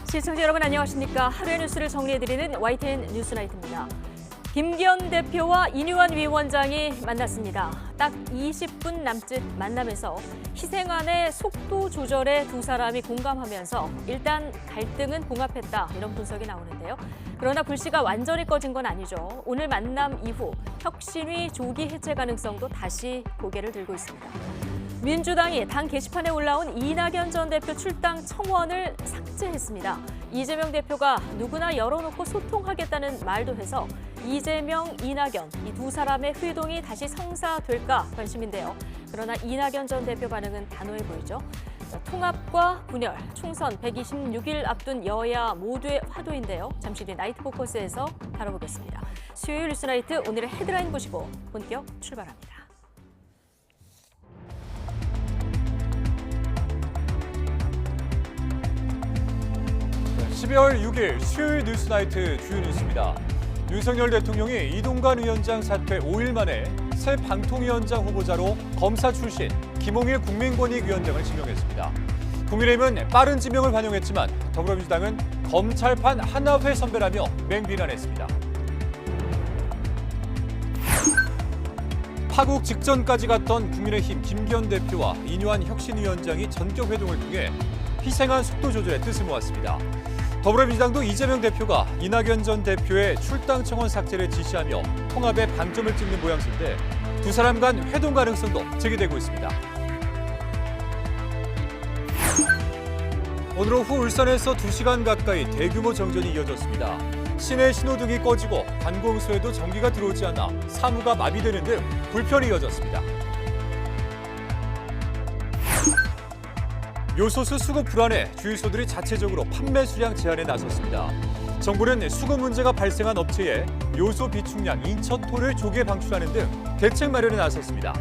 시청자 여러분 안녕하십니까. 하루의 뉴스를 정리해드리는 YTN 뉴스나이트입니다. 김기현 대표와 이뉴한 위원장이 만났습니다. 딱 20분 남짓 만남에서 희생안의 속도 조절에 두 사람이 공감하면서 일단 갈등은 봉합했다 이런 분석이 나오는데요. 그러나 불씨가 완전히 꺼진 건 아니죠. 오늘 만남 이후 혁신위 조기 해체 가능성도 다시 고개를 들고 있습니다. 민주당이 당 게시판에 올라온 이낙연 전 대표 출당 청원을 삭제했습니다. 이재명 대표가 누구나 열어놓고 소통하겠다는 말도 해서 이재명, 이낙연 이 두 사람의 회동이 다시 성사될까 관심인데요. 그러나 이낙연 전 대표 반응은 단호해 보이죠. 통합과 분열, 총선 126일 앞둔 여야 모두의 화두인데요. 잠시 뒤 나이트 포커스에서 다뤄보겠습니다. 수요일 뉴스나이트 오늘의 헤드라인 보시고 본격 출발합니다. 12월 6일 수요일 뉴스나이트 주요 뉴스입니다. 윤석열 대통령이 이동관 위원장 사퇴 5일 만에 새 방통위원장 후보자로 검사 출신 김홍일 국민권익위원장을 지명했습니다. 국민의힘은 빠른 지명을 반영했지만 더불어민주당은 검찰판 하나회 선배라며 맹비난했습니다. 파국 직전까지 갔던 국민의힘 김기현 대표와 이뉴한 혁신위원장이 전격 회동을 통해 희생안 속도 조절에 뜻을 모았습니다. 더불어민주당도 이재명 대표가 이낙연 전 대표의 출당 청원 삭제를 지시하며 통합에 방점을 찍는 모양새인데 두 사람 간 회동 가능성도 제기되고 있습니다. 오늘 오후 울산에서 2시간 가까이 대규모 정전이 이어졌습니다. 시내 신호등이 꺼지고 관공서에도 전기가 들어오지 않아 사무가 마비되는 등 불편이 이어졌습니다. 요소수 수급 불안에 주유소들이 자체적으로 판매 수량 제한에 나섰습니다. 정부는 수급 문제가 발생한 업체에 요소 비축량 2,000톤을 조기에 방출하는 등 대책 마련에 나섰습니다.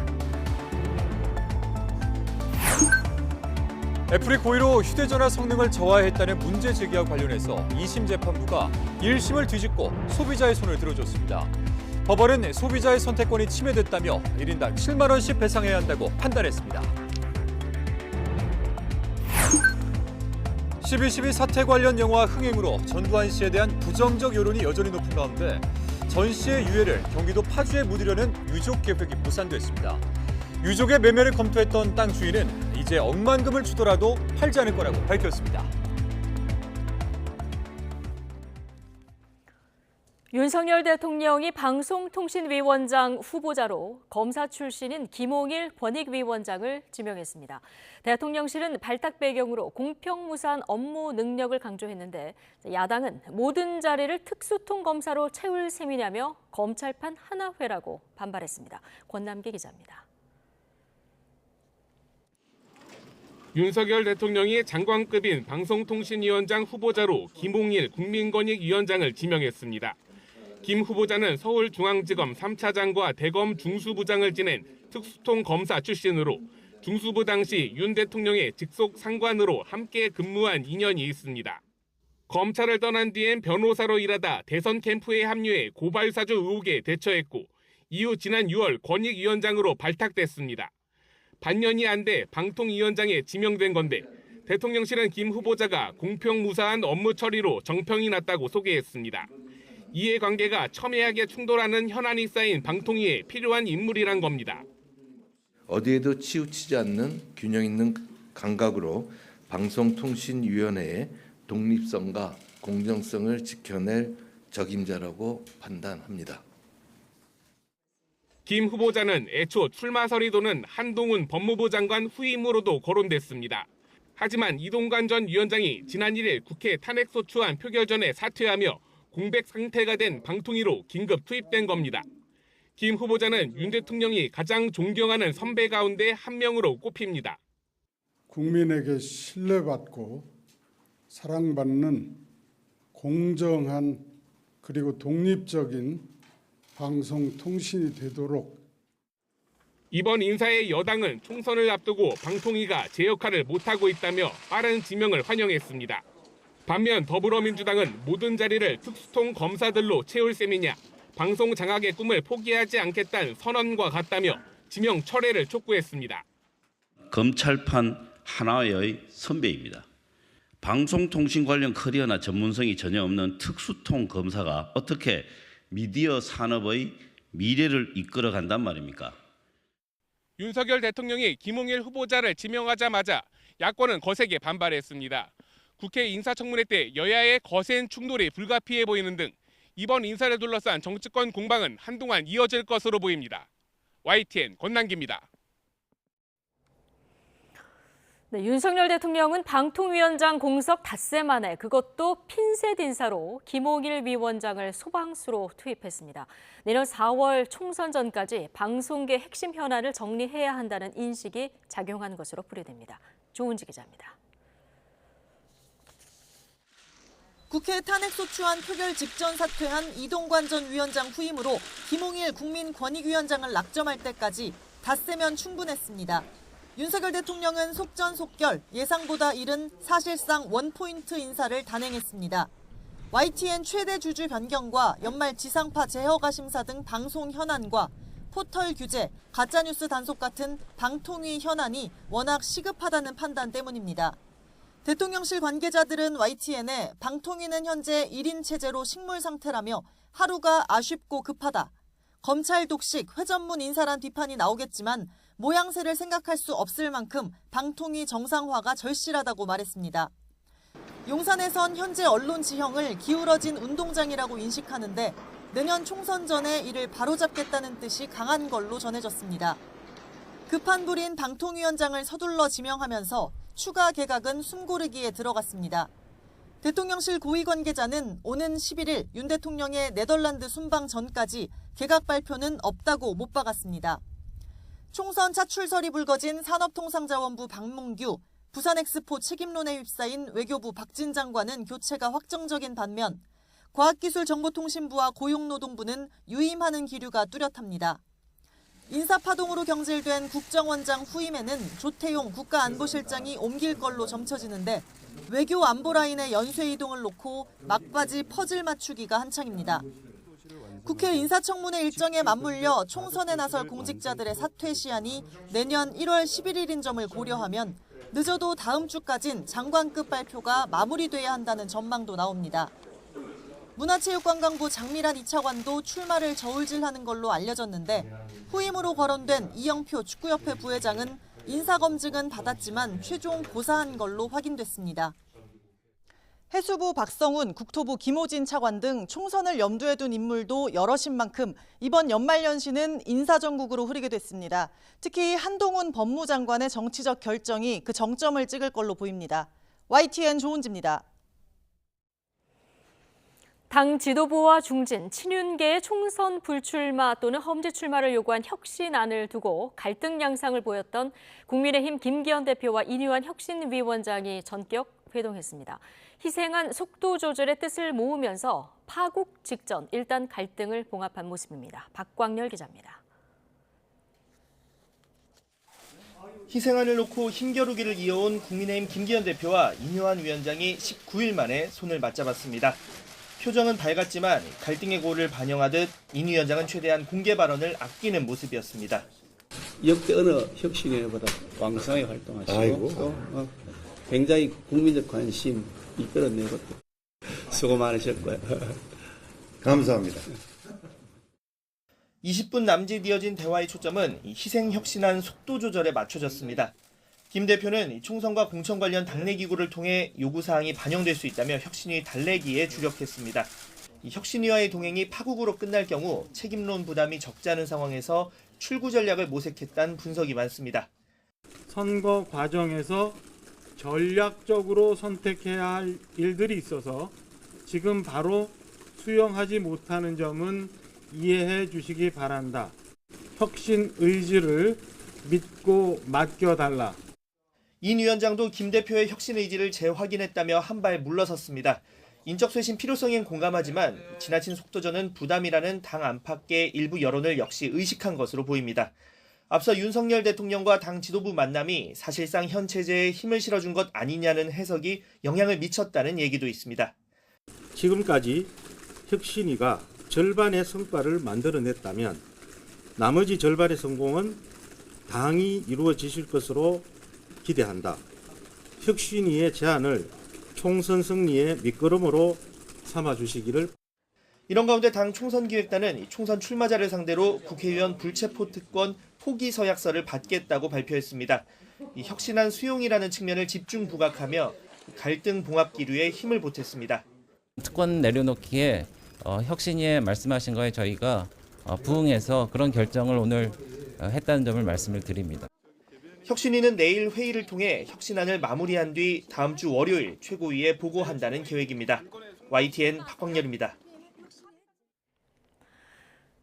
애플이 고의로 휴대전화 성능을 저하했다는 문제 제기와 관련해서 2심 재판부가 1심을 뒤집고 소비자의 손을 들어줬습니다. 법원은 소비자의 선택권이 침해됐다며 1인당 7만 원씩 배상해야 한다고 판단했습니다. 12.12 사태 관련 영화 흥행으로 전두환 씨에 대한 부정적 여론이 여전히 높은 가운데 전 씨의 유해를 경기도 파주에 묻으려는 유족 계획이 무산됐습니다. 유족의 매매를 검토했던 땅 주인은 이제 억만금을 주더라도 팔지 않을 거라고 밝혔습니다. 윤석열 대통령이 방송통신위원장 후보자로 검사 출신인 김홍일 권익위원장을 지명했습니다. 대통령실은 발탁 배경으로 공평무사한 업무 능력을 강조했는데 야당은 모든 자리를 특수통 검사로 채울 셈이냐며 검찰판 하나회라고 반발했습니다. 권남기 기자입니다. 윤석열 대통령이 장관급인 방송통신위원장 후보자로 김홍일 국민권익위원장을 지명했습니다. 김 후보자는 서울중앙지검 3차장과 대검 중수부장을 지낸 특수통 검사 출신으로 중수부 당시 윤 대통령의 직속 상관으로 함께 근무한 인연이 있습니다. 검찰을 떠난 뒤엔 변호사로 일하다 대선 캠프에 합류해 고발사주 의혹에 대처했고 이후 지난 6월 권익위원장으로 발탁됐습니다. 반년이 안 돼 방통위원장에 지명된 건데 대통령실은 김 후보자가 공평무사한 업무 처리로 정평이 났다고 소개했습니다. 이해관계가 첨예하게 충돌하는 현안이 쌓인 방통위에 필요한 인물이란 겁니다. 어디에도 치우치지 않는 균형 있는 감각으로 방송통신위원회의 독립성과 공정성을 지켜낼 적임자라고 판단합니다. 김 후보자는 애초 출마설이 도는 한동훈 법무부 장관 후임으로도 거론됐습니다. 하지만 이동관 전 위원장이 지난 1일 국회 탄핵소추안 표결 전에 사퇴하며 공백 상태가 된 방통위로 긴급 투입된 겁니다. 김 후보자는 윤 대통령이 가장 존경하는 선배 가운데 한 명으로 꼽힙니다. 국민에게 신뢰받고 사랑받는 공정한 그리고 독립적인 방송통신이 되도록. 이번 인사의 여당은 총선을 앞두고 방통위가 제 역할을 못하고 있다며 빠른 지명을 환영했습니다. 반면 더불어민주당은 모든 자리를 특수통 검사들로 채울 셈이냐, 방송 장악의 꿈을 포기하지 않겠다는 선언과 같다며 지명 철회를 촉구했습니다. 검찰판 하나의 선배입니다. 방송통신 관련 커리어나 전문성이 전혀 없는 특수통 검사가 어떻게 미디어 산업의 미래를 이끌어간단 말입니까? 윤석열 대통령이 김홍일 후보자를 지명하자마자 야권은 거세게 반발했습니다. 국회 인사청문회 때 여야의 거센 충돌이 불가피해 보이는 등 이번 인사를 둘러싼 정치권 공방은 한동안 이어질 것으로 보입니다. YTN 권남기입니다. 네, 윤석열 대통령은 방통위원장 공석 닷새 만에 그것도 핀셋 인사로 김홍일 위원장을 소방수로 투입했습니다. 내년 4월 총선 전까지 방송계 핵심 현안을 정리해야 한다는 인식이 작용한 것으로 풀이됩니다. 조은지 기자입니다. 국회 탄핵소추안 표결 직전 사퇴한 이동관 전 위원장 후임으로 김홍일 국민권익위원장을 낙점할 때까지 닷새면 충분했습니다. 윤석열 대통령은 속전속결, 예상보다 이른 사실상 원포인트 인사를 단행했습니다. YTN 최대 주주 변경과 연말 지상파 재허가 심사 등 방송 현안과 포털 규제, 가짜뉴스 단속 같은 방통위 현안이 워낙 시급하다는 판단 때문입니다. 대통령실 관계자들은 YTN에 방통위는 현재 1인 체제로 식물 상태라며 하루가 아쉽고 급하다. 검찰 독식, 회전문 인사란 비판이 나오겠지만 모양새를 생각할 수 없을 만큼 방통위 정상화가 절실하다고 말했습니다. 용산에선 현재 언론 지형을 기울어진 운동장이라고 인식하는데 내년 총선 전에 이를 바로잡겠다는 뜻이 강한 걸로 전해졌습니다. 급한 불인 방통위원장을 서둘러 지명하면서 추가 개각은 숨고르기에 들어갔습니다. 대통령실 고위 관계자는 오는 11일 윤 대통령의 네덜란드 순방 전까지 개각 발표는 없다고 못 박았습니다. 총선 차출설이 불거진 산업통상자원부 박문규, 부산엑스포 책임론에 휩싸인 외교부 박진 장관은 교체가 확정적인 반면 과학기술정보통신부와 고용노동부는 유임하는 기류가 뚜렷합니다. 인사파동으로 경질된 국정원장 후임에는 조태용 국가안보실장이 옮길 걸로 점쳐지는데 외교 안보 라인의 연쇄 이동을 놓고 막바지 퍼즐 맞추기가 한창입니다. 국회 인사청문회 일정에 맞물려 총선에 나설 공직자들의 사퇴 시한이 내년 1월 11일인 점을 고려하면 늦어도 다음 주까진 장관급 발표가 마무리돼야 한다는 전망도 나옵니다. 문화체육관광부 장미란 2차관도 출마를 저울질하는 걸로 알려졌는데 후임으로 거론된 이영표 축구협회 부회장은 인사검증은 받았지만 최종 고사한 걸로 확인됐습니다. 해수부 박성훈, 국토부 김호진 차관 등 총선을 염두에 둔 인물도 여럿인 만큼 이번 연말연시는 인사정국으로 흐리게 됐습니다. 특히 한동훈 법무장관의 정치적 결정이 그 정점을 찍을 걸로 보입니다. YTN 조은지입니다. 당 지도부와 중진, 친윤계의 총선 불출마 또는 험지 출마를 요구한 혁신안을 두고 갈등 양상을 보였던 국민의힘 김기현 대표와 이뉴한 혁신위원장이 전격 회동했습니다. 희생한 속도 조절의 뜻을 모으면서 파국 직전 일단 갈등을 봉합한 모습입니다. 박광열 기자입니다. 희생안을 놓고 힘겨루기를 이어온 국민의힘 김기현 대표와 이뉴한 위원장이 19일 만에 손을 맞잡았습니다. 표정은 밝았지만 갈등의 고를 반영하듯 인 위원장은 최대한 공개 발언을 아끼는 모습이었습니다. 역대 어느 혁신위원회보다 왕성하게 활동하시고 또 굉장히 국민적 관심 이끌어내고 수고 많으셨고요. 감사합니다. 20분 남짓 이어진 대화의 초점은 희생 혁신안 속도 조절에 맞춰졌습니다. 김 대표는 총선과 공천 관련 당내 기구를 통해 요구사항이 반영될 수 있다며 혁신위 달래기에 주력했습니다. 이 혁신위와의 동행이 파국으로 끝날 경우 책임론 부담이 적지 않은 상황에서 출구 전략을 모색했다는 분석이 많습니다. 선거 과정에서 전략적으로 선택해야 할 일들이 있어서 지금 바로 수용하지 못하는 점은 이해해 주시기 바란다. 혁신 의지를 믿고 맡겨달라. 인 위원장도 김 대표의 혁신 의지를 재확인했다며 한 발 물러섰습니다. 인적 쇄신 필요성엔 공감하지만 지나친 속도전은 부담이라는 당 안팎의 일부 여론을 역시 의식한 것으로 보입니다. 앞서 윤석열 대통령과 당 지도부 만남이 사실상 현 체제에 힘을 실어준 것 아니냐는 해석이 영향을 미쳤다는 얘기도 있습니다. 지금까지 혁신위가 절반의 성과를 만들어냈다면 나머지 절반의 성공은 당이 이루어지실 것으로 기대한다. 혁신위의 제안을 총선 승리의 밑거름으로 삼아주시기를. 이런 가운데 당 총선기획단은 총선 출마자를 상대로 국회의원 불체포 특권 포기 서약서를 받겠다고 발표했습니다. 혁신안 수용이라는 측면을 집중 부각하며 갈등 봉합 기류에 힘을 보탰습니다. 특권 내려놓기에 혁신위에 말씀하신 거에 저희가 부응해서 그런 결정을 오늘 했다는 점을 말씀을 드립니다. 혁신위는 내일 회의를 통해 혁신안을 마무리한 뒤 다음 주 월요일 최고위에 보고한다는 계획입니다. YTN 박광렬입니다.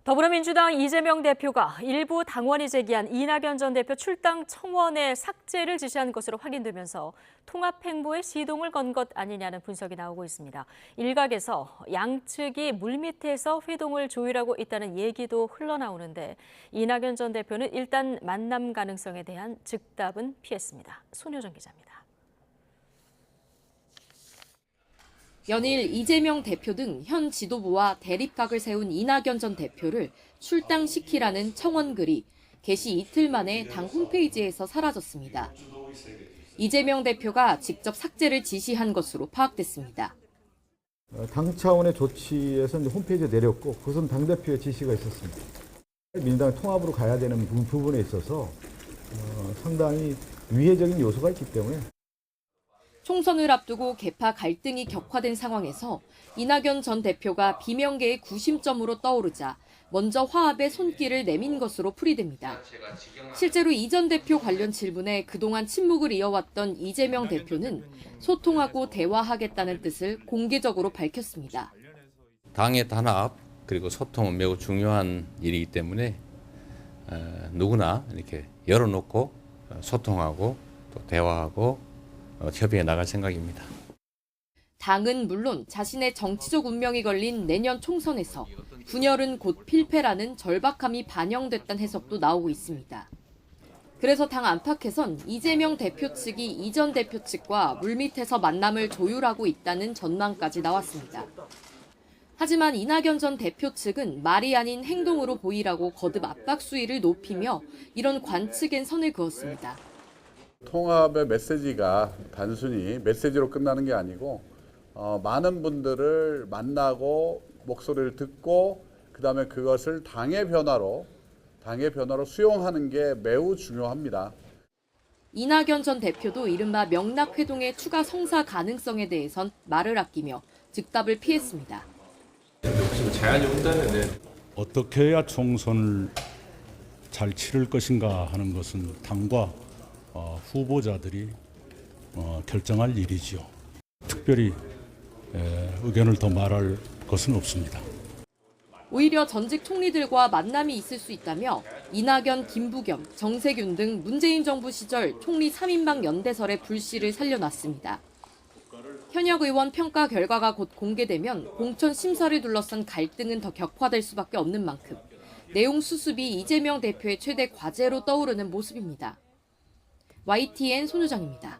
더불어민주당 이재명 대표가 일부 당원이 제기한 이낙연 전 대표 출당 청원의 삭제를 지시한 것으로 확인되면서 통합행보에 시동을 건 것 아니냐는 분석이 나오고 있습니다. 일각에서 양측이 물밑에서 회동을 조율하고 있다는 얘기도 흘러나오는데 이낙연 전 대표는 일단 만남 가능성에 대한 즉답은 피했습니다. 손효정 기자입니다. 연일 이재명 대표 등 현 지도부와 대립각을 세운 이낙연 전 대표를 출당시키라는 청원글이 게시 이틀 만에 당 홈페이지에서 사라졌습니다. 이재명 대표가 직접 삭제를 지시한 것으로 파악됐습니다. 당 차원의 조치에서 이제 홈페이지에 내렸고 그것은 당대표의 지시가 있었습니다. 민주당 통합으로 가야 되는 부분에 있어서 상당히 위해적인 요소가 있기 때문에 총선을 앞두고 계파 갈등이 격화된 상황에서 이낙연 전 대표가 비명계의 구심점으로 떠오르자 먼저 화합의 손길을 내민 것으로 풀이됩니다. 실제로 이 전 대표 관련 질문에 그동안 침묵을 이어왔던 이재명 대표는 소통하고 대화하겠다는 뜻을 공개적으로 밝혔습니다. 당의 단합 그리고 소통은 매우 중요한 일이기 때문에 누구나 이렇게 열어놓고 소통하고 또 대화하고 협의해 나갈 생각입니다. 당은 물론 자신의 정치적 운명이 걸린 내년 총선에서 분열은 곧 필패라는 절박함이 반영됐다는 해석도 나오고 있습니다. 그래서 당 안팎에선 이재명 대표 측이 이 전 대표 측과 물밑에서 만남을 조율하고 있다는 전망까지 나왔습니다. 하지만 이낙연 전 대표 측은 말이 아닌 행동으로 보이라고 거듭 압박 수위를 높이며 이런 관측엔 선을 그었습니다. 통합의 메시지가 단순히 메시지로 끝나는 게 아니고 많은 분들을 만나고 목소리를 듣고 그다음에 그것을 당의 변화로 수용하는 게 매우 중요합니다. 이낙연 전 대표도 이른바 명락회동의 추가 성사 가능성에 대해선 말을 아끼며 즉답을 피했습니다. 제한이 온다면 어떻게 해야 총선을 잘 치를 것인가 하는 것은 당과 후보자들이 결정할 일이지요. 특별히 의견을 더 말할 것은 없습니다. 오히려 전직 총리들과 만남이 있을 수 있다며 이낙연, 김부겸, 정세균 등 문재인 정부 시절 총리 3인방 연대설의 불씨를 살려놨습니다. 현역 의원 평가 결과가 곧 공개되면 공천 심사를 둘러싼 갈등은 더 격화될 수밖에 없는 만큼 내용 수습이 이재명 대표의 최대 과제로 떠오르는 모습입니다. YTN 손효정입니다.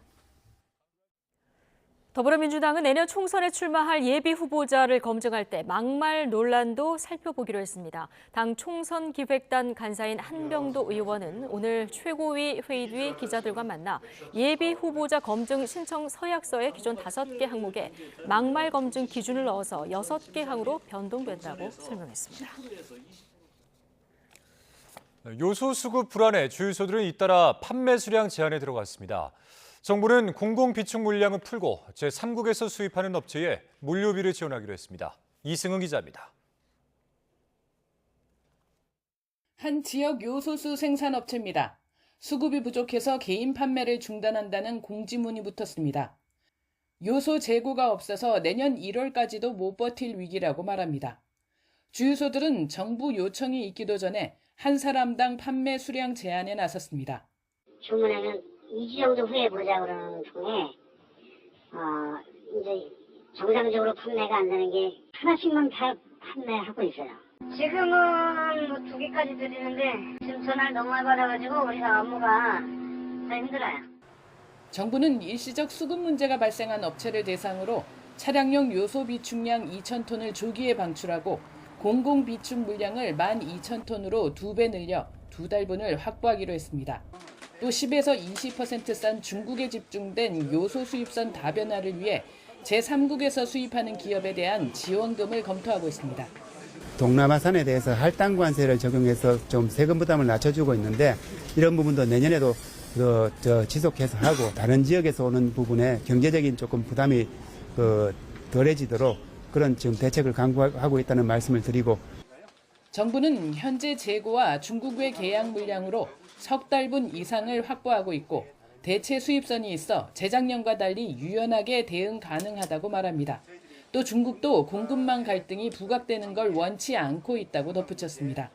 더불어민주당은 내년 총선에 출마할 예비 후보자를 검증할 때 막말 논란도 살펴보기로 했습니다. 당 총선기획단 간사인 한병도 의원은 오늘 최고위 회의 뒤 기자들과 만나 예비 후보자 검증 신청 서약서의 기존 5개 항목에 막말 검증 기준을 넣어서 6개 항으로 변동됐다고 설명했습니다. 요소 수급 불안에 주유소들은 잇따라 판매 수량 제한에 들어갔습니다. 정부는 공공비축 물량을 풀고 제3국에서 수입하는 업체에 물류비를 지원하기로 했습니다. 이승은 기자입니다. 한 지역 요소수 생산업체입니다. 수급이 부족해서 개인 판매를 중단한다는 공지문이 붙었습니다. 요소 재고가 없어서 내년 1월까지도 못 버틸 위기라고 말합니다. 주유소들은 정부 요청이 있기도 전에 한 사람당 판매 수량 제한에 나섰습니다. 주문에는 2주 정도 후에 보자 그러는 통에 이제 정상적으로 판매가 안 되는 게 하나씩만 다 판매하고 있어요. 지금은 뭐 2개까지 드리는데 지금 전화를 너무 많이 받아가지고 우리가 업무가 더 힘들어요. 정부는 일시적 수급 문제가 발생한 업체를 대상으로 차량용 요소 비축량 2,000톤을 조기에 방출하고 공공 비축 물량을 12,000톤으로 2배 늘려 2달분을 확보하기로 했습니다. 또 10에서 20% 싼 중국에 집중된 요소 수입선 다변화를 위해 제3국에서 수입하는 기업에 대한 지원금을 검토하고 있습니다. 동남아산에 대해서 할당 관세를 적용해서 좀 세금 부담을 낮춰주고 있는데 이런 부분도 내년에도 지속해서 하고 다른 지역에서 오는 부분에 경제적인 조금 부담이 덜해지도록 그런 지금 대책을 강구하고 있다는 말씀을 드리고, 정부는 현재 재고와 중국의 계약 물량으로 석 달분 이상을 확보하고 있고 대체 수입선이 있어 재작년과 달리 유연하게 대응 가능하다고 말합니다. 또 중국도 공급망 갈등이 부각되는 걸 원치 않고 있다고 덧붙였습니다.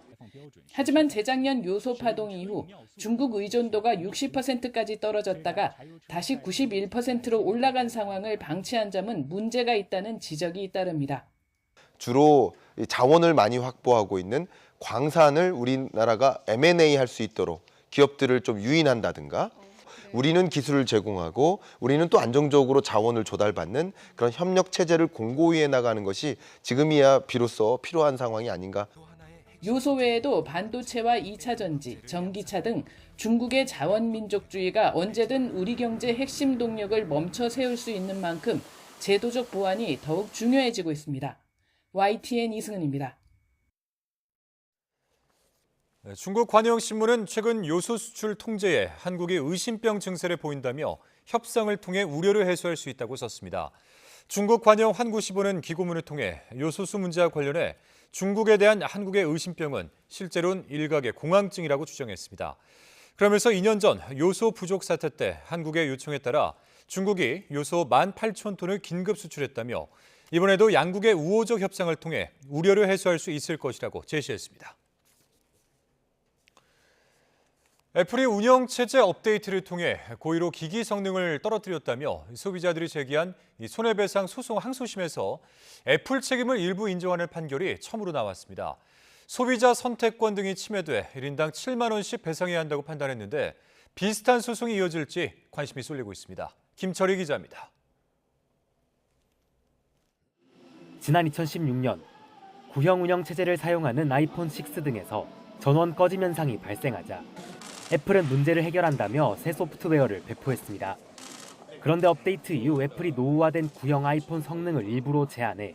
하지만 재작년 요소 파동 이후 중국 의존도가 60%까지 떨어졌다가 다시 91%로 올라간 상황을 방치한 점은 문제가 있다는 지적이 잇따릅니다. 주로 자원을 많이 확보하고 있는 광산을 우리나라가 M&A 할 수 있도록 기업들을 좀 유인한다든가, 우리는 기술을 제공하고 우리는 또 안정적으로 자원을 조달받는 그런 협력 체제를 공고히 해나가는 것이 지금이야 비로소 필요한 상황이 아닌가. 요소 외에도 반도체와 2차 전지, 전기차 등 중국의 자원민족주의가 언제든 우리 경제 핵심 동력을 멈춰 세울 수 있는 만큼 제도적 보완이 더욱 중요해지고 있습니다. YTN 이승은입니다. 중국 관영신문은 최근 요소 수출 통제에 한국이 의심병 증세를 보인다며 협상을 통해 우려를 해소할 수 있다고 썼습니다. 중국 관영 환구시보는 기고문을 통해 요소수 문제와 관련해 중국에 대한 한국의 의심병은 실제로는 일각의 공황증이라고 주장했습니다. 그러면서 2년 전 요소 부족 사태 때 한국의 요청에 따라 중국이 요소 18,000톤을 긴급 수출했다며 이번에도 양국의 우호적 협상을 통해 우려를 해소할 수 있을 것이라고 제시했습니다. 애플이 운영체제 업데이트를 통해 고의로 기기 성능을 떨어뜨렸다며 소비자들이 제기한 손해배상 소송 항소심에서 애플 책임을 일부 인정하는 판결이 처음으로 나왔습니다. 소비자 선택권 등이 침해돼 1인당 7만 원씩 배상해야 한다고 판단했는데 비슷한 소송이 이어질지 관심이 쏠리고 있습니다. 김철희 기자입니다. 지난 2016년 구형 운영체제를 사용하는 아이폰 6 등에서 전원 꺼짐 현상이 발생하자 애플은 문제를 해결한다며 새 소프트웨어를 배포했습니다. 그런데 업데이트 이후 애플이 노후화된 구형 아이폰 성능을 일부러 제한해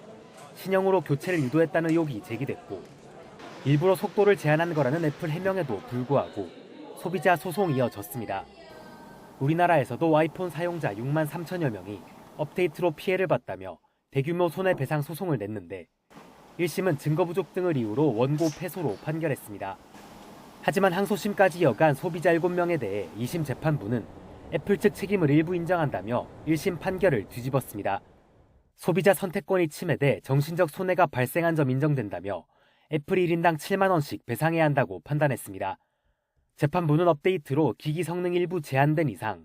신형으로 교체를 유도했다는 의혹이 제기됐고, 일부러 속도를 제한한 거라는 애플 해명에도 불구하고 소비자 소송이 이어졌습니다. 우리나라에서도 아이폰 사용자 6만 3천여 명이 업데이트로 피해를 봤다며 대규모 손해배상 소송을 냈는데 1심은 증거 부족 등을 이유로 원고 패소로 판결했습니다. 하지만 항소심까지 이어간 소비자 7명에 대해 2심 재판부는 애플 측 책임을 일부 인정한다며 1심 판결을 뒤집었습니다. 소비자 선택권이 침해돼 정신적 손해가 발생한 점 인정된다며 애플이 1인당 7만 원씩 배상해야 한다고 판단했습니다. 재판부는 업데이트로 기기 성능 일부 제한된 이상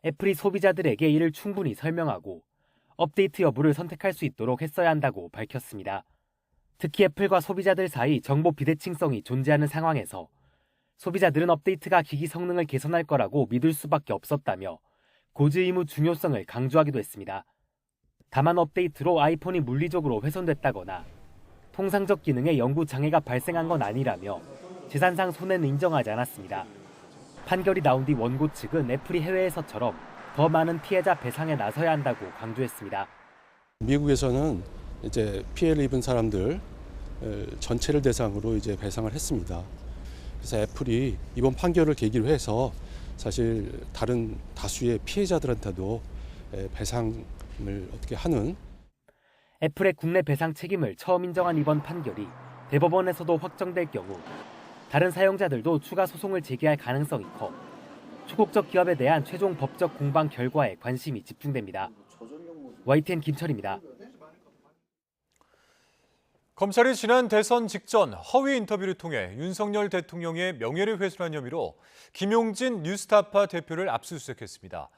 애플이 소비자들에게 이를 충분히 설명하고 업데이트 여부를 선택할 수 있도록 했어야 한다고 밝혔습니다. 특히 애플과 소비자들 사이 정보 비대칭성이 존재하는 상황에서 소비자들은 업데이트가 기기 성능을 개선할 거라고 믿을 수밖에 없었다며 고지 의무 중요성을 강조하기도 했습니다. 다만 업데이트로 아이폰이 물리적으로 훼손됐다거나 통상적 기능에 영구 장애가 발생한 건 아니라며 재산상 손해는 인정하지 않았습니다. 판결이 나온 뒤 원고 측은 애플이 해외에서처럼 더 많은 피해자 배상에 나서야 한다고 강조했습니다. 미국에서는 이제 피해를 입은 사람들 전체를 대상으로 이제 배상을 했습니다. 그래서 애플이 이번 판결을 계기로 해서 사실 다른 다수의 피해자들한테도 배상을 어떻게 하는. 애플의 국내 배상 책임을 처음 인정한 이번 판결이 대법원에서도 확정될 경우 다른 사용자들도 추가 소송을 제기할 가능성이 커 초국적 기업에 대한 최종 법적 공방 결과에 관심이 집중됩니다. YTN 김철입니다. 검찰이 지난 대선 직전 허위 인터뷰를 통해 윤석열 대통령의 명예를 훼손한 혐의로 김용진 뉴스타파 대표를 압수수색했습니다.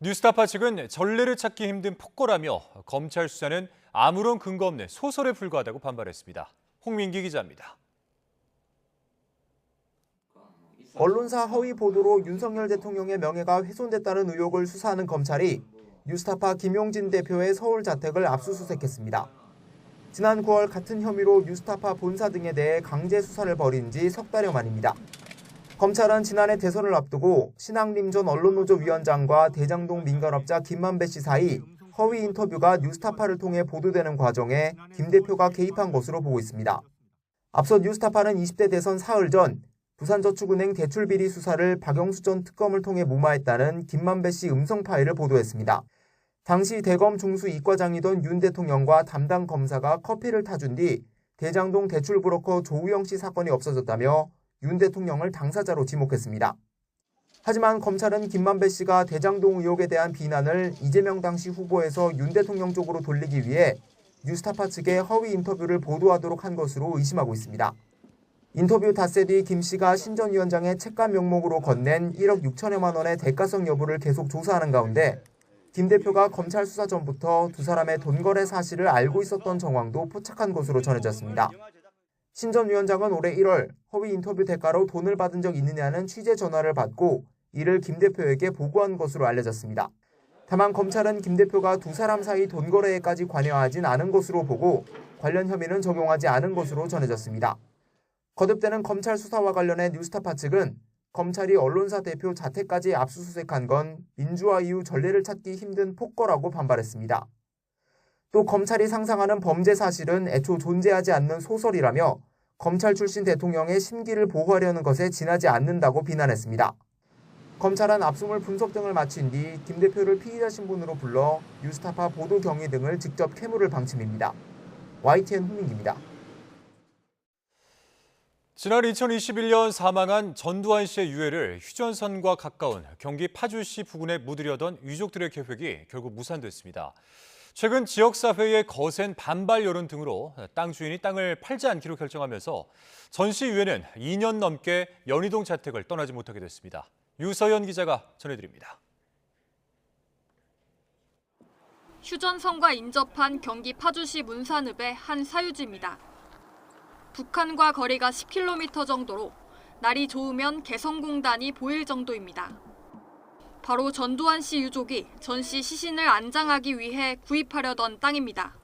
뉴스타파 측은 전례를 찾기 힘든 폭거라며 검찰 수사는 아무런 근거 없는 소설에 불과하다고 반발했습니다. 홍민기 기자입니다. 언론사 허위 보도로 윤석열 대통령의 명예가 훼손됐다는 의혹을 수사하는 검찰이 뉴스타파 김용진 대표의 서울 자택을 압수수색했습니다. 지난 9월 같은 혐의로 뉴스타파 본사 등에 대해 강제 수사를 벌인 지 석 달여 만입니다. 검찰은 지난해 대선을 앞두고 신앙림 전 언론노조 위원장과 대장동 민간업자 김만배 씨 사이 허위 인터뷰가 뉴스타파를 통해 보도되는 과정에 김 대표가 개입한 것으로 보고 있습니다. 앞서 뉴스타파는 20대 대선 사흘 전 부산저축은행 대출비리 수사를 박영수 전 특검을 통해 무마했다는 김만배 씨 음성 파일을 보도했습니다. 당시 대검 중수 이과장이던 윤 대통령과 담당 검사가 커피를 타준 뒤 대장동 대출 브로커 조우영 씨 사건이 없어졌다며 윤 대통령을 당사자로 지목했습니다. 하지만 검찰은 김만배 씨가 대장동 의혹에 대한 비난을 이재명 당시 후보에서 윤 대통령 쪽으로 돌리기 위해 뉴스타파 측에 허위 인터뷰를 보도하도록 한 것으로 의심하고 있습니다. 인터뷰 닷새 뒤 김 씨가 신 전 위원장의 책감 명목으로 건넨 1억 6천여만 원의 대가성 여부를 계속 조사하는 가운데 김 대표가 검찰 수사 전부터 두 사람의 돈 거래 사실을 알고 있었던 정황도 포착한 것으로 전해졌습니다. 신 전 위원장은 올해 1월 허위 인터뷰 대가로 돈을 받은 적 있느냐는 취재 전화를 받고 이를 김 대표에게 보고한 것으로 알려졌습니다. 다만 검찰은 김 대표가 두 사람 사이 돈 거래에까지 관여하진 않은 것으로 보고 관련 혐의는 적용하지 않은 것으로 전해졌습니다. 거듭되는 검찰 수사와 관련해 뉴스타파 측은 검찰이 언론사 대표 자택까지 압수수색한 건 민주화 이후 전례를 찾기 힘든 폭거라고 반발했습니다. 또 검찰이 상상하는 범죄 사실은 애초 존재하지 않는 소설이라며 검찰 출신 대통령의 심기를 보호하려는 것에 지나지 않는다고 비난했습니다. 검찰은 압수물 분석 등을 마친 뒤 김 대표를 피의자 신분으로 불러 뉴스타파 보도 경위 등을 직접 캐물을 방침입니다. YTN 홍민기입니다. 지난 2021년 사망한 전두환 씨의 유해를 휴전선과 가까운 경기 파주시 부근에 묻으려던 유족들의 계획이 결국 무산됐습니다. 최근 지역사회의 거센 반발 여론 등으로 땅 주인이 땅을 팔지 않기로 결정하면서 전 씨 유해는 2년 넘게 연희동 자택을 떠나지 못하게 됐습니다. 유서연 기자가 전해드립니다. 휴전선과 인접한 경기 파주시 문산읍의 한 사유지입니다. 북한과 거리가 10km 정도로 날이 좋으면 개성공단이 보일 정도입니다. 바로 전두환 씨 유족이 전 씨 시신을 안장하기 위해 구입하려던 땅입니다.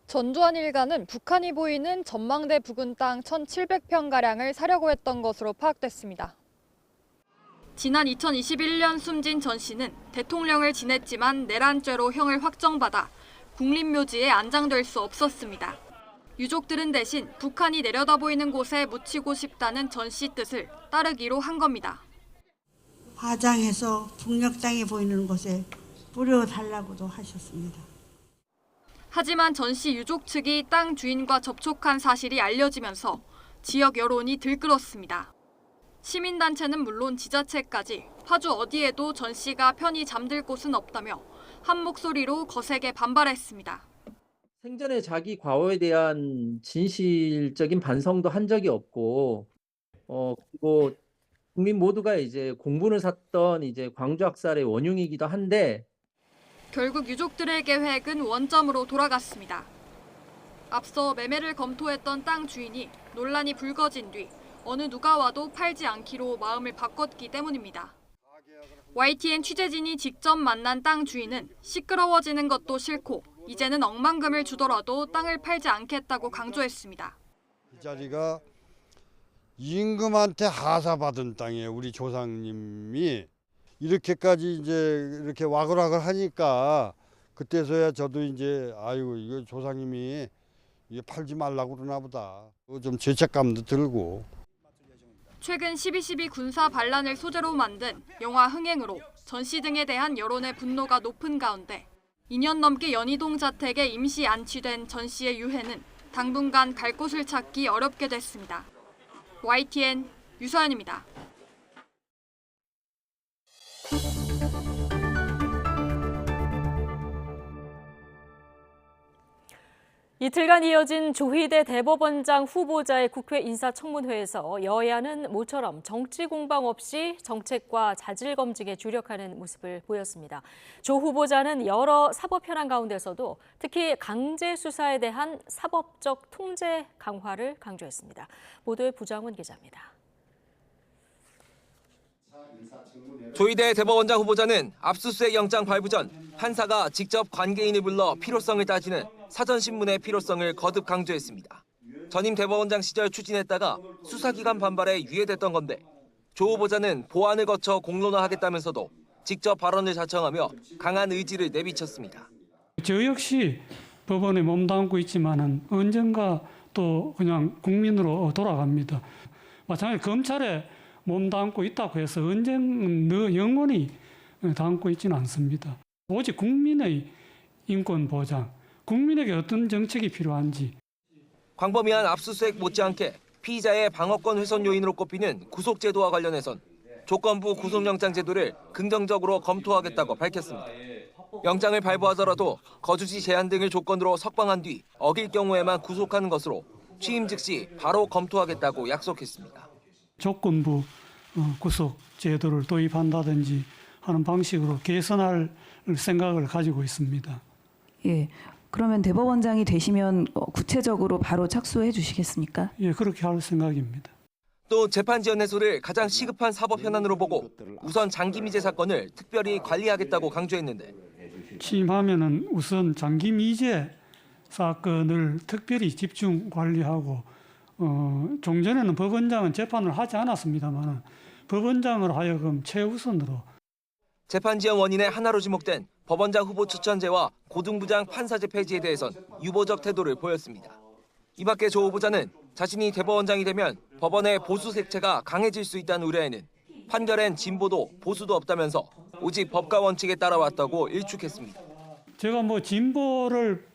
전두환 일가는 북한이 보이는 전망대 부근 땅 1,700평가량을 사려고 했던 것으로 파악됐습니다. 지난 2021년 숨진 전 씨는 대통령을 지냈지만 내란죄로 형을 확정받아 국립묘지에 안장될 수 없었습니다. 유족들은 대신 북한이 내려다 보이는 곳에 묻히고 싶다는 전 씨 뜻을 따르기로 한 겁니다. 화장해서 북녘 땅이 보이는 곳에 뿌려달라고도 하셨습니다. 하지만 전 씨 유족 측이 땅 주인과 접촉한 사실이 알려지면서 지역 여론이 들끓었습니다. 시민단체는 물론 지자체까지 파주 어디에도 전 씨가 편히 잠들 곳은 없다며 한 목소리로 거세게 반발했습니다. 생전에 자기 과거에 대한 진실적인 반성도 한 적이 없고, 그리고 국민 모두가 이제 공분을 샀던 이제 광주 학살의 원흉이기도 한데 결국 유족들의 계획은 원점으로 돌아갔습니다. 앞서 매매를 검토했던 땅 주인이 논란이 불거진 뒤 어느 누가 와도 팔지 않기로 마음을 바꿨기 때문입니다. YTN 취재진이 직접 만난 땅 주인은 시끄러워지는 것도 싫고 이제는 억만금을 주더라도 땅을 팔지 않겠다고 강조했습니다. 이 자리가 임금한테 하사받은 땅이에요. 우리 조상님이 이렇게까지 이제 이렇게 와글와글 하니까 그때서야 저도 이제 아이고 이거 조상님이 이게 팔지 말라고 그러나 보다. 좀 죄책감도 들고. 최근 12.12 군사 반란을 소재로 만든 영화 흥행으로 전 씨 등에 대한 여론의 분노가 높은 가운데 2년 넘게 연희동 자택에 임시 안치된 전 씨의 유해는 당분간 갈 곳을 찾기 어렵게 됐습니다. YTN 유서연입니다. 이틀간 이어진 조희대 대법원장 후보자의 국회 인사청문회에서 여야는 모처럼 정치 공방 없이 정책과 자질 검증에 주력하는 모습을 보였습니다. 조 후보자는 여러 사법 현안 가운데서도 특히 강제 수사에 대한 사법적 통제 강화를 강조했습니다. 보도에 부장훈 기자입니다. 조희대 대법원장 후보자는 압수수색 영장 발부 전 판사가 직접 관계인을 불러 필요성을 따지는 사전신문의 필요성을 거듭 강조했습니다. 전임 대법원장 시절 추진했다가 수사기관 반발에 유예됐던 건데 조 후보자는 보완을 거쳐 공론화하겠다면서도 직접 발언을 자청하며 강한 의지를 내비쳤습니다. 저 역시 법원에 몸담고 있지만은 언젠가 또 그냥 국민으로 돌아갑니다. 마찬가지로 검찰에 몸담고 있다고 해서 영원히 담고 있지는 않습니다. 오직 국민의 인권 보장, 국민에게 어떤 정책이 필요한지. 광범위한 압수수색 못지않게 피의자의 방어권 훼손 요인으로 꼽히는 구속제도와 관련해선 조건부 구속영장 제도를 긍정적으로 검토하겠다고 밝혔습니다. 영장을 발부하더라도 거주지 제한 등을 조건으로 석방한 뒤 어길 경우에만 구속하는 것으로 취임 즉시 바로 검토하겠다고 약속했습니다. 조건부 구속 제도를 도입한다든지 하는 방식으로 개선할 생각을 가지고 있습니다. 예. 그러면 대법원장이 되시면 구체적으로 바로 착수해 주시겠습니까? 예, 그렇게 할 생각입니다. 또 재판 지연 해소를 가장 시급한 사법 현안으로 보고 우선 장기미제 사건을 특별히 관리하겠다고 강조했는데 취임하면은 우선 장기미제 사건을 특별히 집중 관리하고 종전에는 법원장은 재판을 하지 않았습니다만 법원장으로 하여금 최우선으로 재판 지연 원인의 하나로 지목된 법원장 후보 추천제와 고등부장 판사제 폐지에 대해선 유보적 태도를 보였습니다. 이 밖에 조 후보자는 자신이 대법원장이 되면 법원의 보수 색채가 강해질 수 있다는 우려에는 판결엔 진보도 보수도 없다면서 오직 법과 원칙에 따라왔다고 일축했습니다. 제가 뭐 진보를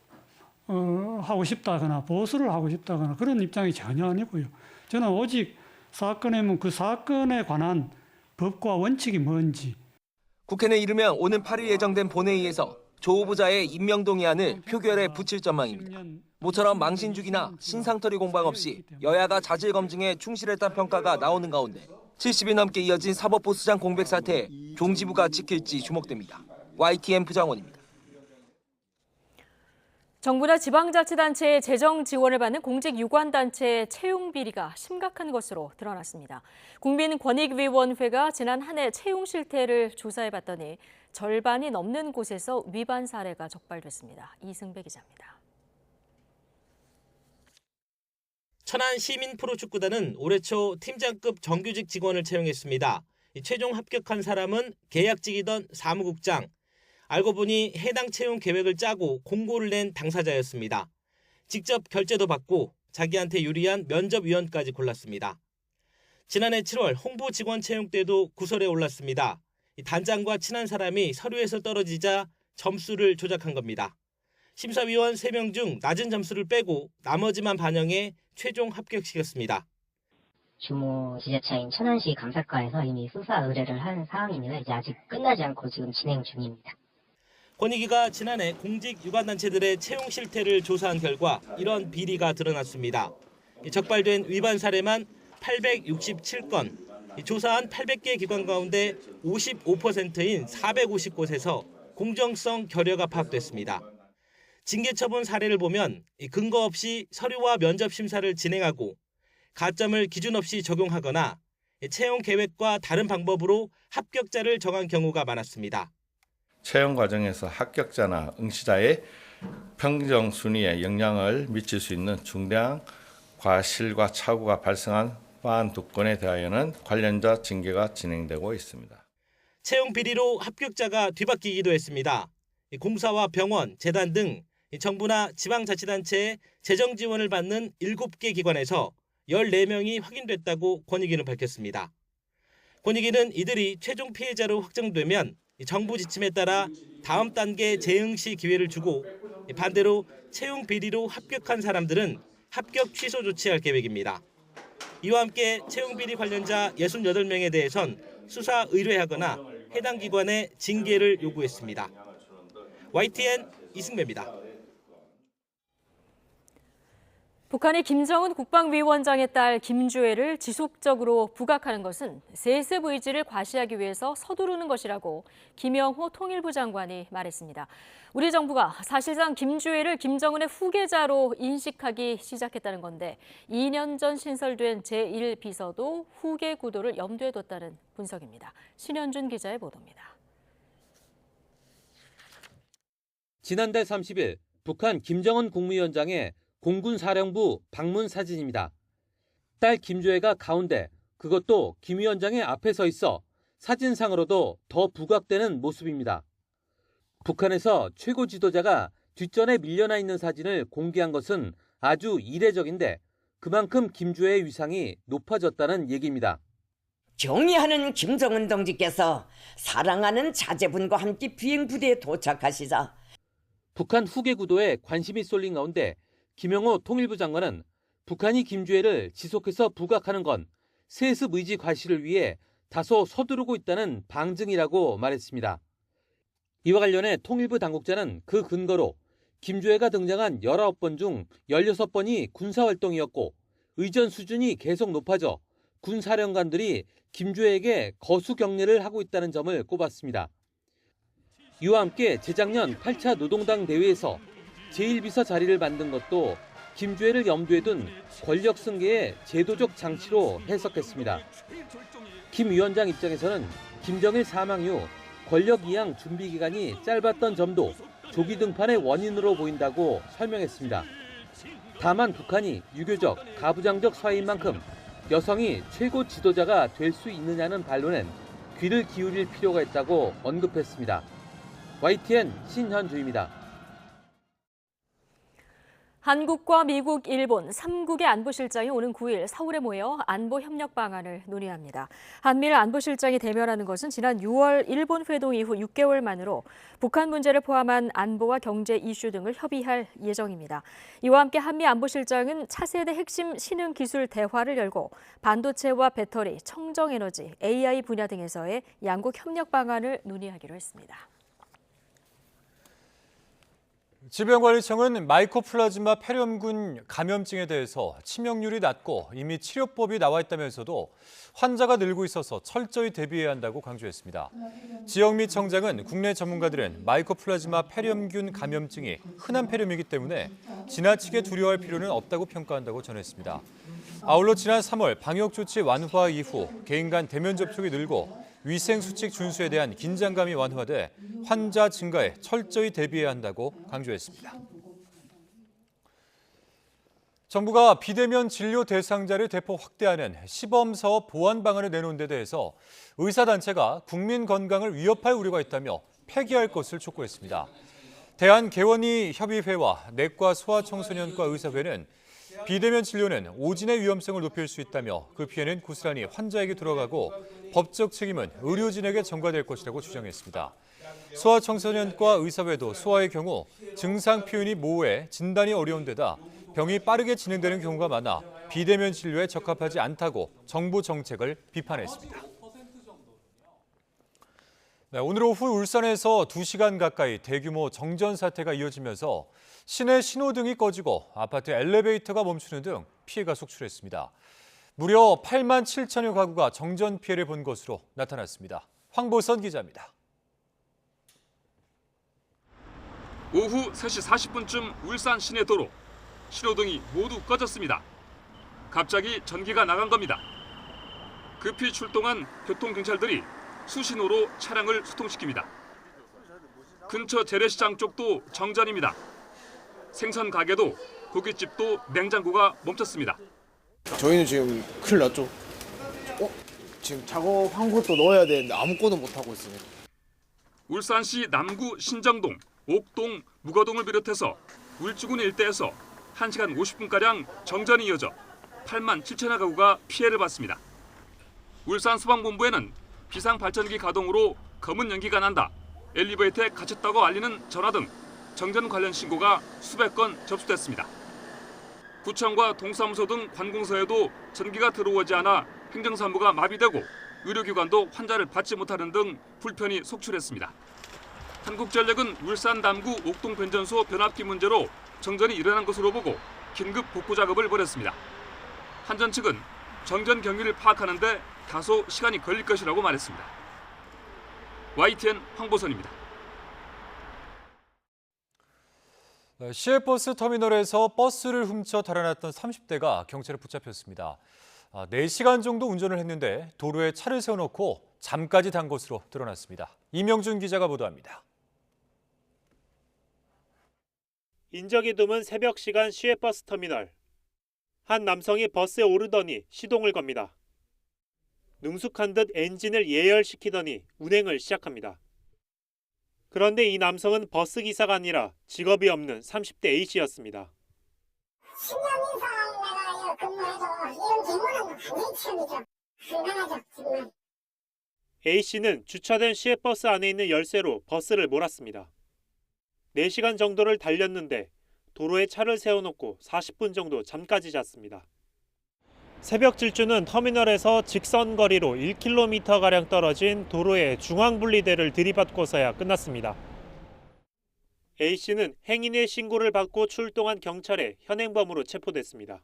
하고 싶다거나 보수를 하고 싶다거나 그런 입장이 전혀 아니고요. 저는 오직 사건이면 그 사건에 관한 법과 원칙이 뭔지. 국회는 이르면 오는 8일 예정된 본회의에서 조 후보자의 임명 동의안을 표결에 붙일 전망입니다. 모처럼 망신주기나 신상털이 공방 없이 여야가 자질 검증에 충실했다는 평가가 나오는 가운데 70일 넘게 이어진 사법부 수장 공백 사태에 종지부가 찍힐지 주목됩니다. YTN 부장원입니다. 정부나 지방자치단체의 재정 지원을 받는 공직유관단체의 채용 비리가 심각한 것으로 드러났습니다. 국민권익위원회가 지난 한 해 채용 실태를 조사해봤더니 절반이 넘는 곳에서 위반 사례가 적발됐습니다. 이승배 기자입니다. 천안 시민 프로축구단은 올해 초 팀장급 정규직 직원을 채용했습니다. 최종 합격한 사람은 계약직이던 사무국장. 알고 보니 해당 채용 계획을 짜고 공고를 낸 당사자였습니다. 직접 결제도 받고 자기한테 유리한 면접위원까지 골랐습니다. 지난해 7월 홍보 직원 채용 때도 구설에 올랐습니다. 단장과 친한 사람이 서류에서 떨어지자 점수를 조작한 겁니다. 심사위원 3명 중 낮은 점수를 빼고 나머지만 반영해 최종 합격시켰습니다. 주모 지자체인 천안시 감사과에서 이미 수사 의뢰를 한 사항이며 이제 아직 끝나지 않고 지금 진행 중입니다. 권익위가 지난해 공직유관단체들의 채용 실태를 조사한 결과 이런 비리가 드러났습니다. 적발된 위반 사례만 867건, 조사한 800개 기관 가운데 55%인 450곳에서 공정성 결여가 파악됐습니다. 징계 처분 사례를 보면 근거 없이 서류와 면접 심사를 진행하고 가점을 기준 없이 적용하거나 채용 계획과 다른 방법으로 합격자를 정한 경우가 많았습니다. 채용 과정에서 합격자나 응시자의 평정 순위에 영향을 미칠 수 있는 중대한 과실과 착오가 발생한 42건에 대하여는 관련자 징계가 진행되고 있습니다. 채용 비리로 합격자가 뒤바뀌기도 했습니다. 공사와 병원, 재단 등 정부나 지방자치단체의 재정 지원을 받는 7개 기관에서 14명이 확인됐다고 권익위는 밝혔습니다. 권익위는 이들이 최종 피해자로 확정되면 정부 지침에 따라 다음 단계 재응시 기회를 주고 반대로 채용 비리로 합격한 사람들은 합격 취소 조치할 계획입니다. 이와 함께 채용 비리 관련자 68명에 대해선 수사 의뢰하거나 해당 기관에 징계를 요구했습니다. YTN 이승배입니다. 북한이 김정은 국방위원장의 딸 김주애를 지속적으로 부각하는 것은 세습 의지를 과시하기 위해서 서두르는 것이라고 김영호 통일부 장관이 말했습니다. 우리 정부가 사실상 김주애를 김정은의 후계자로 인식하기 시작했다는 건데 2년 전 신설된 제1비서도 후계 구도를 염두에 뒀다는 분석입니다. 신현준 기자의 보도입니다. 지난달 30일 북한 김정은 국무위원장의 공군사령부 방문 사진입니다. 딸 김주애가 가운데, 그것도 김 위원장의 앞에 서 있어 사진상으로도 더 부각되는 모습입니다. 북한에서 최고 지도자가 뒷전에 밀려나 있는 사진을 공개한 것은 아주 이례적인데 그만큼 김주혜의 위상이 높아졌다는 얘기입니다. 경의하는 김정은 동지께서 사랑하는 자제분과 함께 비행부대에 도착하시자 북한 후계 구도에 관심이 쏠린 가운데 김영호 통일부 장관은 북한이 김주혜를 지속해서 부각하는 건 세습 의지 과시를 위해 다소 서두르고 있다는 방증이라고 말했습니다. 이와 관련해 통일부 당국자는 그 근거로 김주혜가 등장한 19번 중 16번이 군사활동이었고 의전 수준이 계속 높아져 군 사령관들이 김주혜에게 거수 경례를 하고 있다는 점을 꼽았습니다. 이와 함께 재작년 8차 노동당 대회에서 제1비서 자리를 만든 것도 김주혜를 염두에 둔 권력 승계의 제도적 장치로 해석했습니다. 김 위원장 입장에서는 김정일 사망 이후 권력 이양 준비 기간이 짧았던 점도 조기 등판의 원인으로 보인다고 설명했습니다. 다만 북한이 유교적, 가부장적 사회인 만큼 여성이 최고 지도자가 될 수 있느냐는 반론엔 귀를 기울일 필요가 있다고 언급했습니다. YTN 신현주입니다. 한국과 미국, 일본 3국의 안보실장이 오는 9일 서울에 모여 안보 협력 방안을 논의합니다. 한미일 안보실장이 대면하는 것은 지난 6월 일본 회동 이후 6개월 만으로 북한 문제를 포함한 안보와 경제 이슈 등을 협의할 예정입니다. 이와 함께 한미 안보실장은 차세대 핵심 신흥 기술 대화를 열고 반도체와 배터리, 청정에너지, AI 분야 등에서의 양국 협력 방안을 논의하기로 했습니다. 질병관리청은 마이코플라즈마 폐렴균 감염증에 대해서 치명률이 낮고 이미 치료법이 나와 있다면서도 환자가 늘고 있어서 철저히 대비해야 한다고 강조했습니다. 지영미 청장은 국내 전문가들은 마이코플라즈마 폐렴균 감염증이 흔한 폐렴이기 때문에 지나치게 두려워할 필요는 없다고 평가한다고 전했습니다. 아울러 지난 3월 방역조치 완화 이후 개인 간 대면 접촉이 늘고 위생수칙 준수에 대한 긴장감이 완화돼 환자 증가에 철저히 대비해야 한다고 강조했습니다. 정부가 비대면 진료 대상자를 대폭 확대하는 시범사업 보완 방안을 내놓은 데 대해서 의사단체가 국민 건강을 위협할 우려가 있다며 폐기할 것을 촉구했습니다. 대한개원의협의회와 내과 소아청소년과 의사회는 비대면 진료는 오진의 위험성을 높일 수 있다며 그 피해는 고스란히 환자에게 들어가고 법적 책임은 의료진에게 전가될 것이라고 주장했습니다. 소아청소년과 의사회도 소아의 경우 증상 표현이 모호해 진단이 어려운 데다 병이 빠르게 진행되는 경우가 많아 비대면 진료에 적합하지 않다고 정부 정책을 비판했습니다. 네, 오늘 오후 울산에서 2시간 가까이 대규모 정전 사태가 이어지면서 시내 신호등이 꺼지고 아파트 엘리베이터가 멈추는 등 피해가 속출했습니다. 무려 8만 7천여 가구가 정전 피해를 본 것으로 나타났습니다. 황보선 기자입니다. 오후 3시 40분쯤 울산 시내 도로, 신호등이 모두 꺼졌습니다. 갑자기 전기가 나간 겁니다. 급히 출동한 교통경찰들이 수신호로 차량을 수통시킵니다. 근처 재래시장 쪽도 정전입니다. 생선 가게도 고깃집도 냉장고가 멈췄습니다. 저희는 지금 큰일 났죠. 지금 작업한 것도 넣어야 되는데 아무것도 못하고 있습니다. 울산시 남구 신정동, 옥동, 무거동을 비롯해서 울주군 일대에서 1시간 50분가량 정전이 이어져 8만 7천여 가구가 피해를 봤습니다. 울산 소방본부에는 비상발전기 가동으로 검은 연기가 난다, 엘리베이터에 갇혔다고 알리는 전화 등 정전 관련 신고가 수백 건 접수됐습니다. 구청과 동사무소 등 관공서에도 전기가 들어오지 않아 행정사무가 마비되고 의료기관도 환자를 받지 못하는 등 불편이 속출했습니다. 한국전력은 울산 남구 옥동 변전소 변압기 문제로 정전이 일어난 것으로 보고 긴급 복구 작업을 벌였습니다. 한전 측은 정전 경위를 파악하는 데 다소 시간이 걸릴 것이라고 말했습니다. YTN 황보선입니다. 시외버스 터미널에서 버스를 훔쳐 달아났던 30대가 경찰에 붙잡혔습니다. 4시간 정도 운전을 했는데 도로에 차를 세워놓고 잠까지 단 것으로 드러났습니다. 이명준 기자가 보도합니다. 인적이 드문 새벽 시간 시외버스 터미널. 한 남성이 버스에 오르더니 시동을 겁니다. 능숙한 듯 엔진을 예열시키더니 운행을 시작합니다. 그런데 이 남성은 버스 기사가 아니라 직업이 없는 30대 A씨였습니다. 10년 이상 내가 근무해도 이런 경우는 완전히 처음이죠. 불가능하죠, 정말. A씨는 주차된 시외버스 안에 있는 열쇠로 버스를 몰았습니다. 4시간 정도를 달렸는데 도로에 차를 세워놓고 40분 정도 잠까지 잤습니다. 새벽 질주는 터미널에서 직선 거리로 1km가량 떨어진 도로의 중앙분리대를 들이받고서야 끝났습니다. A씨는 행인의 신고를 받고 출동한 경찰에 현행범으로 체포됐습니다.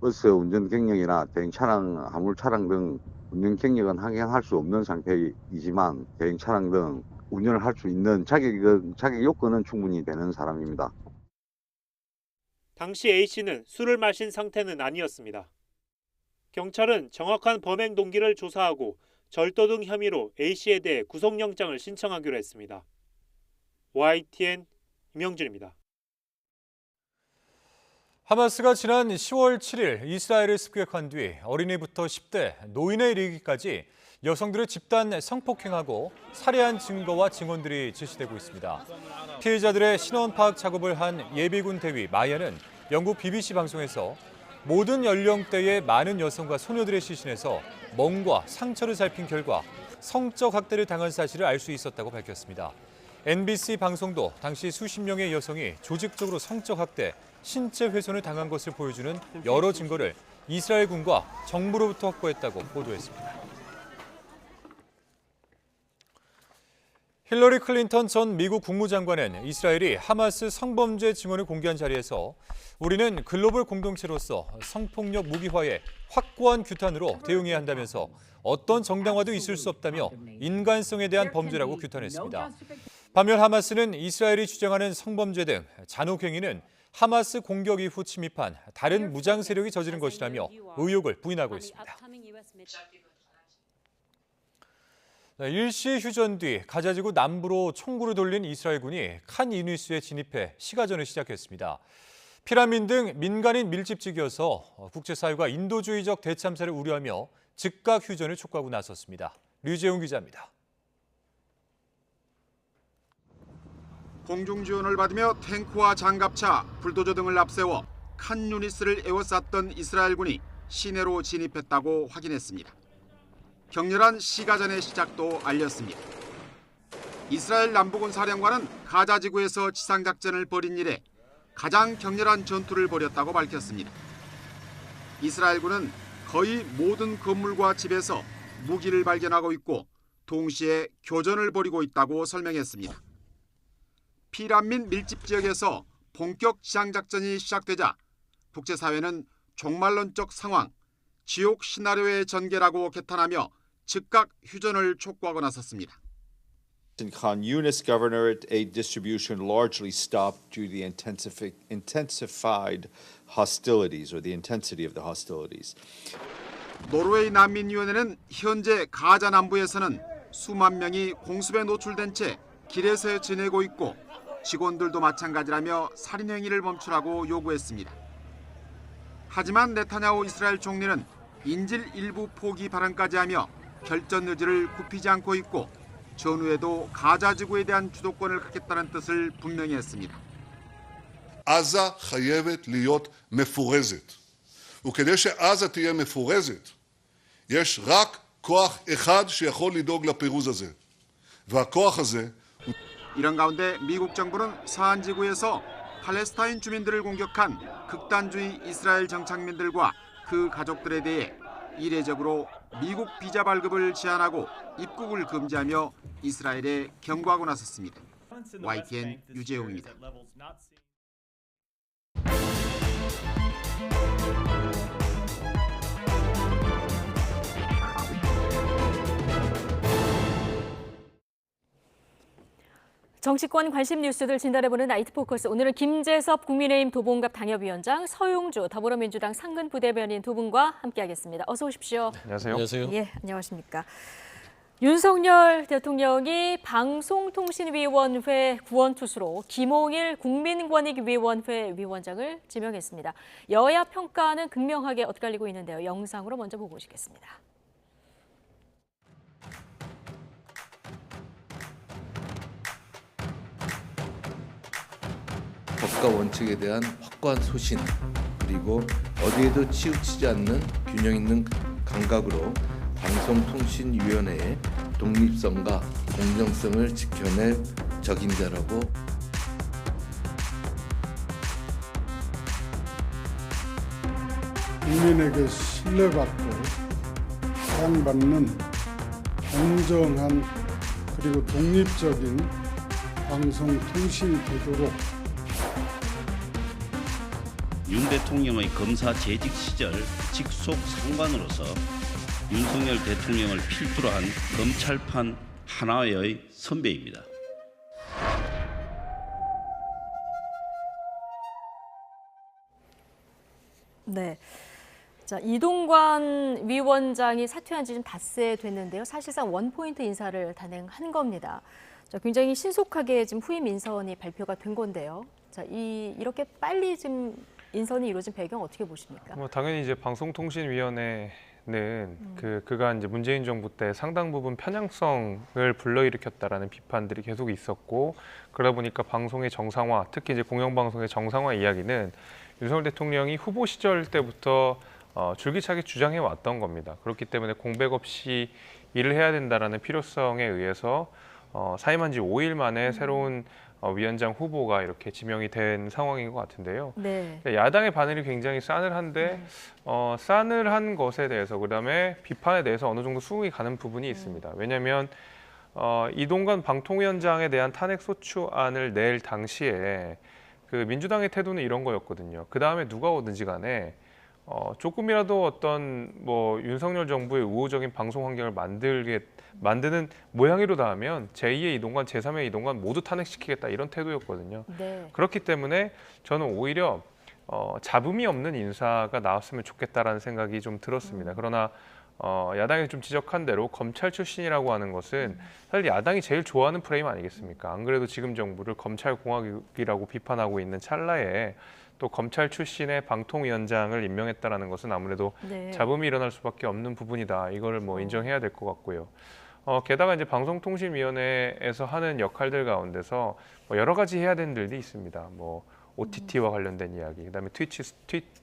버스 운전 경력이나 대형 차량, 화물 차량 등 운전 경력은 확인할 수 없는 상태이지만 대형 차량 등 운전을 할 수 있는 자격 요건은 충분히 되는 사람입니다. 당시 A씨는 술을 마신 상태는 아니었습니다. 경찰은 정확한 범행 동기를 조사하고 절도 등 혐의로 A씨에 대해 구속영장을 신청하기로 했습니다. YTN 임영준입니다. 하마스가 지난 10월 7일 이스라엘을 습격한 뒤 어린이부터 10대, 노인에 이르기까지 여성들을 집단 성폭행하고 살해한 증거와 증언들이 제시되고 있습니다. 피해자들의 신원 파악 작업을 한 예비군 대위 마야는 영국 BBC 방송에서 모든 연령대의 많은 여성과 소녀들의 시신에서 멍과 상처를 살핀 결과 성적 학대를 당한 사실을 알 수 있었다고 밝혔습니다. NBC 방송도 당시 수십 명의 여성이 조직적으로 성적 학대, 신체 훼손을 당한 것을 보여주는 여러 증거를 이스라엘군과 정부로부터 확보했다고 보도했습니다. 힐러리 클린턴 전 미국 국무장관은 이스라엘이 하마스 성범죄 증언을 공개한 자리에서 우리는 글로벌 공동체로서 성폭력 무기화에 확고한 규탄으로 대응해야 한다면서 어떤 정당화도 있을 수 없다며 인간성에 대한 범죄라고 규탄했습니다. 반면 하마스는 이스라엘이 주장하는 성범죄 등 잔혹 행위는 하마스 공격 이후 침입한 다른 무장 세력이 저지른 것이라며 의혹을 부인하고 있습니다. 일시 휴전 뒤 가자지구 남부로 총구를 돌린 이스라엘군이 칸 유니스에 진입해 시가전을 시작했습니다. 피라민 등 민간인 밀집지기여서 국제사회가 인도주의적 대참사를 우려하며 즉각 휴전을 촉구하고 나섰습니다. 류재용 기자입니다. 공중 지원을 받으며 탱크와 장갑차, 불도저 등을 앞세워 칸 유니스를 에워쌌던 이스라엘군이 시내로 진입했다고 확인했습니다. 격렬한 시가전의 시작도 알렸습니다. 이스라엘 남부군 사령관은 가자 지구에서 지상작전을 벌인 이래 가장 격렬한 전투를 벌였다고 밝혔습니다. 이스라엘군은 거의 모든 건물과 집에서 무기를 발견하고 있고 동시에 교전을 벌이고 있다고 설명했습니다. 피란민 밀집 지역에서 본격 지상작전이 시작되자 국제사회는 종말론적 상황, 지옥 시나리오의 전개라고 개탄하며 즉각 휴전을 촉구하고 나섰습니다. In Khan Yunis Governorate, aid distribution largely stopped due to the intensified hostilities or the intensity of the hostilities. 노르웨이 난민위원회는 현재 가자 남부에서는 수만 명이 공습에 노출된 채 길에서 지내고 있고 직원들도 마찬가지라며 살인 행위를 멈추라고 요구했습니다. 하지만 네타냐후 이스라엘 총리는 인질 일부 포기 발언까지 하며 결전 의지를 굽히지 않고 있고 전후에도 가자 지구에 대한 주도권을 갖겠다는 뜻을 분명히 했습니다. עזה חייבת להיות מפורזת. וכדי שעזה תהיה מפורזת, יש רק כוח אחד שיכול לדאוג לפירוז הזה. והכוח הזה 이런 가운데 미국 정부는 서한 지구에서 팔레스타인 주민들을 공격한 극단주의 이스라엘 정착민들과 그 가족들에 대해 이례적으로 미국 비자 발급을 제한하고 입국을 금지하며 이스라엘에 경고하고 나섰습니다. YTN 유재용입니다. 정치권 관심 뉴스들 진단해보는 나이트포커스. 오늘은 김재섭 국민의힘 도봉갑 당협위원장, 서용주 더불어민주당 상근 부대변인 두 분과 함께하겠습니다. 어서 오십시오. 안녕하세요. 안녕하세요. 예, 안녕하십니까. 윤석열 대통령이 방송통신위원회 구원투수로 김홍일 국민권익위원회 위원장을 지명했습니다. 여야 평가는 극명하게 엇갈리고 있는데요. 영상으로 먼저 보고 오시겠습니다. 국가 원칙에 대한 확고한 소신, 그리고 어디에도 치우치지 않는 균형 있는 감각으로 방송통신위원회의 독립성과 공정성을 지켜낼 적임자라고 국민에게 신뢰받고 사랑받는 공정한 그리고 독립적인 방송통신이 되도록 윤 대통령의 검사 재직 시절 직속 상관으로서 윤석열 대통령을 필두로 한 검찰판 하나의 선배입니다. 네. 자, 이동관 위원장이 사퇴한 지 좀 닷새 됐는데요. 사실상 원포인트 인사를 단행한 겁니다. 자, 굉장히 신속하게 지금 후임 인선이 발표가 된 건데요. 자, 이렇게 빨리 지금 인선이 이루어진 배경 어떻게 보십니까? 당연히 이제 방송통신위원회는 그간 이제 문재인 정부 때 상당 부분 편향성을 불러일으켰다라는 비판들이 계속 있었고, 그러다 보니까 방송의 정상화, 특히 이제 공영방송의 정상화 이야기는 윤석열 대통령이 후보 시절 때부터 줄기차게 주장해 왔던 겁니다. 그렇기 때문에 공백 없이 일을 해야 된다라는 필요성에 의해서 사임한 지 5일 만에 새로운 위원장 후보가 이렇게 지명이 된 상황인 것 같은데요. 네. 야당의 반응이 굉장히 싸늘한데 싸늘한 것에 대해서 그다음에 비판에 대해서 어느 정도 수긍이 가는 부분이 있습니다. 왜냐하면 이동관 방통위원장에 대한 탄핵소추안을 낼 당시에 그 민주당의 태도는 이런 거였거든요. 그 다음에 누가 오든지 간에 조금이라도 어떤 뭐 윤석열 정부의 우호적인 방송 환경을 만드는 모양이로다 하면 제2의 이동관, 제3의 이동관 모두 탄핵시키겠다 이런 태도였거든요. 네. 그렇기 때문에 저는 오히려 잡음이 없는 인사가 나왔으면 좋겠다라는 생각이 좀 들었습니다. 그러나 야당이 좀 지적한 대로 검찰 출신이라고 하는 것은 사실 야당이 제일 좋아하는 프레임 아니겠습니까? 안 그래도 지금 정부를 검찰공화국이라고 비판하고 있는 찰나에 또 검찰 출신의 방통위원장을 임명했다라는 것은 아무래도 네. 잡음이 일어날 수밖에 없는 부분이다. 이거를 뭐 인정해야 될 것 같고요. 게다가 이제 방송통신위원회에서 하는 역할들 가운데서 뭐 여러 가지 해야 되는 일이 있습니다. 뭐 OTT와 관련된 이야기, 그다음에 트위치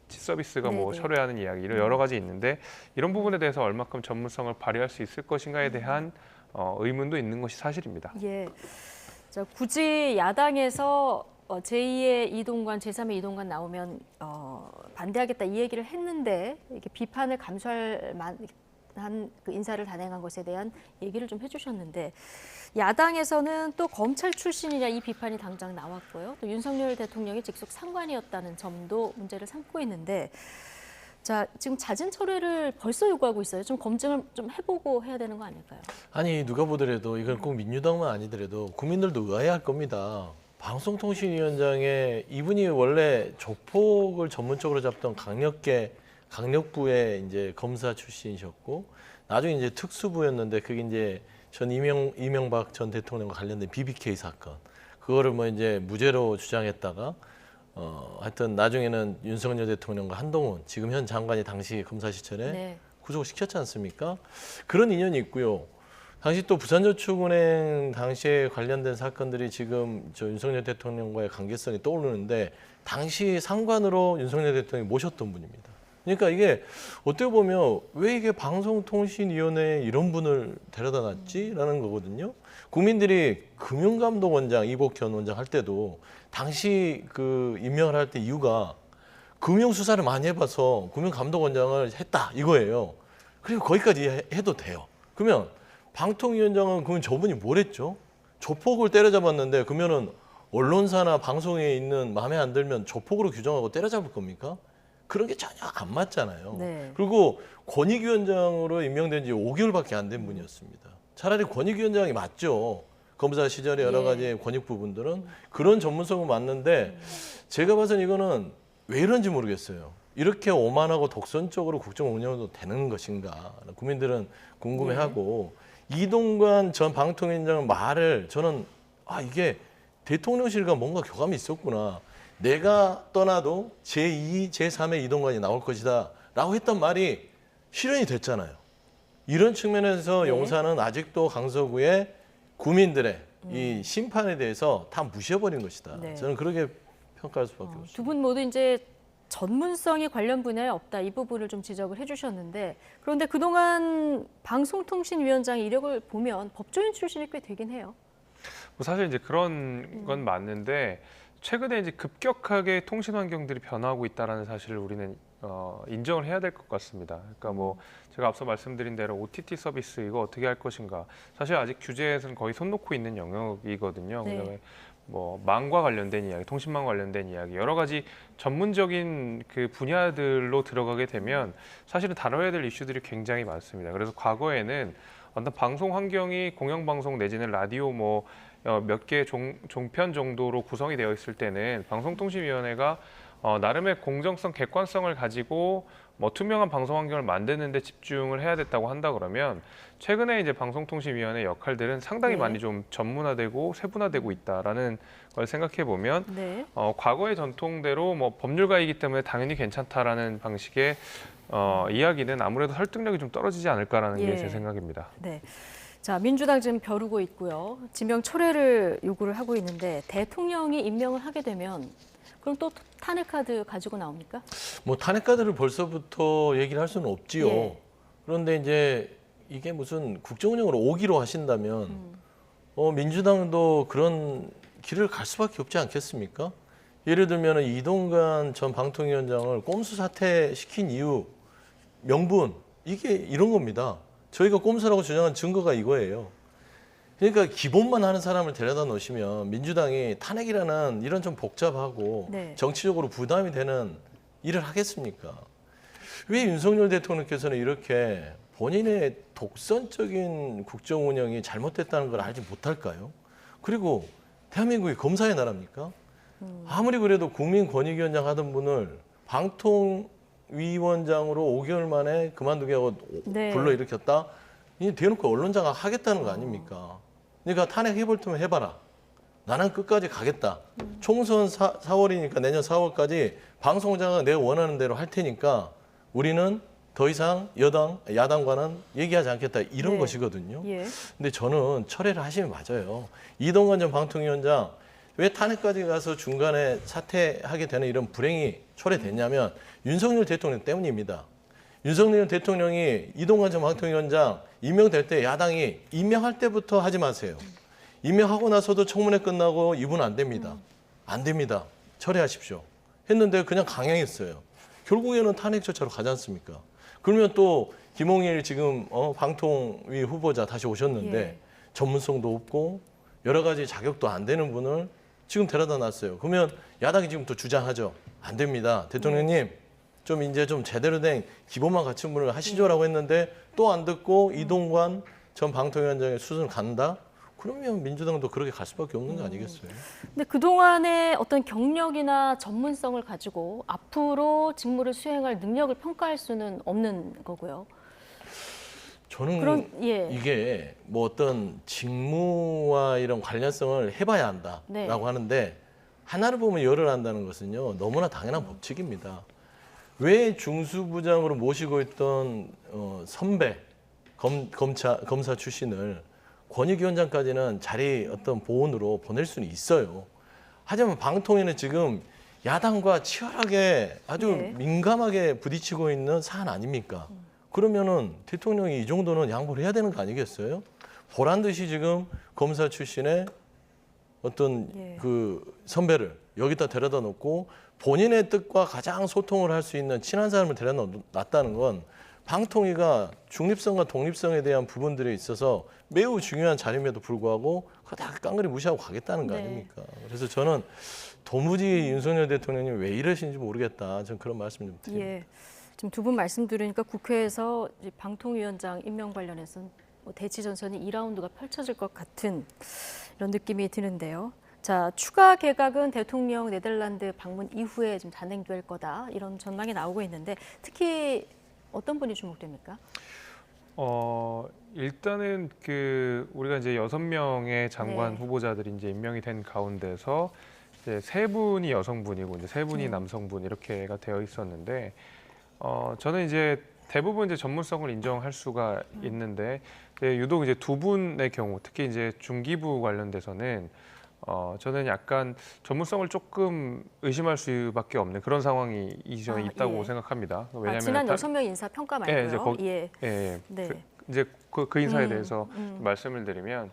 서비스가 뭐 네네. 철회하는 이야기 이런 여러 가지 있는데 이런 부분에 대해서 얼마큼 전문성을 발휘할 수 있을 것인가에 대한 의문도 있는 것이 사실입니다. 예. 자, 굳이 야당에서 제2의 이동관, 제3의 이동관 나오면 반대하겠다 이 얘기를 했는데 이렇게 비판을 감수할 만한 그 인사를 단행한 것에 대한 얘기를 좀 해주셨는데 야당에서는 또 검찰 출신이냐 이 비판이 당장 나왔고요. 또 윤석열 대통령이 직속 상관이었다는 점도 문제를 삼고 있는데 자, 지금 잦은 철회를 벌써 요구하고 있어요. 좀 검증을 좀 해보고 해야 되는 거 아닐까요? 아니 누가 보더라도 이건 꼭 민주당만 아니더라도 국민들도 의아해할 겁니다. 방송통신위원장에 이분이 원래 조폭을 전문적으로 잡던 강력부의 이제 검사 출신이셨고 나중에 이제 특수부였는데 그게 이제 전 이명박 전 대통령과 관련된 BBK 사건 그거를 뭐 이제 무죄로 주장했다가 하여튼 나중에는 윤석열 대통령과 한동훈 지금 현 장관이 당시 검사 시절에 네. 구속을 시켰지 않습니까? 그런 인연이 있고요. 당시 또 부산저축은행 당시에 관련된 사건들이 지금 저 윤석열 대통령과의 관계성이 떠오르는데 당시 상관으로 윤석열 대통령이 모셨던 분입니다. 그러니까 이게 어떻게 보면 왜 이게 방송통신위원회에 이런 분을 데려다 놨지라는 거거든요. 국민들이 금융감독원장 이복현 원장 할 때도 당시 그 임명을 할 때 이유가 금융수사를 많이 해봐서 금융감독원장을 했다 이거예요. 그리고 거기까지 해도 돼요. 그러면 방통위원장은 그러면 저분이 뭘 했죠? 조폭을 때려잡았는데 그러면은 언론사나 방송에 있는 마음에 안 들면 조폭으로 규정하고 때려잡을 겁니까? 그런 게 전혀 안 맞잖아요. 네. 그리고 권익위원장으로 임명된 지 5개월밖에 안 된 분이었습니다. 차라리 권익위원장이 맞죠. 검사 시절에 여러 가지 권익 부분들은 그런 전문성은 맞는데 제가 봐서는 이거는 왜 이런지 모르겠어요. 이렇게 오만하고 독선적으로 국정 운영도 되는 것인가 국민들은 궁금해하고 이동관 전 방통위원장 말을 저는 이게 대통령실과 뭔가 교감이 있었구나. 내가 떠나도 제2, 제3의 이동관이 나올 것이다 라고 했던 말이 실현이 됐잖아요. 이런 측면에서 용산은 아직도 강서구의 국민들의 이 심판에 대해서 다 무시해버린 것이다. 네. 저는 그렇게 평가할 수밖에 없습니다. 두 분 모두 이제 전문성이 관련 분야에 없다 이 부분을 좀 지적을 해주셨는데 그런데 그동안 방송통신위원장의 이력을 보면 법조인 출신이 꽤 되긴 해요. 뭐 사실 이제 그런 건 맞는데 최근에 이제 급격하게 통신 환경들이 변화하고 있다는 사실을 우리는 인정을 해야 될 것 같습니다. 그러니까 뭐 제가 앞서 말씀드린 대로 OTT 서비스 이거 어떻게 할 것인가 사실 아직 규제에서는 거의 손 놓고 있는 영역이거든요. 네. 그다음에 뭐 망과 관련된 이야기, 통신망과 관련된 이야기 여러 가지 전문적인 그 분야들로 들어가게 되면 사실은 다뤄야 될 이슈들이 굉장히 많습니다. 그래서 과거에는 어떤 방송 환경이 공영방송 내지는 라디오 뭐 몇 개 종편 정도로 구성이 되어 있을 때는 방송통신위원회가 나름의 공정성, 객관성을 가지고 뭐 투명한 방송 환경을 만드는 데 집중을 해야 됐다고 한다 그러면 최근에 이제 방송통신위원회 역할들은 상당히 네. 많이 좀 전문화되고 세분화되고 있다라는 걸 생각해 보면 네. 과거의 전통대로 뭐 법률가이기 때문에 당연히 괜찮다라는 방식의 이야기는 아무래도 설득력이 좀 떨어지지 않을까라는 게 제 생각입니다. 네. 자, 민주당 지금 벼르고 있고요. 지명 철회를 요구를 하고 있는데 대통령이 임명을 하게 되면 그럼 또 탄핵 카드 가지고 나옵니까? 뭐 탄핵 카드를 벌써부터 얘기를 할 수는 없지요. 예. 그런데 이제 이게 무슨 국정운영으로 오기로 하신다면 민주당도 그런 길을 갈 수밖에 없지 않겠습니까? 예를 들면 이동관 전 방통위원장을 꼼수 사퇴시킨 이유 명분 이게 이런 겁니다. 저희가 꼼수라고 주장한 증거가 이거예요. 그러니까 기본만 하는 사람을 데려다 놓으시면 민주당이 탄핵이라는 이런 좀 복잡하고 네. 정치적으로 부담이 되는 일을 하겠습니까? 왜 윤석열 대통령께서는 이렇게 본인의 독선적인 국정 운영이 잘못됐다는 걸 알지 못할까요? 그리고 대한민국이 검사의 나라입니까? 아무리 그래도 국민권익위원장 하던 분을 방통위원장으로 5개월 만에 그만두게 하고 네. 불러일으켰다? 이 대놓고 언론장악 하겠다는 거 아닙니까? 그러니까 탄핵해볼 테면 해봐라. 나는 끝까지 가겠다. 총선 4월이니까 내년 4월까지 방송장악 내가 원하는 대로 할 테니까 우리는 더 이상 야당과는 얘기하지 않겠다. 이런 네. 것이거든요. 예. 근데 저는 철회를 하시면 맞아요. 이동관 전 방통위원장 왜 탄핵까지 가서 중간에 사퇴하게 되는 이런 불행이 초래됐냐면 윤석열 대통령 때문입니다. 윤석열 대통령이 이동관 전 방통위원장 임명될 때 야당이 임명할 때부터 하지 마세요. 임명하고 나서도 청문회 끝나고 이분 안 됩니다. 안 됩니다. 철회하십시오. 했는데 그냥 강행했어요. 결국에는 탄핵 절차로 가지 않습니까? 그러면 또 김홍일 지금 방통위 후보자 다시 오셨는데 예. 전문성도 없고 여러 가지 자격도 안 되는 분을 지금 데려다 놨어요. 그러면 야당이 지금 또 주장하죠. 안 됩니다. 대통령님 좀 이제 좀 제대로 된 기본만 갖춘 분을 하시죠라고 했는데 또 안 듣고 이동관 전 방통위원장의 수순을 간다? 그러면 민주당도 그렇게 갈 수밖에 없는 거 아니겠어요? 근데 그동안의 어떤 경력이나 전문성을 가지고 앞으로 직무를 수행할 능력을 평가할 수는 없는 거고요. 저는 예. 이게 뭐 어떤 직무와 이런 관련성을 해봐야 한다라고 네. 하는데 하나를 보면 열을 한다는 것은요 너무나 당연한 법칙입니다. 왜 중수부장으로 모시고 있던 선배 검사 출신을 권익위원장까지는 자리 어떤 보온으로 보낼 수는 있어요. 하지만 방통위는 지금 야당과 치열하게 아주 네. 민감하게 부딪히고 있는 사안 아닙니까? 그러면은 대통령이 이 정도는 양보를 해야 되는 거 아니겠어요? 보란 듯이 지금 검사 출신의 어떤 예. 그 선배를 여기다 데려다 놓고 본인의 뜻과 가장 소통을 할 수 있는 친한 사람을 데려다 놨다는 건 방통위가 중립성과 독립성에 대한 부분들에 있어서 매우 중요한 자리임에도 불구하고 그거 다 깡그리 무시하고 가겠다는 거 네. 아닙니까? 그래서 저는 도무지 윤석열 대통령이 왜 이러시는지 모르겠다. 저는 그런 말씀 좀 드립니다. 예. 지금 두 분 말씀 들으니까 국회에서 이제 방통위원장 임명 관련해서는 뭐 대치 전선이 2라운드가 펼쳐질 것 같은 이런 느낌이 드는데요. 자, 추가 개각은 대통령 네덜란드 방문 이후에 좀 단행될 거다 이런 전망이 나오고 있는데 특히 어떤 분이 주목됩니까? 일단은 우리가 이제 6명의 장관 네. 후보자들이 이제 임명이 된 가운데서 이제 3분이 여성분이고 이제 3분이 남성분 이렇게가 되어 있었는데 저는 이제 대부분 이제 전문성을 인정할 수가 있는데 유독 이제 2분의 경우 특히 이제 중기부 관련돼서는 저는 약간 전문성을 조금 의심할 수밖에 없는 그런 상황이 저는 있다고 예. 생각합니다. 왜냐하면 지난 6명 인사 평가 말고요. 예, 예. 네. 이제 그 인사에 대해서 말씀을 드리면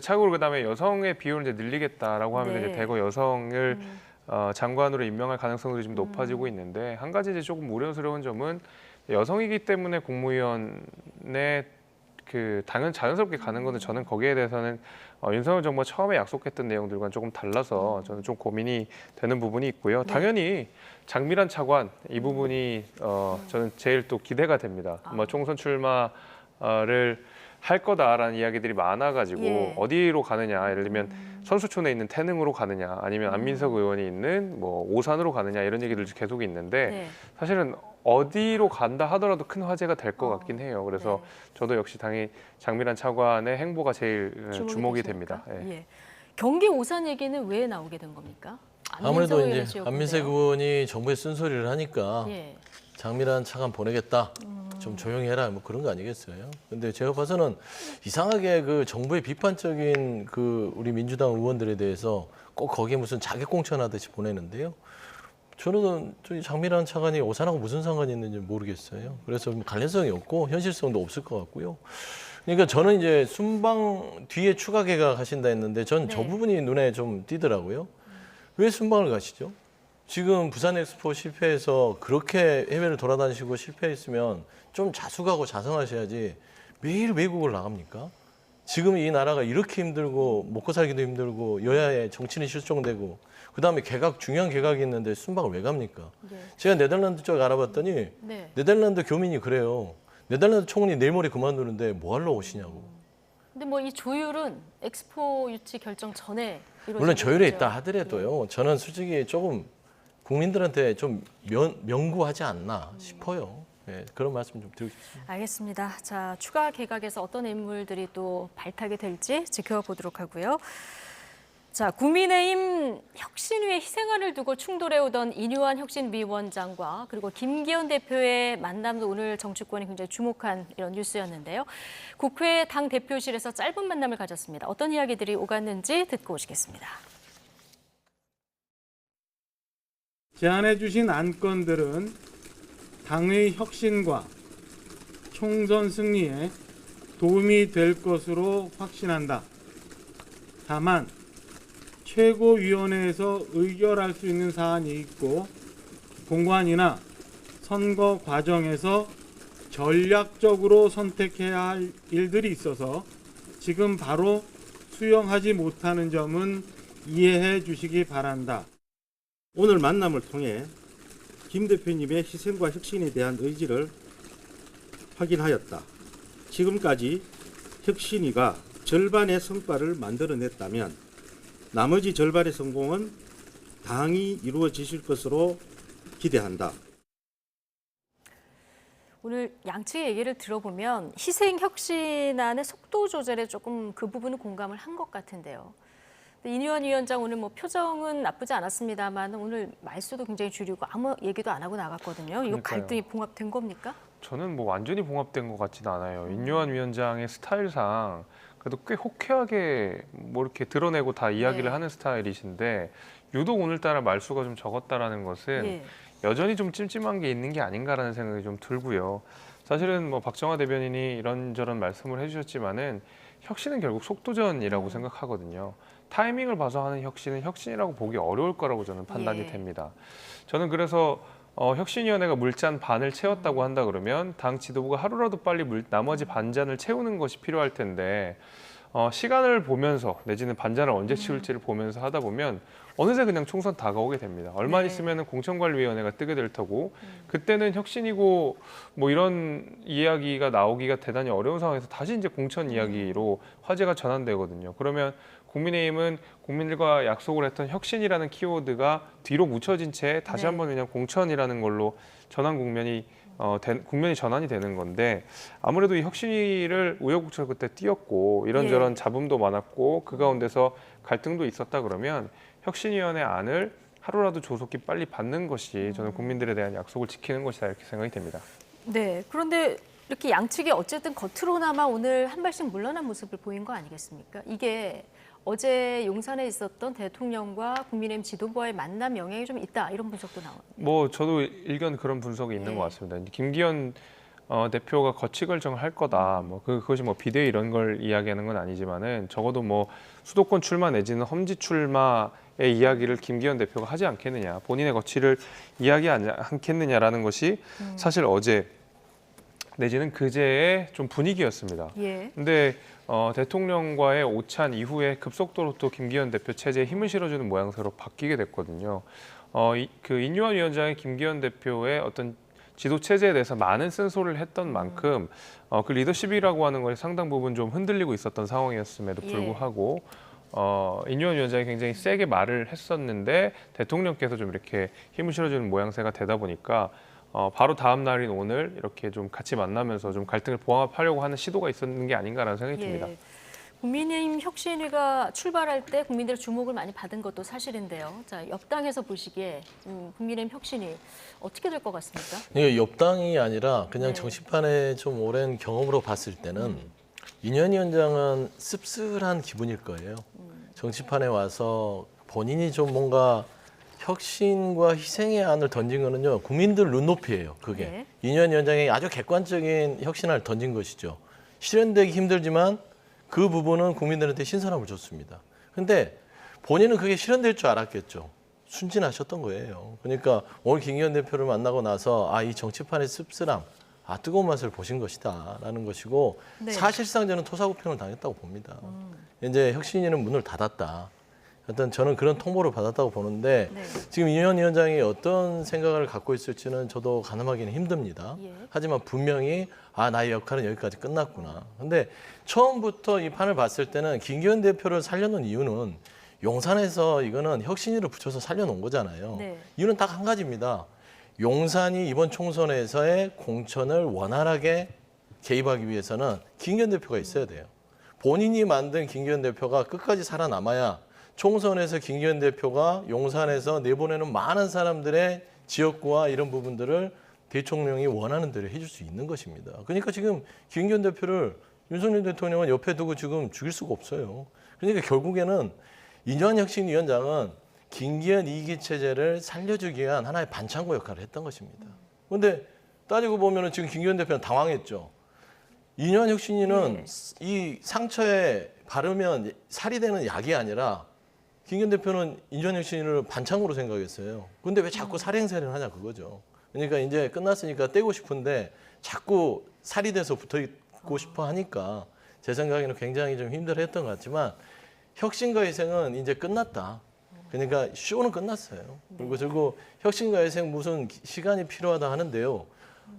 차후로 그다음에 여성의 비율을 이제 늘리겠다라고 하면 이제 대거 여성을 장관으로 임명할 가능성들이 좀 높아지고 있는데 한 가지 이제 조금 우려스러운 점은 여성이기 때문에 국무위원회 자연스럽게 가는 건데 저는 거기에 대해서는 윤석열 정부가 처음에 약속했던 내용들과는 조금 달라서 저는 좀 고민이 되는 부분이 있고요. 당연히 장미란 차관 이 부분이 저는 제일 또 기대가 됩니다. 총선 출마를 할 거다라는 이야기들이 많아가지고 어디로 가느냐, 예를 들면 선수촌에 있는 태능으로 가느냐, 아니면 안민석 의원이 있는 뭐 오산으로 가느냐 이런 얘기들이 계속 있는데 사실은 어디로 간다 하더라도 큰 화제가 될 것 같긴 해요. 그래서 저도 역시 당연히 장미란 차관의 행보가 제일 주목이 됩니다. 예. 경기 오산 얘기는 왜 나오게 된 겁니까? 아무래도 이제 안민석 의원이 정부에 쓴소리를 하니까 장미란 차관 보내겠다. 좀 조용히 해라 뭐 그런 거 아니겠어요? 근데 제가 봐서는 이상하게 그 정부의 비판적인 그 우리 민주당 의원들에 대해서 꼭 거기에 무슨 자객 공천하듯이 보내는데요. 저는 저희 장미란 차관이 오산하고 무슨 상관이 있는지 모르겠어요. 그래서 관련성이 없고 현실성도 없을 것 같고요. 그러니까 저는 이제 순방 뒤에 추가 개각하신다 했는데 전 저 부분이 눈에 좀 띄더라고요. 왜 순방을 가시죠? 지금 부산 엑스포 실패해서 그렇게 해외를 돌아다니시고 실패했으면 좀 자숙하고 자성하셔야지 매일 외국을 나갑니까? 지금 이 나라가 이렇게 힘들고 먹고 살기도 힘들고 여야의 정치인이 실종되고 그다음에 중요한 개각이 있는데 순방을 왜 갑니까? 제가 네덜란드 쪽 알아봤더니 네덜란드 교민이 그래요. 네덜란드 총리 내일 모레 그만두는데 뭐 하러 오시냐고. 근데 뭐 이 조율은 엑스포 유치 결정 전에 물론 조율에 있다 하더라도요. 저는 솔직히 조금 국민들한테 좀 명구하지 않나 싶어요. 네, 그런 말씀 좀 드리고 싶습니다. 알겠습니다. 자, 추가 개각에서 어떤 인물들이 또 발탁이 될지 지켜보도록 하고요. 자, 국민의힘 혁신위의 희생안을 두고 충돌해오던 이뉴한 혁신위원장과 그리고 김기현 대표의 만남도 오늘 정치권이 굉장히 주목한 이런 뉴스였는데요. 국회 당 대표실에서 짧은 만남을 가졌습니다. 어떤 이야기들이 오갔는지 듣고 오시겠습니다. 제안해 주신 안건들은 당의 혁신과 총선 승리에 도움이 될 것으로 확신한다. 다만 최고위원회에서 의결할 수 있는 사안이 있고 공관이나 선거 과정에서 전략적으로 선택해야 할 일들이 있어서 지금 바로 수용하지 못하는 점은 이해해 주시기 바란다. 오늘 만남을 통해 김 대표님의 희생과 혁신에 대한 의지를 확인하였다. 지금까지 혁신위가 절반의 성과를 만들어냈다면 나머지 절반의 성공은 당이 이루어지실 것으로 기대한다. 오늘 양측의 얘기를 들어보면 희생혁신안의 속도 조절에 조금 그 부분은 공감을 한 것 같은데요. 이뉴한 위원장 오늘 뭐 표정은 나쁘지 않았습니다만 오늘 말수도 굉장히 줄이고 아무 얘기도 안 하고 나갔거든요. 이거 갈등이 봉합된 겁니까? 저는 뭐 완전히 봉합된 것 같지는 않아요. 이뉴한 위원장의 스타일상 그래도 꽤 호쾌하게 뭐 이렇게 드러내고 다 이야기를 하는 스타일이신데 유독 오늘따라 말수가 좀 적었다라는 것은 여전히 좀 찜찜한 게 있는 게 아닌가라는 생각이 좀 들고요. 사실은 뭐 박정화 대변인이 이런저런 말씀을 해주셨지만은 혁신은 결국 속도전이라고 생각하거든요. 타이밍을 봐서 하는 혁신은 혁신이라고 보기 어려울 거라고 저는 판단이 됩니다. 저는 그래서 혁신위원회가 물잔 반을 채웠다고 한다 그러면 당 지도부가 하루라도 빨리 나머지 반잔을 채우는 것이 필요할 텐데 시간을 보면서 내지는 반잔을 언제 치울지를 보면서 하다 보면 어느새 그냥 총선 다가오게 됩니다. 얼마 있으면 공천관리위원회가 뜨게 될 테고 그때는 혁신이고 뭐 이런 이야기가 나오기가 대단히 어려운 상황에서 다시 이제 공천 이야기로 화제가 전환되거든요. 그러면 국민의힘은 국민들과 약속을 했던 혁신이라는 키워드가 뒤로 묻혀진 채 다시 한번 그냥 공천이라는 걸로 국면이 전환이 되는 건데 아무래도 이 혁신위를 우여곡절 그때 띄었고 이런저런 잡음도 많았고 그 가운데서 갈등도 있었다 그러면 혁신위원회 안을 하루라도 조속히 빨리 받는 것이 저는 국민들에 대한 약속을 지키는 것이다 이렇게 생각이 됩니다. 네, 그런데 이렇게 양측이 어쨌든 겉으로나마 오늘 한 발씩 물러난 모습을 보인 거 아니겠습니까? 이게 어제 용산에 있었던 대통령과 국민의힘 지도부와의 만남 영향이 좀 있다 이런 분석도 나옵니다. 뭐 저도 일견 그런 분석이 있는 것 같습니다. 김기현 대표가 거취 결정을 할 거다. 뭐 그것이 뭐 비대위 이런 걸 이야기하는 건 아니지만은 적어도 뭐 수도권 출마 내지는 험지 출마의 이야기를 김기현 대표가 하지 않겠느냐, 본인의 거취를 이야기하지 않겠느냐라는 것이 사실 어제 내지는 그제의 좀 분위기였습니다. 근데 대통령과의 오찬 이후에 급속도로 또 김기현 대표 체제에 힘을 실어주는 모양새로 바뀌게 됐거든요. 그 인유한 위원장이 김기현 대표의 어떤 지도 체제에 대해서 많은 쓴소리를 했던 만큼 그 리더십이라고 하는 것이 상당 부분 좀 흔들리고 있었던 상황이었음에도 불구하고 인유한 위원장이 굉장히 세게 말을 했었는데 대통령께서 좀 이렇게 힘을 실어주는 모양새가 되다 보니까 바로 다음 날인 오늘 이렇게 좀 같이 만나면서 좀 갈등을 봉합하려고 하는 시도가 있었는 게 아닌가라는 생각이 듭니다. 국민의힘 혁신위가 출발할 때 국민들의 주목을 많이 받은 것도 사실인데요. 자, 옆당에서 보시기에 국민의힘 혁신위 어떻게 될 것 같습니까? 이게 옆당이 아니라 그냥 정치판에 좀 오랜 경험으로 봤을 때는 인유한 위원장은 씁쓸한 기분일 거예요. 정치판에 와서 본인이 좀 뭔가 혁신과 희생의 안을 던진 거는요, 국민들 눈높이예요. 그게 인유한 위원장이 아주 객관적인 혁신안을 던진 것이죠. 실현되기 힘들지만 그 부분은 국민들한테 신선함을 줬습니다. 근데 본인은 그게 실현될 줄 알았겠죠. 순진하셨던 거예요. 그러니까 오늘 김기현 대표를 만나고 나서 이 정치판의 씁쓸함, 뜨거운 맛을 보신 것이다라는 것이고 사실상 저는 토사구팽을 당했다고 봅니다. 이제 혁신위는 문을 닫았다. 어떤 저는 그런 통보를 받았다고 보는데 지금 인유한 위원장이 어떤 생각을 갖고 있을지는 저도 가늠하기는 힘듭니다. 하지만 분명히 나의 역할은 여기까지 끝났구나. 근데 처음부터 이 판을 봤을 때는 김기현 대표를 살려놓은 이유는 용산에서 이거는 혁신위를 붙여서 살려놓은 거잖아요. 이유는 딱 한 가지입니다. 용산이 이번 총선에서의 공천을 원활하게 개입하기 위해서는 김기현 대표가 있어야 돼요. 본인이 만든 김기현 대표가 끝까지 살아남아야 총선에서 김기현 대표가 용산에서 내보내는 많은 사람들의 지역구와 이런 부분들을 대통령이 원하는 대로 해줄 수 있는 것입니다. 그러니까 지금 김기현 대표를 윤석열 대통령은 옆에 두고 지금 죽일 수가 없어요. 그러니까 결국에는 인유한 혁신위원장은 김기현 2기 체제를 살려주기 위한 하나의 반창고 역할을 했던 것입니다. 그런데 따지고 보면 지금 김기현 대표는 당황했죠. 인유한 혁신위는 이 상처에 바르면 살이 되는 약이 아니라 김기현 대표는 인유한 혁신위를 반창고로 생각했어요. 근데 왜 자꾸 살행살이를 하냐 그거죠. 그러니까 이제 끝났으니까 떼고 싶은데 자꾸 살이 돼서 붙어 있고 싶어 하니까 제 생각에는 굉장히 좀 힘들어했던 것 같지만 혁신과 희생은 이제 끝났다. 그러니까 쇼는 끝났어요. 그리고 혁신과 희생 무슨 시간이 필요하다 하는데요.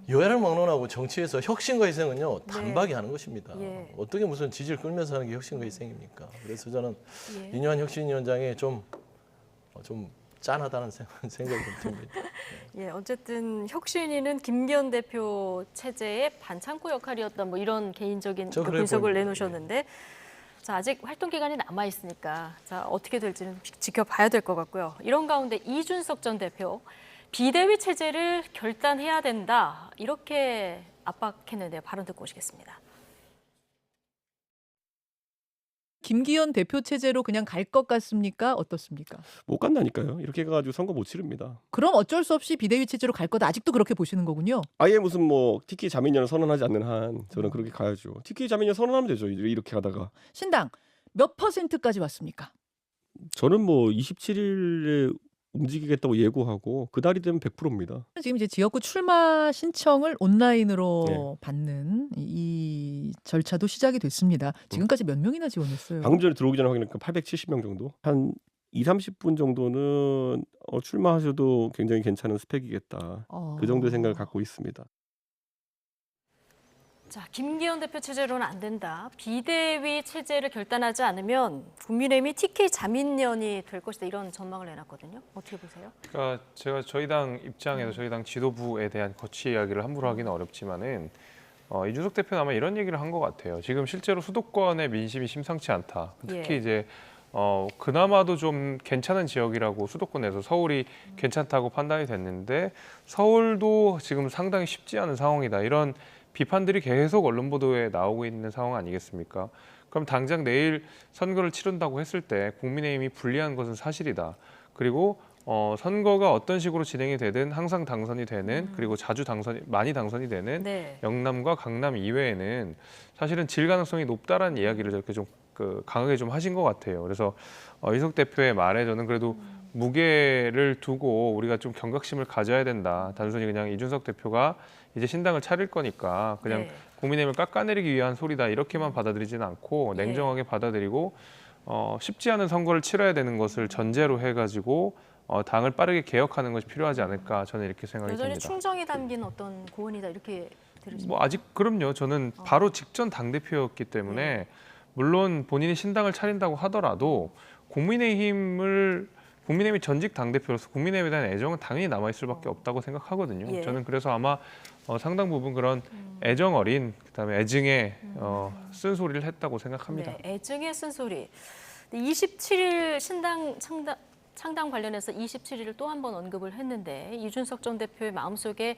여야를 막론하고 정치에서 혁신과 희생은요 단박에 하는 것입니다. 어떻게 무슨 지지를 끌면서 하는 게 혁신과 희생입니까? 그래서 저는 인유한 혁신위원장이 좀 짠하다는 생각이 좀 듭니다. 어쨌든 혁신위는 김기현 대표 체제의 반창고 역할이었다. 뭐 이런 개인적인 분석을 내놓으셨는데. 자, 아직 활동 기간이 남아 있으니까 어떻게 될지는 지켜봐야 될 것 같고요. 이런 가운데 이준석 전 대표 비대위 체제를 결단해야 된다 이렇게 압박했는데요. 발언 듣고 오시겠습니다. 김기현 대표 체제로 그냥 갈 것 같습니까? 어떻습니까? 못 간다니까요. 이렇게 가지고 선거 못 치릅니다. 그럼 어쩔 수 없이 비대위 체제로 갈 거다. 아직도 그렇게 보시는 거군요. 아예 무슨 뭐 TK 자민련을 선언하지 않는 한 저는 그렇게 가야죠. TK 자민련 선언하면 되죠. 이렇게 가다가. 신당 몇 %까지 왔습니까? 저는 뭐 27일에 움직이겠다고 예고하고 그달이 되면 100%입니다. 지금 이제 지역구 출마 신청을 온라인으로 받는 이 절차도 시작이 됐습니다. 지금까지 몇 명이나 지원했어요? 방금 전에 들어오기 전에 확인하니까 870명 정도. 한 20-30분 정도는 출마하셔도 굉장히 괜찮은 스펙이겠다. 그 정도의 생각을 갖고 있습니다. 자, 김기현 대표 체제로는 안 된다. 비대위 체제를 결단하지 않으면 국민의힘이 TK 자민련이 될 것이다. 이런 전망을 내놨거든요. 어떻게 보세요? 그러니까 제가 저희 당 입장에서 저희 당 지도부에 대한 거취 이야기를 함부로 하기는 어렵지만은 이준석 대표는 아마 이런 얘기를 한 것 같아요. 지금 실제로 수도권의 민심이 심상치 않다. 특히 이제 그나마도 좀 괜찮은 지역이라고 수도권에서 서울이 괜찮다고 판단이 됐는데 서울도 지금 상당히 쉽지 않은 상황이다. 이런 비판들이 계속 언론 보도에 나오고 있는 상황 아니겠습니까? 그럼 당장 내일 선거를 치른다고 했을 때 국민의힘이 불리한 것은 사실이다. 그리고 선거가 어떤 식으로 진행이 되든 항상 당선이 되는 그리고 많이 당선이 되는 네. 영남과 강남 이외에는 사실은 질 가능성이 높다라는 이야기를 이렇게 좀 강하게 좀 하신 것 같아요. 그래서 이석 대표의 말에 저는 그래도 무게를 두고 우리가 좀 경각심을 가져야 된다. 단순히 그냥 이준석 대표가 이제 신당을 차릴 거니까 그냥 네. 국민의힘을 깎아내리기 위한 소리다 이렇게만 받아들이지는 않고 냉정하게 받아들이고 쉽지 않은 선거를 치러야 되는 것을 전제로 해가지고 당을 빠르게 개혁하는 것이 필요하지 않을까 저는 이렇게 생각이 여전히 듭니다. 충정이 담긴 어떤 고언이다 이렇게 들으십니까? 뭐 아직 그럼요. 저는 바로 직전 당대표였기 때문에 물론 본인이 신당을 차린다고 하더라도 국민의힘이 전직 당대표로서 국민의힘에 대한 애정은 당연히 남아있을 수밖에 없다고 생각하거든요. 예. 저는 그래서 아마 상당 부분 그런 애정 어린 그다음에 애증에 쓴소리를 했다고 생각합니다. 네, 애증의 쓴소리. 27일 신당 창당 관련해서 27일을 또 한 번 언급을 했는데 이준석 전 대표의 마음속에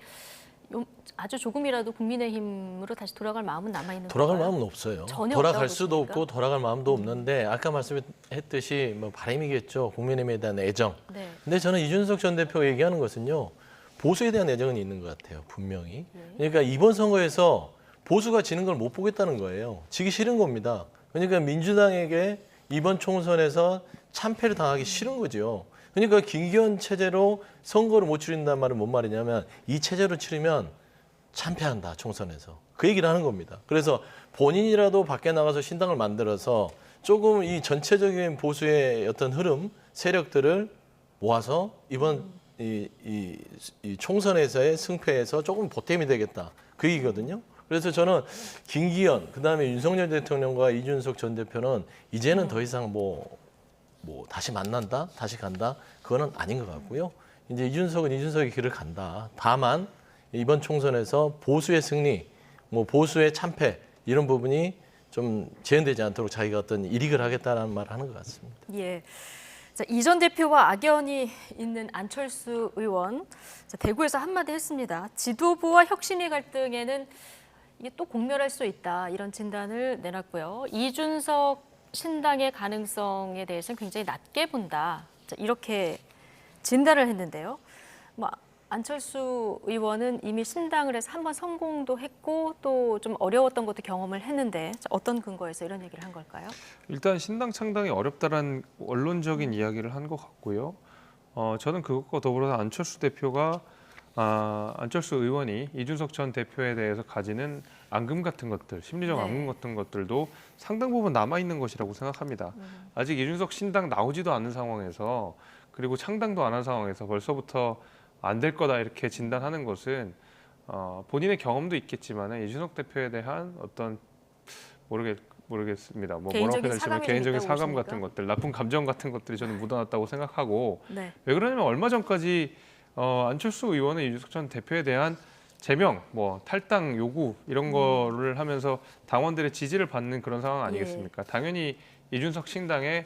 아주 조금이라도 국민의힘으로 다시 돌아갈 마음은 남아있는 돌아갈 건가요? 마음은 없어요. 전혀 돌아갈 없다고 수도 보십니까? 없고 돌아갈 마음도 없는데 아까 말씀했듯이 뭐 바람이겠죠. 국민의힘에 대한 애정. 네. 근데 저는 이준석 전 대표가 얘기하는 것은요. 보수에 대한 애정은 있는 것 같아요. 분명히. 그러니까 이번 선거에서 보수가 지는 걸 못 보겠다는 거예요. 지기 싫은 겁니다. 그러니까 민주당에게 이번 총선에서 참패를 당하기 싫은 거죠. 그러니까 김기현 체제로 선거를 못 치른다는 말은 뭔 말이냐면 이 체제로 치르면 참패한다 총선에서 그 얘기를 하는 겁니다. 그래서 본인이라도 밖에 나가서 신당을 만들어서 조금 이 전체적인 보수의 어떤 흐름 세력들을 모아서 이번 이 총선에서의 승패에서 조금 보탬이 되겠다 그 얘기거든요. 그래서 저는 김기현 그다음에 윤석열 대통령과 이준석 전 대표는 이제는 더 이상 뭐 다시 만난다, 다시 간다, 그거는 아닌 것 같고요. 이제 이준석은 이준석의 길을 간다. 다만 이번 총선에서 보수의 승리, 보수의 참패 이런 부분이 좀 재현되지 않도록 자기가 어떤 일익을 하겠다는 말을 하는 것 같습니다. 예. 자, 이 전 대표와 악연이 있는 안철수 의원, 대구에서 한마디 했습니다. 지도부와 혁신위 갈등에는 이게 또 공멸할 수 있다 이런 진단을 내놨고요. 이준석 신당의 가능성에 대해서는 굉장히 낮게 본다. 자, 이렇게 진단을 했는데요. 안철수 의원은 이미 신당을 해서 한번 성공도 했고 또 좀 어려웠던 것도 경험을 했는데 어떤 근거에서 이런 얘기를 한 걸까요? 일단 신당 창당이 어렵다라는 원론적인 이야기를 한 것 같고요. 저는 그것과 더불어서 안철수 의원이 이준석 전 대표에 대해서 가지는 앙금 같은 것들, 심리적 앙금 같은 것들도 상당 부분 남아있는 것이라고 생각합니다. 아직 이준석 신당 나오지도 않은 상황에서 그리고 창당도 안 한 상황에서 벌써부터 안 될 거다 이렇게 진단하는 것은 본인의 경험도 있겠지만 이준석 대표에 대한 어떤 모르겠습니다. 뭐라고 표현하시면 개인적인 사감 같은 것들, 나쁜 감정 같은 것들이 저는 묻어났다고 생각하고 왜 그러냐면 얼마 전까지 안철수 의원은 이준석 전 대표에 대한 제명, 탈당 요구 이런 거를 하면서 당원들의 지지를 받는 그런 상황 아니겠습니까? 당연히 이준석 신당에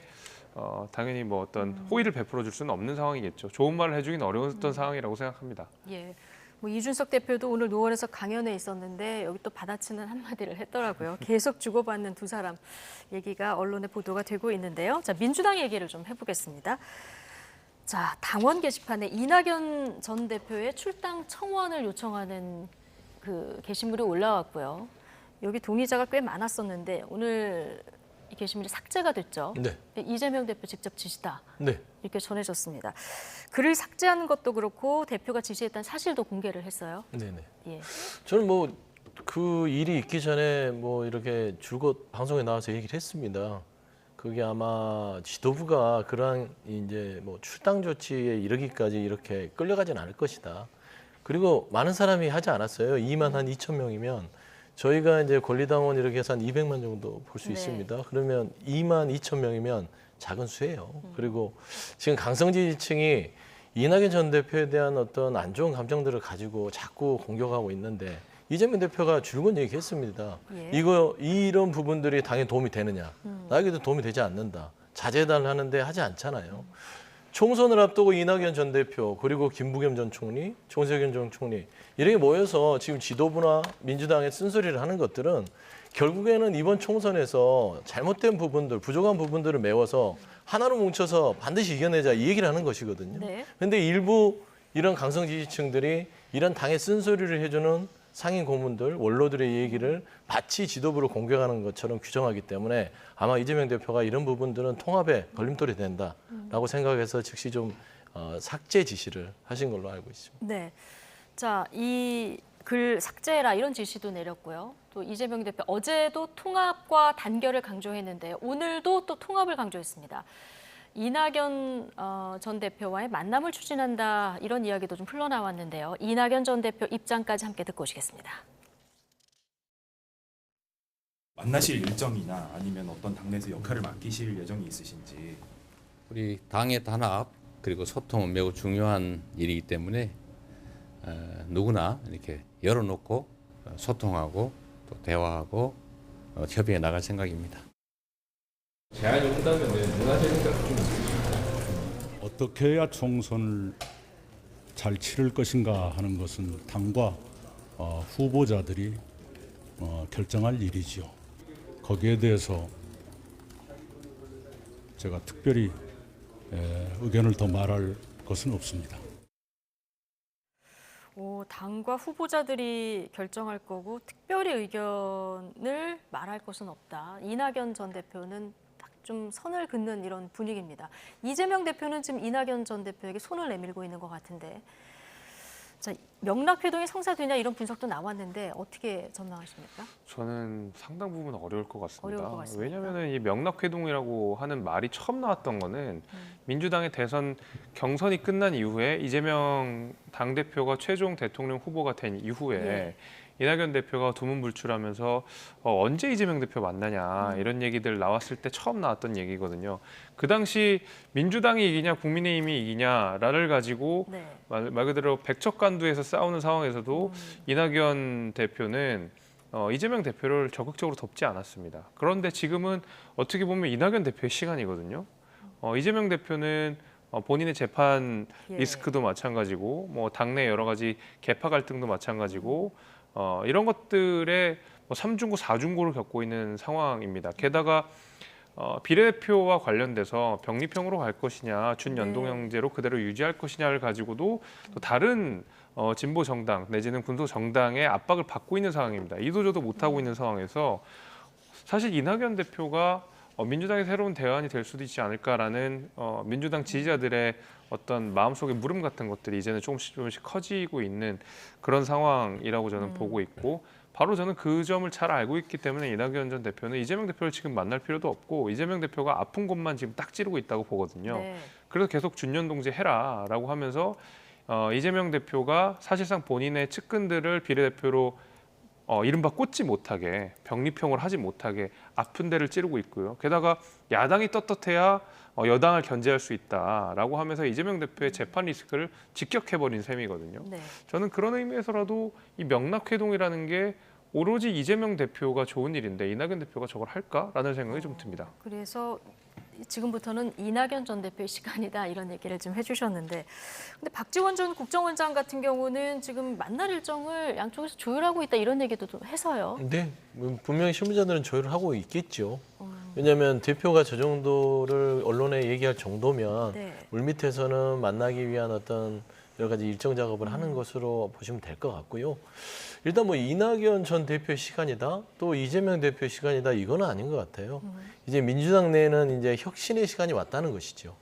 당연히 어떤 호의를 베풀어 줄 수는 없는 상황이겠죠. 좋은 말을 해주긴 어려웠던 상황이라고 생각합니다. 예. 이준석 대표도 오늘 노원에서 강연에 있었는데 여기 또 받아치는 한마디를 했더라고요. 계속 주고받는 두 사람 얘기가 언론에 보도가 되고 있는데요. 자, 민주당 얘기를 좀 해보겠습니다. 자, 당원 게시판에 이낙연 전 대표의 출당 청원을 요청하는 그 게시물이 올라왔고요. 여기 동의자가 꽤 많았었는데 오늘 이 게시물이 삭제가 됐죠. 네. 이재명 대표 직접 지시다. 네. 이렇게 전해졌습니다. 글을 삭제하는 것도 그렇고 대표가 지시했다는 사실도 공개를 했어요. 네네. 예. 저는 그 일이 있기 전에 이렇게 줄곧 방송에 나와서 얘기를 했습니다. 그게 아마 지도부가 그러한 이제 출당 조치에 이르기까지 이렇게 끌려가진 않을 것이다. 그리고 많은 사람이 하지 않았어요. 2만 한 2천 명이면 저희가 이제 권리당원 이렇게 해서 한 200만 정도 볼 수 있습니다. 그러면 2만 2천 명이면 작은 수예요. 그리고 지금 강성 지지층이 이낙연 전 대표에 대한 어떤 안 좋은 감정들을 가지고 자꾸 공격하고 있는데 이재명 대표가 줄곧 얘기했습니다. 이런 부분들이 당에 도움이 되느냐? 나에게도 도움이 되지 않는다. 자제해달라는데 하지 않잖아요. 총선을 앞두고 이낙연 전 대표 그리고 김부겸 전 총리, 정세균 전 총리 이렇게 모여서 지금 지도부나 민주당에 쓴소리를 하는 것들은 결국에는 이번 총선에서 잘못된 부분들, 부족한 부분들을 메워서 하나로 뭉쳐서 반드시 이겨내자 이 얘기를 하는 것이거든요. 그런데 일부 이런 강성 지지층들이 이런 당의 쓴소리를 해주는 상임 고문들, 원로들의 얘기를 마치 지도부를 공격하는 것처럼 규정하기 때문에 아마 이재명 대표가 이런 부분들은 통합에 걸림돌이 된다라고 생각해서 즉시 좀 삭제 지시를 하신 걸로 알고 있습니다. 네. 자, 이 글 삭제라 이런 지시도 내렸고요. 또 이재명 대표 어제도 통합과 단결을 강조했는데 오늘도 또 통합을 강조했습니다. 이낙연 전 대표와의 만남을 추진한다 이런 이야기도 좀 흘러나왔는데요. 이낙연 전 대표 입장까지 함께 듣고 오시겠습니다. 만나실 일정이나 아니면 어떤 당내에서 역할을 맡기실 예정이 있으신지. 우리 당의 단합 그리고 소통은 매우 중요한 일이기 때문에 누구나 이렇게 열어놓고 소통하고 또 대화하고 협의해 나갈 생각입니다. 제안이 온다면 응하실 생각 좀 있으신가요? 어떻게 해야 총선을 잘 치를 것인가 하는 것은 당과 후보자들이 결정할 일이죠. 거기에 대해서 제가 특별히 의견을 더 말할 것은 없습니다. 당과 후보자들이 결정할 거고 특별히 의견을 말할 것은 없다. 이낙연 전 대표는 딱 좀 선을 긋는 이런 분위기입니다. 이재명 대표는 지금 이낙연 전 대표에게 손을 내밀고 있는 것 같은데, 자, 명락회동이 성사되냐 이런 분석도 나왔는데 어떻게 전망하십니까? 저는 상당 부분 어려울 것 같습니다. 어려울 것 같습니다. 왜냐하면 이 명락회동이라고 하는 말이 처음 나왔던 거는 민주당의 대선 경선이 끝난 이후에 이재명 당대표가 최종 대통령 후보가 된 이후에 이낙연 대표가 두문불출하면서 언제 이재명 대표 만나냐 이런 얘기들 나왔을 때 처음 나왔던 얘기거든요. 그 당시 민주당이 이기냐 국민의힘이 이기냐를 가지고 말 그대로 백척간두에서 싸우는 상황에서도 이낙연 대표는 이재명 대표를 적극적으로 돕지 않았습니다. 그런데 지금은 어떻게 보면 이낙연 대표의 시간이거든요. 이재명 대표는 본인의 재판 리스크도 마찬가지고 뭐 당내 여러 가지 계파 갈등도 마찬가지고 이런 것들에 뭐 3중고, 4중고를 겪고 있는 상황입니다. 게다가 비례대표와 관련돼서 병립형으로 갈 것이냐, 준연동형제로 그대로 유지할 것이냐를 가지고도 또 다른 진보 정당 내지는 군소 정당의 압박을 받고 있는 상황입니다. 이도저도 못하고 있는 상황에서 사실 이낙연 대표가 민주당의 새로운 대안이 될 수도 있지 않을까라는 민주당 지지자들의 어떤 마음속의 물음 같은 것들이 이제는 조금씩 커지고 있는 그런 상황이라고 저는 보고 있고, 바로 저는 그 점을 잘 알고 있기 때문에 이낙연 전 대표는 이재명 대표를 지금 만날 필요도 없고 이재명 대표가 아픈 곳만 지금 딱 찌르고 있다고 보거든요. 그래서 계속 준연동제 해라라고 하면서 이재명 대표가 사실상 본인의 측근들을 비례대표로 이른바 꽂지 못하게, 병립형을 하지 못하게 아픈 데를 찌르고 있고요. 게다가 야당이 떳떳해야 여당을 견제할 수 있다라고 하면서 이재명 대표의 재판 리스크를 직격해버린 셈이거든요. 저는 그런 의미에서라도 이 명락회동이라는 게 오로지 이재명 대표가 좋은 일인데 이낙연 대표가 저걸 할까라는 생각이 좀 듭니다. 그래서 지금부터는 이낙연 전 대표의 시간이다 이런 얘기를 좀 해주셨는데, 근데 박지원 전 국정원장 같은 경우는 지금 만날 일정을 양쪽에서 조율하고 있다 이런 얘기도 좀 해서요. 네, 분명히 실무자들은 조율을 하고 있겠죠. 왜냐하면 대표가 저 정도를 언론에 얘기할 정도면 물밑에서는 만나기 위한 어떤 여러 가지 일정 작업을 하는 것으로 보시면 될 것 같고요. 일단 뭐 이낙연 전 대표의 시간이다, 또 이재명 대표의 시간이다, 이건 아닌 것 같아요. 이제 민주당 내에는 이제 혁신의 시간이 왔다는 것이죠.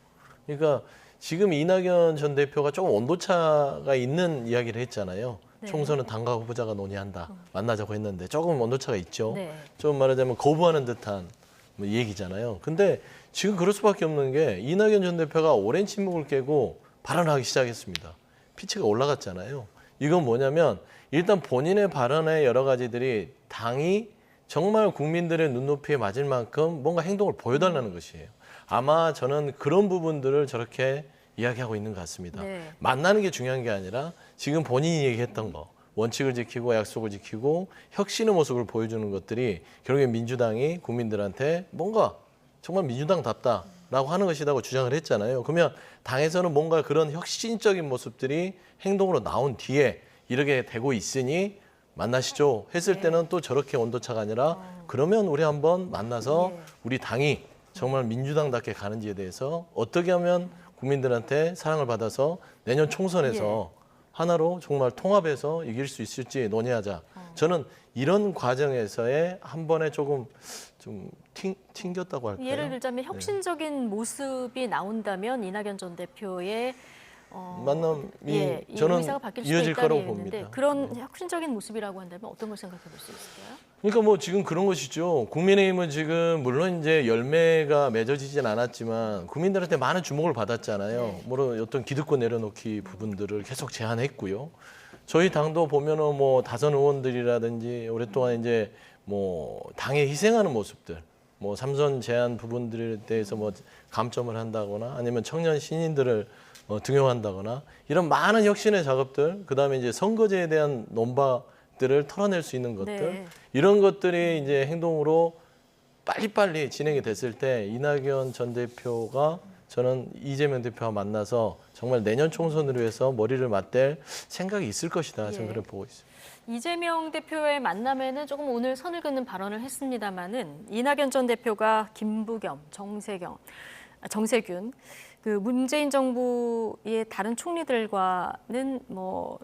그러니까 지금 이낙연 전 대표가 조금 온도차가 있는 이야기를 했잖아요. 총선은 당과 후보자가 논의한다, 만나자고 했는데 조금 온도차가 있죠. 좀 말하자면 거부하는 듯한 뭐 얘기잖아요. 근데 지금 그럴 수밖에 없는 게 이낙연 전 대표가 오랜 침묵을 깨고 발언하기 시작했습니다. 피치가 올라갔잖아요. 이건 뭐냐면 일단 본인의 발언의 여러 가지들이 당이 정말 국민들의 눈높이에 맞을 만큼 뭔가 행동을 보여달라는 것이에요. 아마 저는 그런 부분들을 저렇게 이야기하고 있는 것 같습니다. 만나는 게 중요한 게 아니라 지금 본인이 얘기했던 거, 원칙을 지키고 약속을 지키고 혁신의 모습을 보여주는 것들이 결국에 민주당이 국민들한테 뭔가 정말 민주당답다라고 하는 것이라고 주장을 했잖아요. 그러면 당에서는 뭔가 그런 혁신적인 모습들이 행동으로 나온 뒤에 이렇게 되고 있으니 만나시죠 했을 때는 또 저렇게 온도차가 아니라 그러면 우리 한번 만나서 우리 당이 정말 민주당답게 가는지에 대해서 어떻게 하면 국민들한테 사랑을 받아서 내년 총선에서 하나로 정말 통합해서 이길 수 있을지 논의하자. 저는 이런 과정에서의 한 번에 조금 좀 튕겼다고 할까요? 예를 들자면 혁신적인 모습이 나온다면 이낙연 전 대표의 만남이 저는 의사가 바뀔 수도 이어질 거라고 있다는 얘기였는데 봅니다. 그런 혁신적인 모습이라고 한다면 어떤 걸 생각해 볼 수 있을까요? 그러니까 뭐 지금 그런 것이죠. 국민의힘은 지금 물론 이제 열매가 맺어지진 않았지만 국민들한테 많은 주목을 받았잖아요. 물론 어떤 기득권 내려놓기 부분들을 계속 제안했고요. 저희 당도 보면은 뭐 다선 의원들이라든지 오랫동안 이제 뭐 당에 희생하는 모습들, 뭐 삼선 제안 부분들에 대해서 뭐 감점을 한다거나 아니면 청년 신인들을 등용한다거나 이런 많은 혁신의 작업들, 그다음에 이제 선거제에 대한 논박들을 털어낼 수 있는 것들, 이런 것들이 이제 행동으로 빨리빨리 진행이 됐을 때 이낙연 전 대표가 저는 이재명 대표와 만나서 정말 내년 총선을 위해서 머리를 맞댈 생각이 있을 것이다. 저는 그렇게 보고 있습니다. 이재명 대표의 만남에는 조금 오늘 선을 긋는 발언을 했습니다마는 이낙연 전 대표가 김부겸, 정세균 그 문재인 정부의 다른 총리들과는 뭐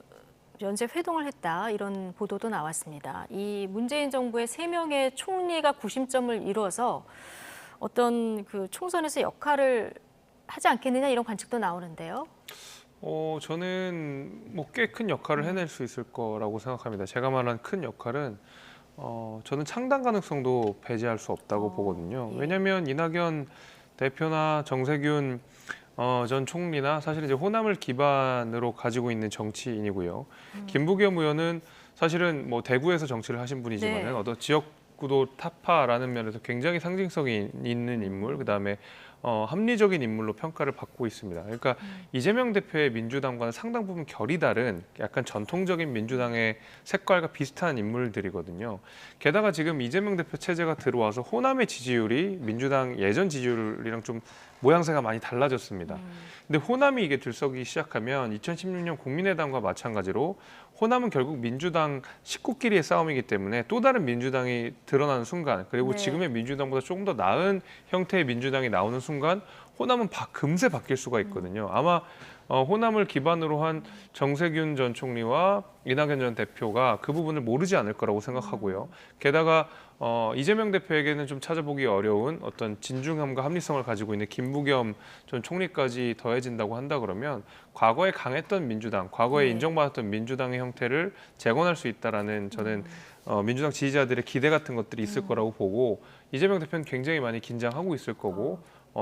연쇄 회동을 했다 이런 보도도 나왔습니다. 이 문재인 정부의 3명의 총리가 구심점을 이뤄서 어떤 그 총선에서 역할을 하지 않겠느냐 이런 관측도 나오는데요. 저는 뭐 꽤 큰 역할을 해낼 수 있을 거라고 생각합니다. 제가 말한 큰 역할은 저는 창당 가능성도 배제할 수 없다고 보거든요. 왜냐하면 이낙연 대표나 정세균 전 총리나 사실 이제 호남을 기반으로 가지고 있는 정치인이고요. 김부겸 의원은 사실은 뭐 대구에서 정치를 하신 분이지만은 어떤 지역구도 타파라는 면에서 굉장히 상징성이 있는 인물, 그다음에 합리적인 인물로 평가를 받고 있습니다. 그러니까 이재명 대표의 민주당과는 상당 부분 결이 다른 약간 전통적인 민주당의 색깔과 비슷한 인물들이거든요. 게다가 지금 이재명 대표 체제가 들어와서 호남의 지지율이 민주당 예전 지지율이랑 좀 모양새가 많이 달라졌습니다. 근데 호남이 이게 들썩이기 시작하면 2016년 국민의당과 마찬가지로 호남은 결국 민주당 식구끼리의 싸움이기 때문에 또 다른 민주당이 드러나는 순간, 그리고 지금의 민주당보다 조금 더 나은 형태의 민주당이 나오는 순간 호남은 금세 바뀔 수가 있거든요. 아마 호남을 기반으로 한 정세균 전 총리와 이낙연 전 대표가 그 부분을 모르지 않을 거라고 생각하고요. 게다가 이재명 대표에게는 좀 찾아보기 어려운 어떤 진중함과 합리성을 가지고 있는 김부겸 전 총리까지 더해진다고 한다 그러면 과거에 강했던 민주당, 과거에 인정받았던 민주당의 형태를 재건할 수 있다라는 저는 민주당 지지자들의 기대 같은 것들이 있을 거라고 보고, 이재명 대표는 굉장히 많이 긴장하고 있을 거고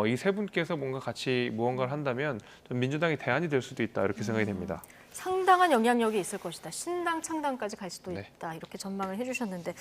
이 세 분께서 뭔가 같이 무언가를 한다면 좀 민주당이 대안이 될 수도 있다 이렇게 생각이 됩니다. 상당한 영향력이 있을 것이다. 신당 창당까지 갈 수도 있다. 이렇게 전망을 해주셨는데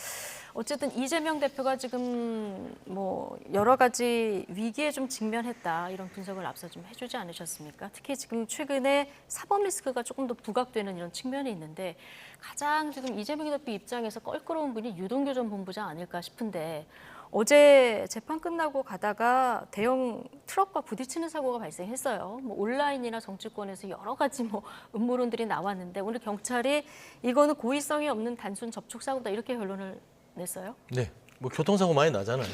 어쨌든 이재명 대표가 지금 뭐 여러 가지 위기에 좀 직면했다. 이런 분석을 앞서 좀 해주지 않으셨습니까? 특히 지금 최근에 사법 리스크가 조금 더 부각되는 이런 측면이 있는데 가장 지금 이재명 대표 입장에서 껄끄러운 분이 유동규 전 본부장 아닐까 싶은데 어제 재판 끝나고 가다가 대형 트럭과 부딪히는 사고가 발생했어요. 뭐 온라인이나 정치권에서 여러 가지 뭐 음모론들이 나왔는데 오늘 경찰이 이거는 고의성이 없는 단순 접촉 사고다 이렇게 결론을 냈어요. 네, 뭐 교통사고 많이 나잖아요.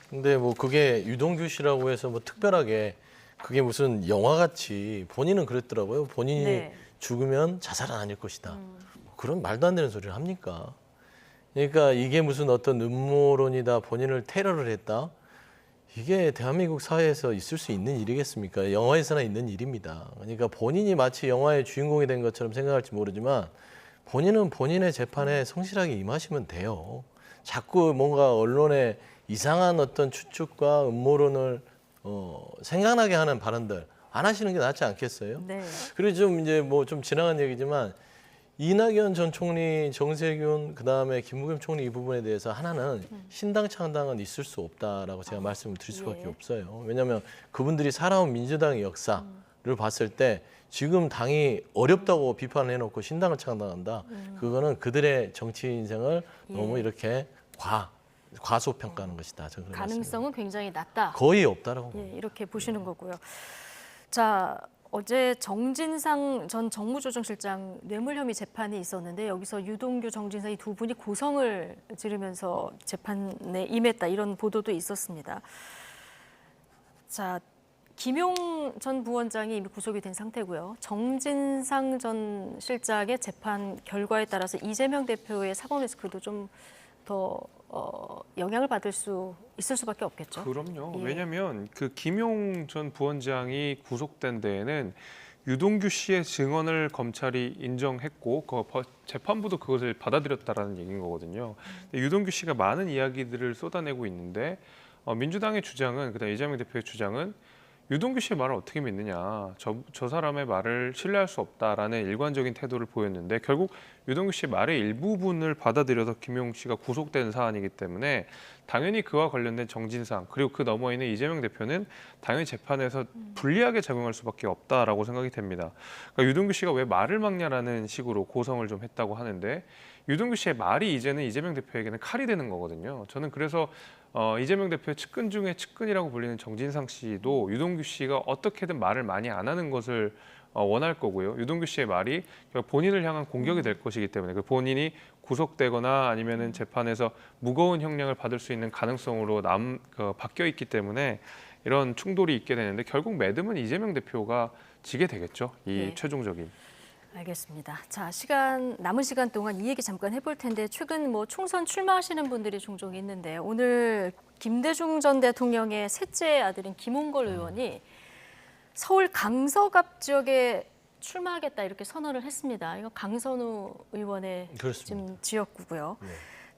근데 뭐 그게 유동규 씨라고 해서 뭐 특별하게 그게 무슨 영화같이 본인은 그랬더라고요. 본인이 죽으면 자살은 아닐 것이다. 그런 말도 안 되는 소리를 합니까? 그러니까 이게 무슨 어떤 음모론이다, 본인을 테러를 했다. 이게 대한민국 사회에서 있을 수 있는 일이겠습니까? 영화에서나 있는 일입니다. 그러니까 본인이 마치 영화의 주인공이 된 것처럼 생각할지 모르지만 본인은 본인의 재판에 성실하게 임하시면 돼요. 자꾸 뭔가 언론에 이상한 어떤 추측과 음모론을 생각나게 하는 발언들 안 하시는 게 낫지 않겠어요? 그리고 좀 이제 뭐 좀 지나간 얘기지만 이낙연 전 총리, 정세균, 그다음에 김부겸 총리 이 부분에 대해서 하나는 신당 창당은 있을 수 없다라고 제가 말씀을 드릴 수밖에 없어요. 왜냐하면 그분들이 살아온 민주당의 역사를 봤을 때 지금 당이 어렵다고 비판을 해놓고 신당을 창당한다. 그거는 그들의 정치 인생을 너무 이렇게 과소평가하는 것이다. 저는 가능성은 굉장히 낮다. 거의 없다라고. 이렇게 보시는 거고요. 자. 어제 정진상 전 정무조정실장 뇌물 혐의 재판이 있었는데 여기서 유동규, 정진상 이 두 분이 고성을 지르면서 재판에 임했다 이런 보도도 있었습니다. 자, 김용 전 부원장이 이미 구속이 된 상태고요. 정진상 전 실장의 재판 결과에 따라서 이재명 대표의 사법 리스크도 좀 더 영향을 받을 수 있을 수밖에 없겠죠. 그럼요. 예. 왜냐하면 그 김용 전 부원장이 구속된 데에는 유동규 씨의 증언을 검찰이 인정했고 재판부도 그것을 받아들였다라는 얘기인 거거든요. 근데 유동규 씨가 많은 이야기들을 쏟아내고 있는데 민주당의 주장은, 그다음 이재명 대표의 주장은 유동규 씨의 말을 어떻게 믿느냐, 저 사람의 말을 신뢰할 수 없다라는 일관적인 태도를 보였는데 결국 유동규 씨의 말의 일부분을 받아들여서 김용 씨가 구속된 사안이기 때문에 당연히 그와 관련된 정진상 그리고 그 너머에 있는 이재명 대표는 당연히 재판에서 불리하게 작용할 수밖에 없다라고 생각이 됩니다. 그러니까 유동규 씨가 왜 말을 막냐라는 식으로 고성을 좀 했다고 하는데 유동규 씨의 말이 이제는 이재명 대표에게는 칼이 되는 거거든요. 저는 그래서 이재명 대표의 측근 중에 측근이라고 불리는 정진상 씨도 유동규 씨가 어떻게든 말을 많이 안 하는 것을 원할 거고요. 유동규 씨의 말이 본인을 향한 공격이 될 것이기 때문에 그 본인이 구속되거나 아니면은 재판에서 무거운 형량을 받을 수 있는 가능성으로 바뀌어 있기 때문에 이런 충돌이 있게 되는데 결국 매듭은 이재명 대표가 지게 되겠죠. 이 최종적인. 알겠습니다. 자, 남은 시간 동안 이 얘기 잠깐 해볼 텐데 최근 총선 출마하시는 분들이 종종 있는데 오늘 김대중 전 대통령의 셋째 아들인 김홍걸 의원이 서울 강서갑 지역에 출마하겠다 이렇게 선언을 했습니다. 이거 강선우 의원의 지금 지역구고요. 네.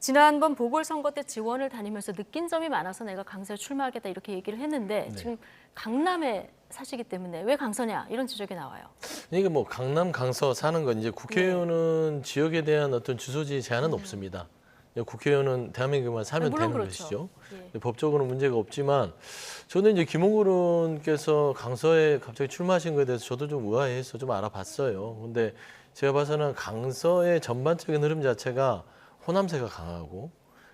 지난번 보궐선거 때 지원을 다니면서 느낀 점이 많아서 내가 강서에 출마하겠다 이렇게 얘기를 했는데 지금 강남에 사시기 때문에 왜 강서냐 이런 지적이 나와요. 이게 강남 강서 사는 건 이제 국회의원은 지역에 대한 어떤 주소지 제한은 없습니다. 국회의원은 대한민국만 살면 되는 그렇죠. 것이죠. 법적으로는 문제가 없지만 저는 이제 김홍걸 의원께서 강서에 갑자기 출마하신 것에 대해서 저도 좀 의아해서 좀 알아봤어요. 근데 제가 봐서는 강서의 전반적인 흐름 자체가 호남세가 강하고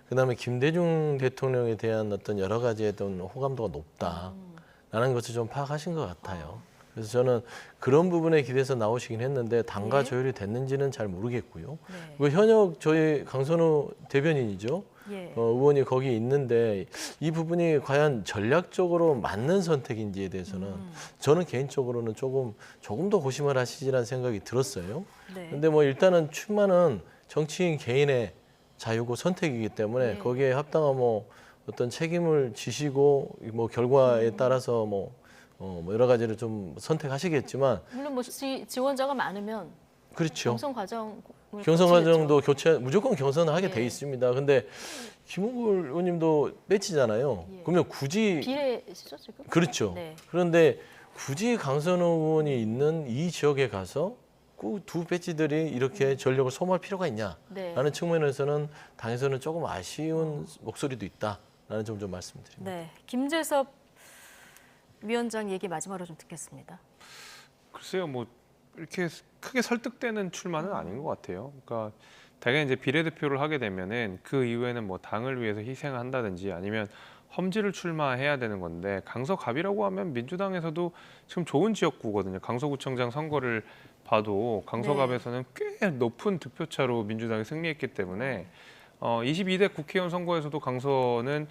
그다음에 김대중 대통령에 대한 어떤 여러 가지의 어떤 호감도가 높다라는 것을 좀 파악하신 것 같아요. 그래서 저는 그런 부분에 기대서 나오시긴 했는데 당과 조율이 됐는지는 잘 모르겠고요. 현역 저희 강선우 대변인이죠. 의원이 거기 있는데 이 부분이 과연 전략적으로 맞는 선택인지에 대해서는 저는 개인적으로는 조금 더 고심을 하시지라는 생각이 들었어요. 근데 일단은 출마는 정치인 개인의 자유고 선택이기 때문에 거기에 합당한 어떤 책임을 지시고 결과에 따라서 여러 가지를 좀 선택하시겠지만 물론 지원자가 많으면 그렇죠. 경선 과정도 무조건 경선을 하게 돼 있습니다. 근데 김홍걸 의원님도 배치잖아요. 그러면 굳이 비례시죠 지금? 그렇죠. 그런데 굳이 강선우 의원이 있는 이 지역에 가서 그 두 배치들이 이렇게 전력을 소모할 필요가 있냐라는 측면에서는 당에서는 조금 아쉬운 목소리도 있다라는 점 좀 말씀드립니다. 네, 김재섭 위원장 얘기 마지막으로 좀 듣겠습니다. 글쎄요, 이렇게 크게 설득되는 출마는 아닌 것 같아요. 그러니까 대개 이제 비례대표를 하게 되면은 그 이후에는 당을 위해서 희생을 한다든지 아니면 험지를 출마해야 되는 건데 강서갑이라고 하면 민주당에서도 지금 좋은 지역구거든요. 강서구청장 선거를 봐도 강서갑에서는 꽤 높은 득표차로 민주당이 승리했기 때문에 22대 국회의원 선거에서도 강서는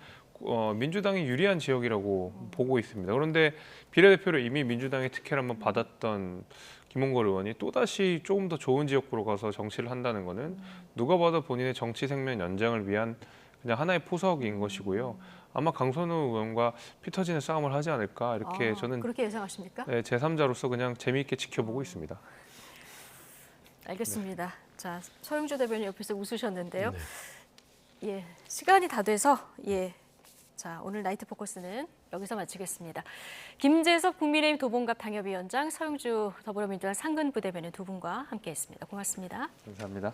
민주당이 유리한 지역이라고 보고 있습니다. 그런데 비례대표로 이미 민주당의 특혜를 한번 받았던 김홍걸 의원이 또다시 조금 더 좋은 지역구로 가서 정치를 한다는 거는 누가 봐도 본인의 정치 생명 연장을 위한 그냥 하나의 포석인 것이고요. 아마 강선우 의원과 피 터지는 싸움을 하지 않을까 이렇게 저는 그렇게 예상하십니까? 네, 제3자로서 그냥 재미있게 지켜보고 있습니다. 알겠습니다. 자, 서영주 대변인 옆에서 웃으셨는데요. 시간이 다 돼서 자, 오늘 나이트 포커스는 여기서 마치겠습니다. 김재섭 국민의힘 도봉갑 당협위원장, 서영주 더불어민주당 상근 부대변인 두 분과 함께했습니다. 고맙습니다. 감사합니다.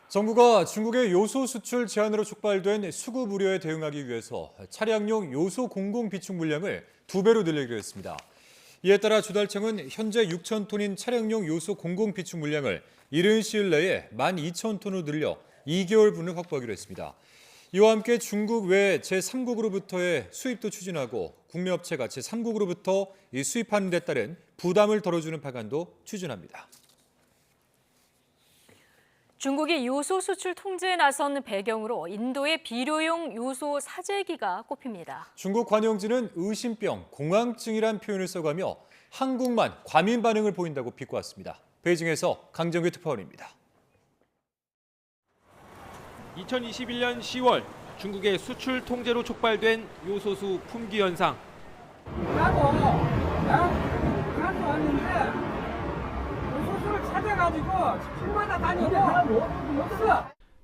정부가 중국의 요소 수출 제한으로 촉발된 수급 우려에 대응하기 위해서 차량용 요소 공공 비축 물량을 2배로 늘리기로 했습니다. 이에 따라 조달청은 현재 6,000톤인 차량용 요소 공공 비축 물량을 이른 시일 내에 12,000톤으로 늘려 2개월분을 확보하기로 했습니다. 이와 함께 중국 외 제3국으로부터의 수입도 추진하고 국내 업체가 제3국으로부터 수입하는 데 따른 부담을 덜어주는 방안도 추진합니다. 중국이 요소 수출 통제에 나선 배경으로 인도의 비료용 요소 사재기가 꼽힙니다. 중국 관영지는 의심병, 공황증이란 표현을 써가며 한국만 과민 반응을 보인다고 비꼬았습니다. 베이징에서 강정규 특파원입니다. 2021년 10월 중국의 수출 통제로 촉발된 요소수 품귀 현상.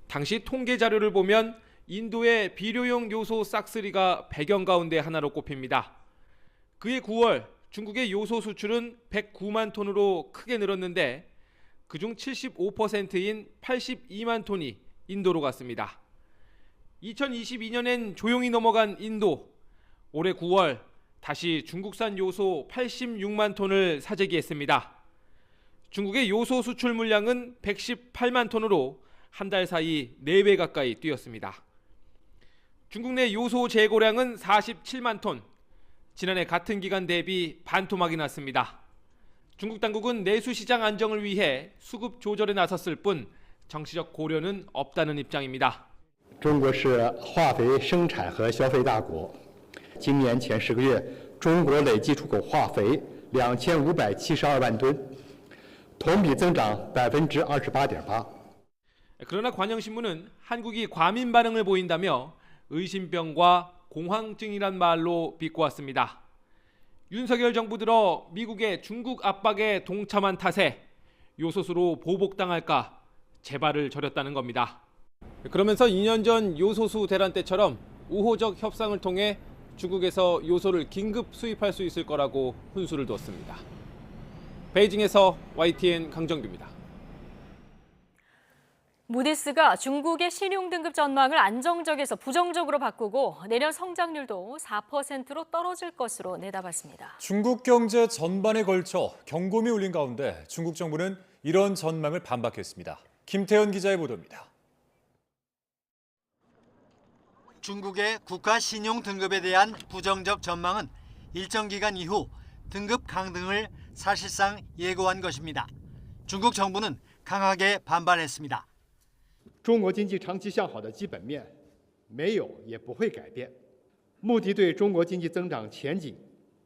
당시 통계 자료를 보면 인도의 비료용 요소 싹쓸이가 배경 가운데 하나로 꼽힙니다. 그해 9월 중국의 요소 수출은 109만 톤으로 크게 늘었는데 그중 75%인 82만 톤이 인도로 갔습니다. 2022년엔 조용히 넘어간 인도. 올해 9월 다시 중국산 요소 86만 톤을 사재기했습니다. 중국의 요소 수출 물량은 118만 톤으로 한 달 사이 4배 가까이 뛰었습니다. 중국 내 요소 재고량은 47만 톤. 지난해 같은 기간 대비 반토막이 났습니다. 중국 당국은 내수 시장 안정을 위해 수급 조절에 나섰을 뿐 정치적 고려는 없다는 입장입니다. 中国是化肥生产和消费大国，今年前10个月，中国累计出口化肥2572万吨，同比增长28.8%。 그러나 관영신문은 한국이 과민 반응을 보인다며 의심병과 공황증이란 말로 비꼬았습니다. 윤석열 정부 들어 미국의 중국 압박에 동참한 탓에 요소수로 보복당할까 재발을 저렸다는 겁니다. 그러면서 2년 전 요소수 대란 때처럼 우호적 협상을 통해 중국에서 요소를 긴급 수입할 수 있을 거라고 훈수를 뒀습니다. 베이징에서 YTN 강정규입니다. 무디스가 중국의 신용 등급 전망을 안정적에서 부정적으로 바꾸고 내년 성장률도 4%로 떨어질 것으로 내다봤습니다. 중국 경제 전반에 걸쳐 경고음이 울린 가운데 중국 정부는 이런 전망을 반박했습니다. 김태현 기자의 보도입니다. 중국의 국가 신용 등급에 대한 부정적 전망은 일정 기간 이후 등급 강등을 사실상 예고한 것입니다. 중국 정부는 강하게 반발했습니다. 中国经济长期向好的基本面没有也不会改变，目的对中国经济增长前景、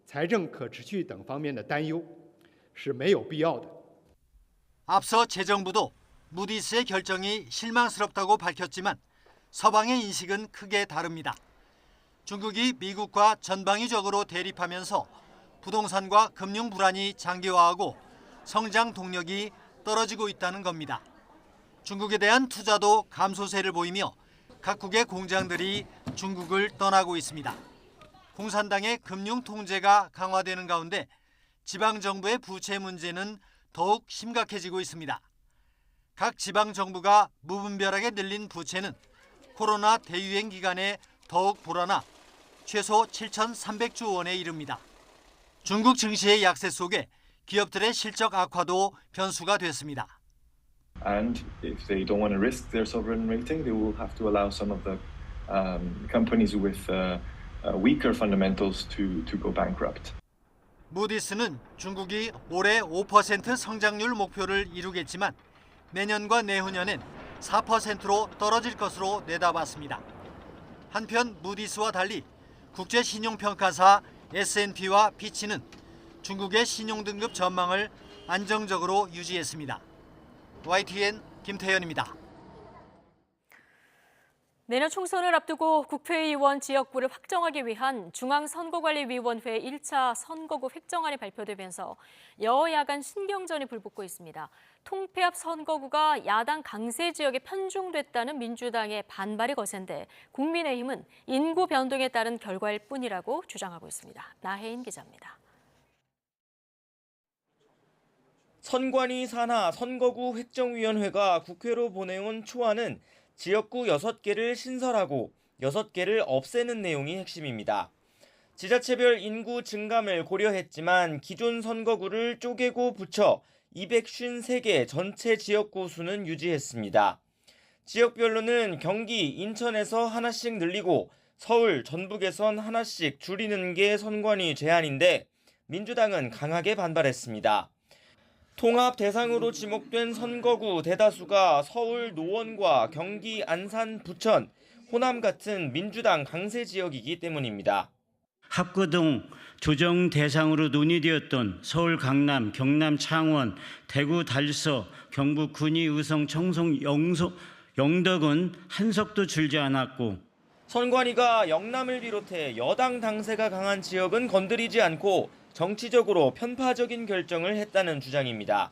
财政可持续等方面的担忧是没有必要的。 앞서 재정부도 무디스의 결정이 실망스럽다고 밝혔지만 서방의 인식은 크게 다릅니다. 중국이 미국과 전방위적으로 대립하면서 부동산과 금융 불안이 장기화하고 성장 동력이 떨어지고 있다는 겁니다. 중국에 대한 투자도 감소세를 보이며 각국의 공장들이 중국을 떠나고 있습니다. 공산당의 금융 통제가 강화되는 가운데 지방정부의 부채 문제는 더욱 심각해지고 있습니다. 각 지방정부가 무분별하게 늘린 부채는 코로나 대유행 기간에 더욱 불어나 최소 7,300조 원에 이릅니다. 중국 증시의 약세 속에 기업들의 실적 악화도 변수가 됐습니다. And if they don't want to risk their sovereign rating, they will have to allow some of the companies with weaker fundamentals to go bankrupt. 무디스는 중국이 올해 5% 성장률 목표를 이루겠지만 내년과 내후년엔 4%로 떨어질 것으로 내다봤습니다. 한편 무디스와 달리 국제신용평가사 S&P와 피치는 중국의 신용등급 전망을 안정적으로 유지했습니다. YTN 김태현입니다. 내년 총선을 앞두고 국회의원 지역구를 확정하기 위한 중앙선거관리위원회 1차 선거구 획정안이 발표되면서 여야 간 신경전이 불붙고 있습니다. 통폐합 선거구가 야당 강세 지역에 편중됐다는 민주당의 반발이 거센데 국민의힘은 인구 변동에 따른 결과일 뿐이라고 주장하고 있습니다. 나혜인 기자입니다. 선관위 산하 선거구 획정위원회가 국회로 보내온 초안은 지역구 6개를 신설하고 6개를 없애는 내용이 핵심입니다. 지자체별 인구 증감을 고려했지만 기존 선거구를 쪼개고 붙여 253개 전체 지역구 수는 유지했습니다. 지역별로는 경기, 인천에서 하나씩 늘리고 서울, 전북에선 하나씩 줄이는 게 선관위 제안인데 민주당은 강하게 반발했습니다. 통합 대상으로 지목된 선거구 대다수가 서울 노원과 경기 안산 부천, 호남 같은 민주당 강세 지역이기 때문입니다. 합구 등 조정 대상으로 논의되었던 서울 강남, 경남 창원, 대구 달서, 경북 군위, 의성, 청송, 영덕은 한석도 줄지 않았고 선관위가 영남을 비롯해 여당 당세가 강한 지역은 건드리지 않고 정치적으로 편파적인 결정을 했다는 주장입니다.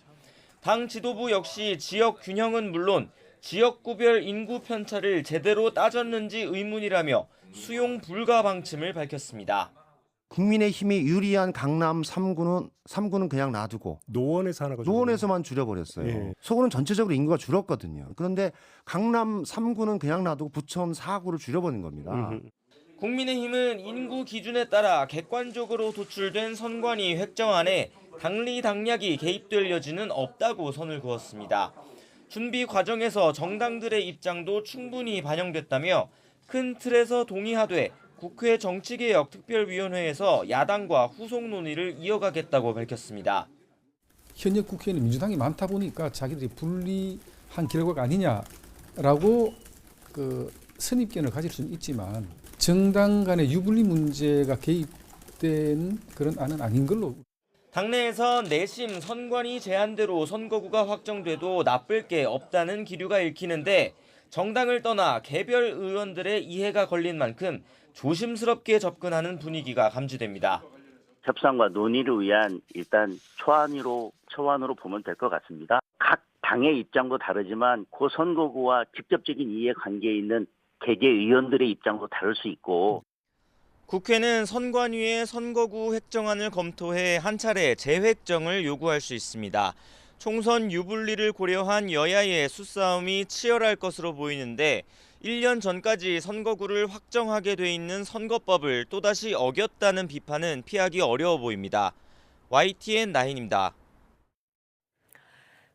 당 지도부 역시 지역 균형은 물론 지역구별 인구 편차를 제대로 따졌는지 의문이라며 수용 불가 방침을 밝혔습니다. 국민의힘이 유리한 강남 3구는 그냥 놔두고 노원에서만 줄여버렸어요. 예. 서구는 전체적으로 인구가 줄었거든요. 그런데 강남 3구는 그냥 놔두고 부천 4구를 줄여버린 겁니다. 국민의힘은 인구 기준에 따라 객관적으로 도출된 선관위 획정안에 당리당략이 개입될 여지는 없다고 선을 그었습니다. 준비 과정에서 정당들의 입장도 충분히 반영됐다며 큰 틀에서 동의하되 국회 정치개혁특별위원회에서 야당과 후속 논의를 이어가겠다고 밝혔습니다. 현역 국회에는 민주당이 많다 보니까 자기들이 불리한 결과가 아니냐라고 선입견을 가질 수는 있지만 정당 간의 유불리 문제가 개입된 그런 안은 아닌 걸로. 당내에선 내심 선관위 제안대로 선거구가 확정돼도 나쁠 게 없다는 기류가 읽히는데 정당을 떠나 개별 의원들의 이해가 걸린 만큼 조심스럽게 접근하는 분위기가 감지됩니다. 협상과 논의를 위한 일단 초안으로 보면 될 것 같습니다. 각 당의 입장도 다르지만 그 선거구와 직접적인 이해관계에 있는 개개 의원들의 입장도 다를 수 있고 국회는 선관위의 선거구 획정안을 검토해 한 차례 재획정을 요구할 수 있습니다. 총선 유불리를 고려한 여야의 수싸움이 치열할 것으로 보이는데 1년 전까지 선거구를 확정하게 돼 있는 선거법을 또다시 어겼다는 비판은 피하기 어려워 보입니다. YTN 9입니다.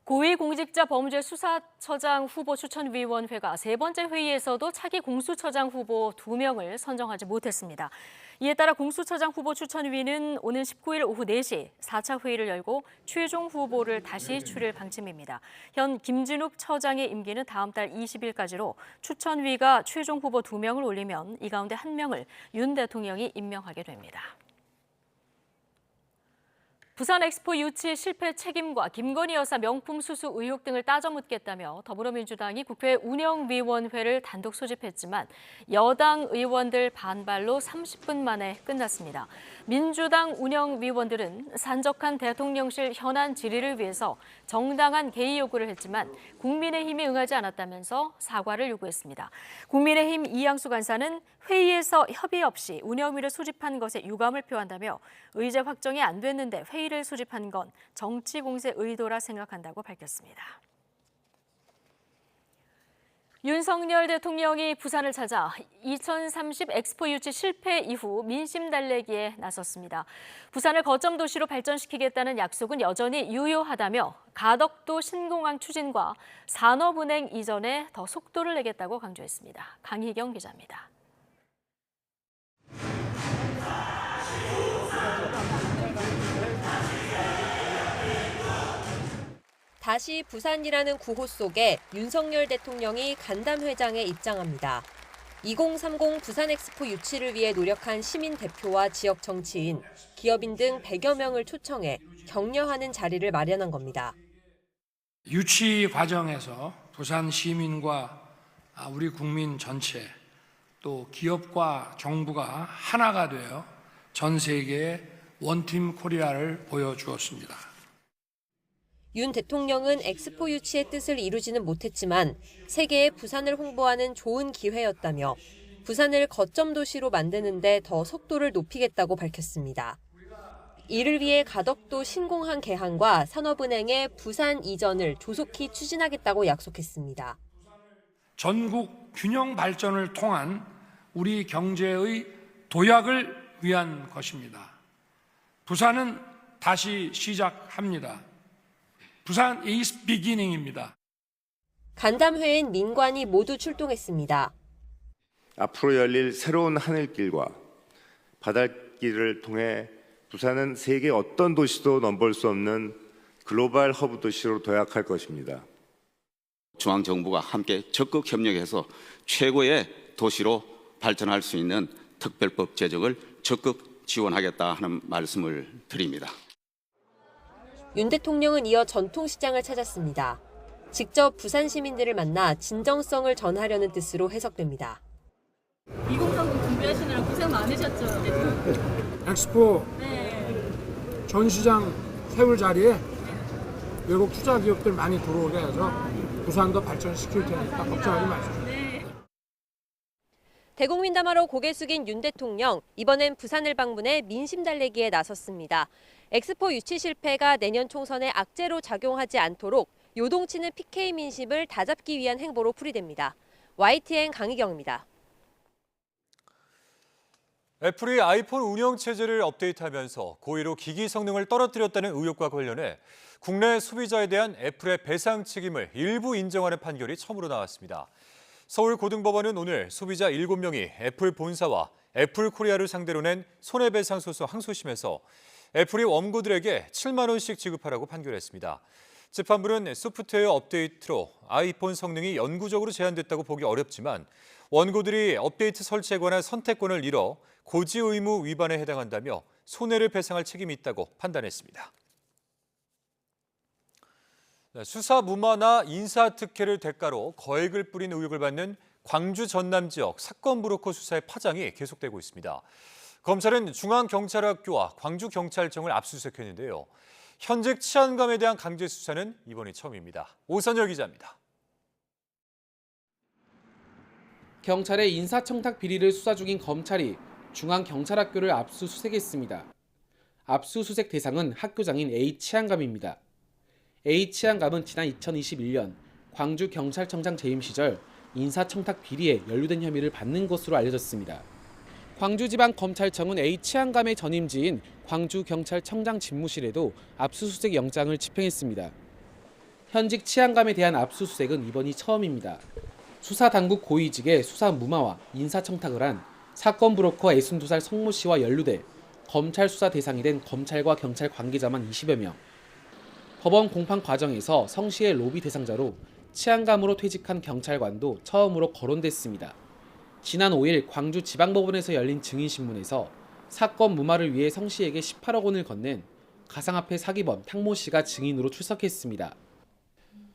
고위공직자범죄수사처장 후보 추천위원회가 세 번째 회의에서도 차기 공수처장 후보 2명을 선정하지 못했습니다. 이에 따라 공수처장 후보 추천위는 오는 19일 오후 4시 4차 회의를 열고 최종 후보를 다시 추릴 방침입니다. 현 김진욱 처장의 임기는 다음 달 20일까지로 추천위가 최종 후보 2명을 올리면 이 가운데 1명을 윤 대통령이 임명하게 됩니다. 부산 엑스포 유치 실패 책임과 김건희 여사 명품 수수 의혹 등을 따져 묻겠다며 더불어민주당이 국회 운영위원회를 단독 소집했지만 여당 의원들 반발로 30분 만에 끝났습니다. 민주당 운영위원들은 산적한 대통령실 현안 질의를 위해서 정당한 개의 요구를 했지만 국민의힘이 응하지 않았다면서 사과를 요구했습니다. 국민의힘 이양수 간사는 회의에서 협의 없이 운영위를 소집한 것에 유감을 표한다며 의제 확정이 안 됐는데 회의를 소집한 건 정치 공세 의도라 생각한다고 밝혔습니다. 윤석열 대통령이 부산을 찾아 2030 엑스포 유치 실패 이후 민심 달래기에 나섰습니다. 부산을 거점 도시로 발전시키겠다는 약속은 여전히 유효하다며 가덕도 신공항 추진과 산업은행 이전에 더 속도를 내겠다고 강조했습니다. 강희경 기자입니다. 다시 부산이라는 구호 속에 윤석열 대통령이 간담회장에 입장합니다. 2030 부산 엑스포 유치를 위해 노력한 시민 대표와 지역 정치인, 기업인 등 100여 명을 초청해 격려하는 자리를 마련한 겁니다. 유치 과정에서 부산 시민과 우리 국민 전체 또 기업과 정부가 하나가 되어 전 세계에 원팀 코리아를 보여주었습니다. 윤 대통령은 엑스포 유치의 뜻을 이루지는 못했지만 세계에 부산을 홍보하는 좋은 기회였다며 부산을 거점 도시로 만드는 데 더 속도를 높이겠다고 밝혔습니다. 이를 위해 가덕도 신공항 개항과 산업은행의 부산 이전을 조속히 추진하겠다고 약속했습니다. 전국 균형 발전을 통한 우리 경제의 도약을 위한 것입니다. 부산은 다시 시작합니다. 부산 is beginning입니다. 간담회엔 민관이 모두 출동했습니다. 앞으로 열릴 새로운 하늘길과 바닷길을 통해 부산은 세계 어떤 도시도 넘볼 수 없는 글로벌 허브 도시로 도약할 것입니다. 중앙정부가 함께 적극 협력해서 최고의 도시로 발전할 수 있는 특별법 제정을 적극 지원하겠다 하는 말씀을 드립니다. 윤 대통령은 이어 전통시장을 찾았습니다. 직접 부산 시민들을 만나 진정성을 전하려는 뜻으로 해석됩니다. 2030 준비하시느라 고생 많으셨죠, 대통령? 엑스포 전시장 세울 자리에 외국 투자 기업들 많이 들어오게 해서 부산도 발전시킬 테니까 걱정하지 마십시오. 대국민담화로 고개 숙인 윤 대통령, 이번엔 부산을 방문해 민심 달래기에 나섰습니다. 엑스포 유치 실패가 내년 총선에 악재로 작용하지 않도록 요동치는 PK 민심을 다잡기 위한 행보로 풀이됩니다. YTN 강희경입니다. 애플이 아이폰 운영체제를 업데이트하면서 고의로 기기 성능을 떨어뜨렸다는 의혹과 관련해 국내 소비자에 대한 애플의 배상 책임을 일부 인정하는 판결이 처음으로 나왔습니다. 서울고등법원은 오늘 소비자 7명이 애플 본사와 애플 코리아를 상대로 낸 손해배상 소송 항소심에서 애플이 원고들에게 7만 원씩 지급하라고 판결했습니다. 재판부는 소프트웨어 업데이트로 아이폰 성능이 영구적으로 제한됐다고 보기 어렵지만 원고들이 업데이트 설치에 관한 선택권을 잃어 고지 의무 위반에 해당한다며 손해를 배상할 책임이 있다고 판단했습니다. 수사 무마나 인사 특혜를 대가로 거액을 뿌린 의혹을 받는 광주 전남 지역 사건 브로커 수사의 파장이 계속되고 있습니다. 검찰은 중앙경찰학교와 광주경찰청을 압수수색했는데요. 현직 치안감에 대한 강제 수사는 이번이 처음입니다. 오선열 기자입니다. 경찰의 인사청탁 비리를 수사 중인 검찰이 중앙경찰학교를 압수수색했습니다. 압수수색 대상은 학교장인 A 치안감입니다. A 치안감은 지난 2021년 광주경찰청장 재임 시절 인사청탁 비리에 연루된 혐의를 받는 것으로 알려졌습니다. 광주지방검찰청은 A 치안감의 전임지인 광주경찰청장 집무실에도 압수수색 영장을 집행했습니다. 현직 치안감에 대한 압수수색은 이번이 처음입니다. 수사당국 고위직의 수사 무마와 인사청탁을 한 사건 브로커 62살 성모 씨와 연루돼 검찰 수사 대상이 된 검찰과 경찰 관계자만 20여 명. 법원 공판 과정에서 성 씨의 로비 대상자로 치안감으로 퇴직한 경찰관도 처음으로 거론됐습니다. 지난 5일 광주지방법원에서 열린 증인신문에서 사건 무마를 위해 성 씨에게 18억 원을 건넨 가상화폐 사기범 탁모 씨가 증인으로 출석했습니다.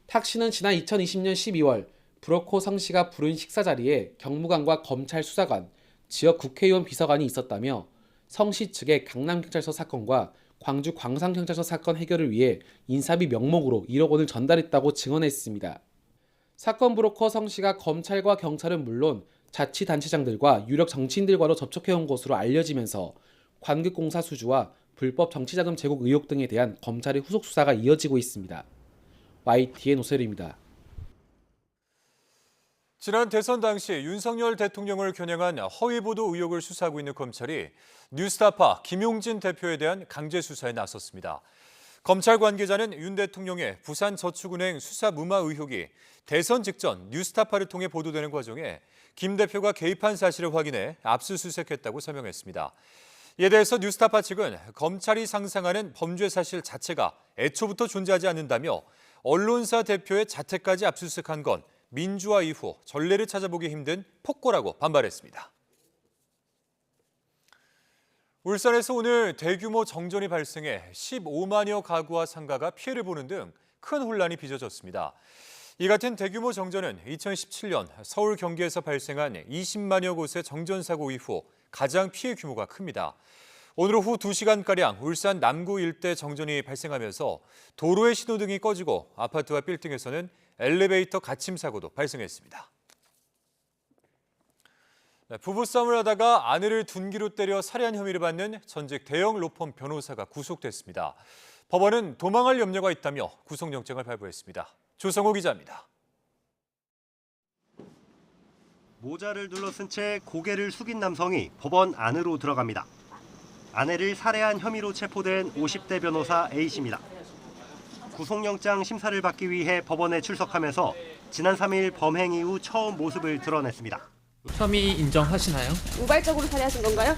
탁 씨는 지난 2020년 12월 브로커 성 씨가 부른 식사 자리에 경무관과 검찰 수사관, 지역 국회의원 비서관이 있었다며 성 씨 측의 강남경찰서 사건과 광주 광산경찰서 사건 해결을 위해 인사비 명목으로 1억 원을 전달했다고 증언했습니다. 사건 브로커 성 씨가 검찰과 경찰은 물론 자치단체장들과 유력 정치인들과도 접촉해온 것으로 알려지면서 관극공사 수주와 불법 정치자금 제공 의혹 등에 대한 검찰의 후속 수사가 이어지고 있습니다. YTN 오세리입니다. 지난 대선 당시 윤석열 대통령을 겨냥한 허위보도 의혹을 수사하고 있는 검찰이 뉴스타파 김용진 대표에 대한 강제 수사에 나섰습니다. 검찰 관계자는 윤 대통령의 부산저축은행 수사 무마 의혹이 대선 직전 뉴스타파를 통해 보도되는 과정에 김 대표가 개입한 사실을 확인해 압수수색했다고 설명했습니다. 이에 대해서 뉴스타파 측은 검찰이 상상하는 범죄 사실 자체가 애초부터 존재하지 않는다며 언론사 대표의 자택까지 압수수색한 건 민주화 이후 전례를 찾아보기 힘든 폭거라고 반발했습니다. 울산에서 오늘 대규모 정전이 발생해 15만여 가구와 상가가 피해를 보는 등 큰 혼란이 빚어졌습니다. 이 같은 대규모 정전은 2017년 서울 경기에서 발생한 20만여 곳의 정전 사고 이후 가장 피해 규모가 큽니다. 오늘 오후 2시간가량 울산 남구 일대 정전이 발생하면서 도로의 신호등이 꺼지고 아파트와 빌딩에서는 엘리베이터 갇힘 사고도 발생했습니다. 부부싸움을 하다가 아내를 둔기로 때려 살해한 혐의를 받는 전직 대형 로펌 변호사가 구속됐습니다. 법원은 도망할 염려가 있다며 구속영장을 발부했습니다. 조성호 기자입니다. 모자를 둘러쓴 채 고개를 숙인 남성이 법원 안으로 들어갑니다. 아내를 살해한 혐의로 체포된 50대 변호사 A씨입니다. 구속영장 심사를 받기 위해 법원에 출석하면서 지난 3일 범행 이후 처음 모습을 드러냈습니다. 혐의 인정하시나요? 우발적으로 살해하신 건가요?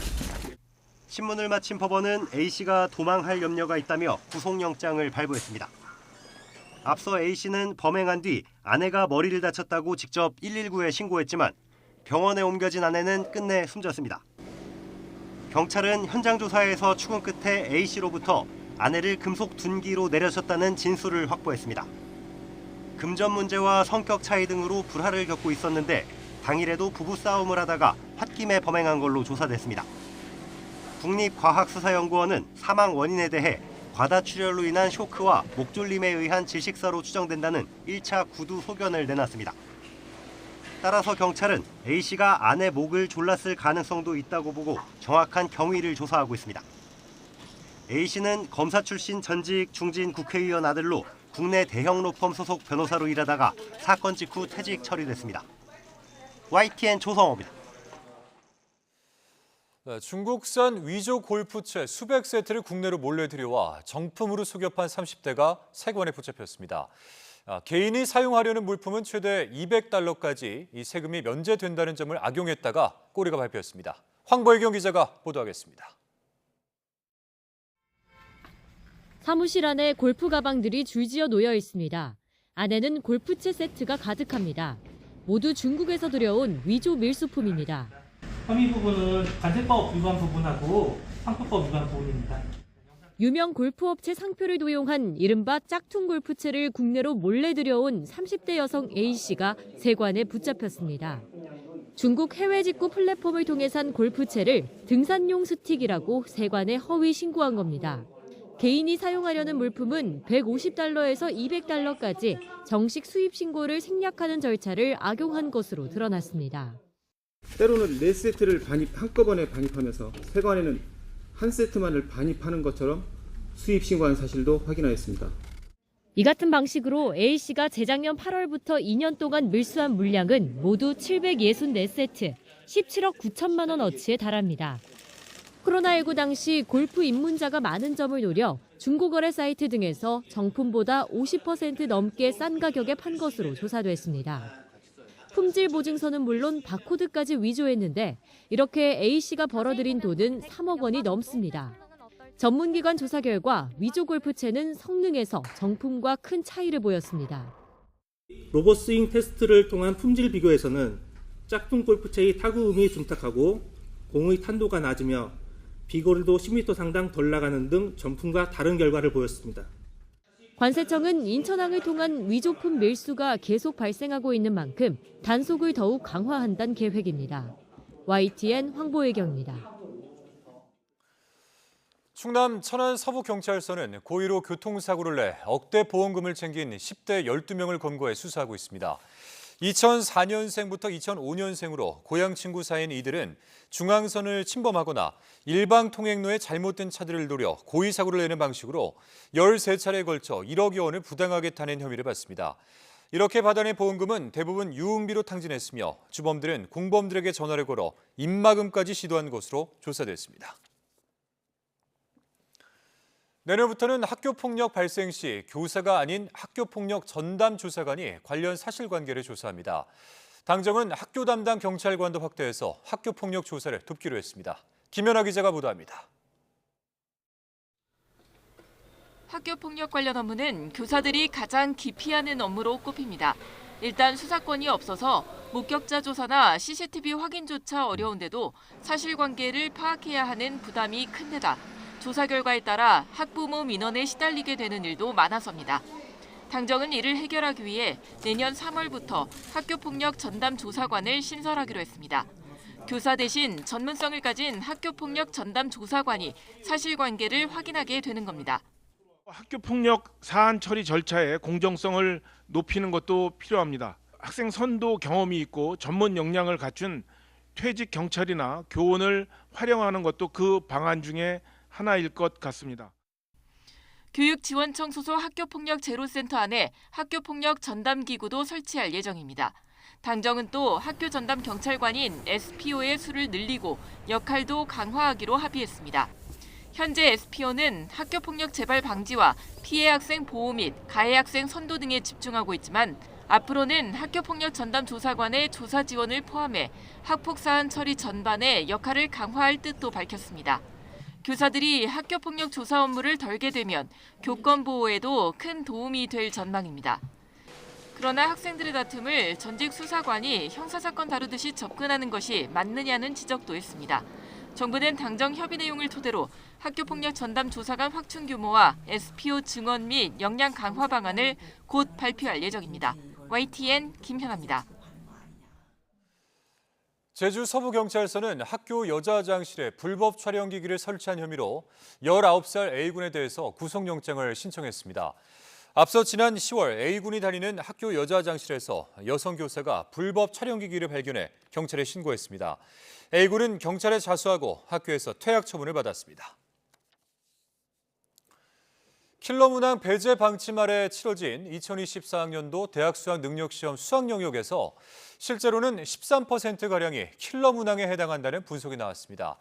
신문을 마친 법원은 A씨가 도망할 염려가 있다며 구속영장을 발부했습니다. 앞서 A씨는 범행한 뒤 아내가 머리를 다쳤다고 직접 119에 신고했지만 병원에 옮겨진 아내는 끝내 숨졌습니다. 경찰은 현장 조사에서 추궁 끝에 A씨로부터 아내를 금속 둔기로 내려쳤다는 진술을 확보했습니다. 금전 문제와 성격 차이 등으로 불화를 겪고 있었는데 당일에도 부부싸움을 하다가 홧김에 범행한 걸로 조사됐습니다. 국립과학수사연구원은 사망 원인에 대해 과다출혈로 인한 쇼크와 목졸림에 의한 질식사로 추정된다는 1차 구두 소견을 내놨습니다. 따라서 경찰은 A씨가 아내 목을 졸랐을 가능성도 있다고 보고 정확한 경위를 조사하고 있습니다. A씨는 검사 출신 전직 중진 국회의원 아들로 국내 대형 로펌 소속 변호사로 일하다가 사건 직후 퇴직 처리됐습니다. YTN 조성호입니다. 중국산 위조 골프채 수백 세트를 국내로 몰래 들여와 정품으로 속여 판 30대가 세관에 붙잡혔습니다. 개인이 사용하려는 물품은 최대 200달러까지 이 세금이 면제된다는 점을 악용했다가 꼬리가 밟혔습니다. 황보혜경 기자가 보도하겠습니다. 사무실 안에 골프 가방들이 줄지어 놓여 있습니다. 안에는 골프채 세트가 가득합니다. 모두 중국에서 들여온 위조 밀수품입니다. 혐의 부분은 관세법 위반 부분하고 상표법 위반 부분입니다. 유명 골프업체 상표를 도용한 이른바 짝퉁 골프채를 국내로 몰래 들여온 30대 여성 A씨가 세관에 붙잡혔습니다. 중국 해외 직구 플랫폼을 통해 산 골프채를 등산용 스틱이라고 세관에 허위 신고한 겁니다. 개인이 사용하려는 물품은 150달러에서 200달러까지 정식 수입 신고를 생략하는 절차를 악용한 것으로 드러났습니다. 때로는 4세트를 한꺼번에 반입하면서 세관에는 한 세트만을 반입하는 것처럼 수입 신고한 사실도 확인하였습니다. 이 같은 방식으로 A씨가 재작년 8월부터 2년 동안 밀수한 물량은 모두 764세트, 17억 9천만 원어치에 달합니다. 코로나19 당시 골프 입문자가 많은 점을 노려 중고거래 사이트 등에서 정품보다 50% 넘게 싼 가격에 판 것으로 조사됐습니다. 품질 보증서는 물론 바코드까지 위조했는데 이렇게 A씨가 벌어들인 돈은 3억 원이 넘습니다. 전문기관 조사 결과 위조 골프채는 성능에서 정품과 큰 차이를 보였습니다. 로봇 스윙 테스트를 통한 품질 비교에서는 짝퉁 골프채의 타구음이 둔탁하고 공의 탄도가 낮으며 비거리도 10m 상당 덜 나가는 등 정품과 다른 결과를 보였습니다. 관세청은 인천항을 통한 위조품 밀수가 계속 발생하고 있는 만큼 단속을 더욱 강화한다는 계획입니다. YTN 황보혜경입니다. 충남 천안 서부경찰서는 고의로 교통사고를 내 억대 보험금을 챙긴 10대 12명을 검거해 수사하고 있습니다. 2004년생부터 2005년생으로 고향 친구 사이인 이들은 중앙선을 침범하거나 일방 통행로에 잘못된 차들을 노려 고의 사고를 내는 방식으로 13차례에 걸쳐 1억여 원을 부당하게 타낸 혐의를 받습니다. 이렇게 받아낸 보험금은 대부분 유흥비로 탕진했으며 주범들은 공범들에게 전화를 걸어 입막음까지 시도한 것으로 조사됐습니다. 내년부터는 학교폭력 발생 시 교사가 아닌 학교폭력 전담 조사관이 관련 사실관계를 조사합니다. 당정은 학교 담당 경찰관도 확대해서 학교폭력 조사를 돕기로 했습니다. 김연아 기자가 보도합니다. 학교폭력 관련 업무는 교사들이 가장 기피하는 업무로 꼽힙니다. 일단 수사권이 없어서 목격자 조사나 CCTV 확인조차 어려운데도 사실관계를 파악해야 하는 부담이 큰 데다 조사 결과에 따라 학부모 민원에 시달리게 되는 일도 많아서입니다. 당정은 이를 해결하기 위해 내년 3월부터 학교폭력 전담 조사관을 신설하기로 했습니다. 교사 대신 전문성을 가진 학교폭력 전담 조사관이 사실관계를 확인하게 되는 겁니다. 학교폭력 사안 처리 절차의 공정성을 높이는 것도 필요합니다. 학생 선도 경험이 있고 전문 역량을 갖춘 퇴직 경찰이나 교원을 활용하는 것도 그 방안 중에 하나일 것 같습니다. 교육지원청 소속 학교폭력 제로센터 안에 학교폭력 전담기구도 설치할 예정입니다. 당정은 또 학교 전담 경찰관인 SPO의 수를 늘리고 역할도 강화하기로 합의했습니다. 현재 SPO는 학교폭력 재발 방지와 피해 학생 보호 및 가해 학생 선도 등에 집중하고 있지만 앞으로는 학교폭력 전담 조사관의 조사 지원을 포함해 학폭사안 처리 전반의 역할을 강화할 뜻도 밝혔습니다. 교사들이 학교폭력 조사 업무를 덜게 되면 교권 보호에도 큰 도움이 될 전망입니다. 그러나 학생들의 다툼을 전직 수사관이 형사사건 다루듯이 접근하는 것이 맞느냐는 지적도 했습니다. 정부는 당정 협의 내용을 토대로 학교폭력 전담 조사관 확충 규모와 SPO 증원 및 역량 강화 방안을 곧 발표할 예정입니다. YTN 김현아입니다. 제주 서부경찰서는 학교 여자화장실에 불법 촬영기기를 설치한 혐의로 19살 A군에 대해서 구속영장을 신청했습니다. 앞서 지난 10월 A군이 다니는 학교 여자화장실에서 여성 교사가 불법 촬영기기를 발견해 경찰에 신고했습니다. A군은 경찰에 자수하고 학교에서 퇴학 처분을 받았습니다. 킬러 문항 배제 방침 아래 치러진 2024학년도 대학 수학 능력시험 수학 영역에서 실제로는 13%가량이 킬러 문항에 해당한다는 분석이 나왔습니다.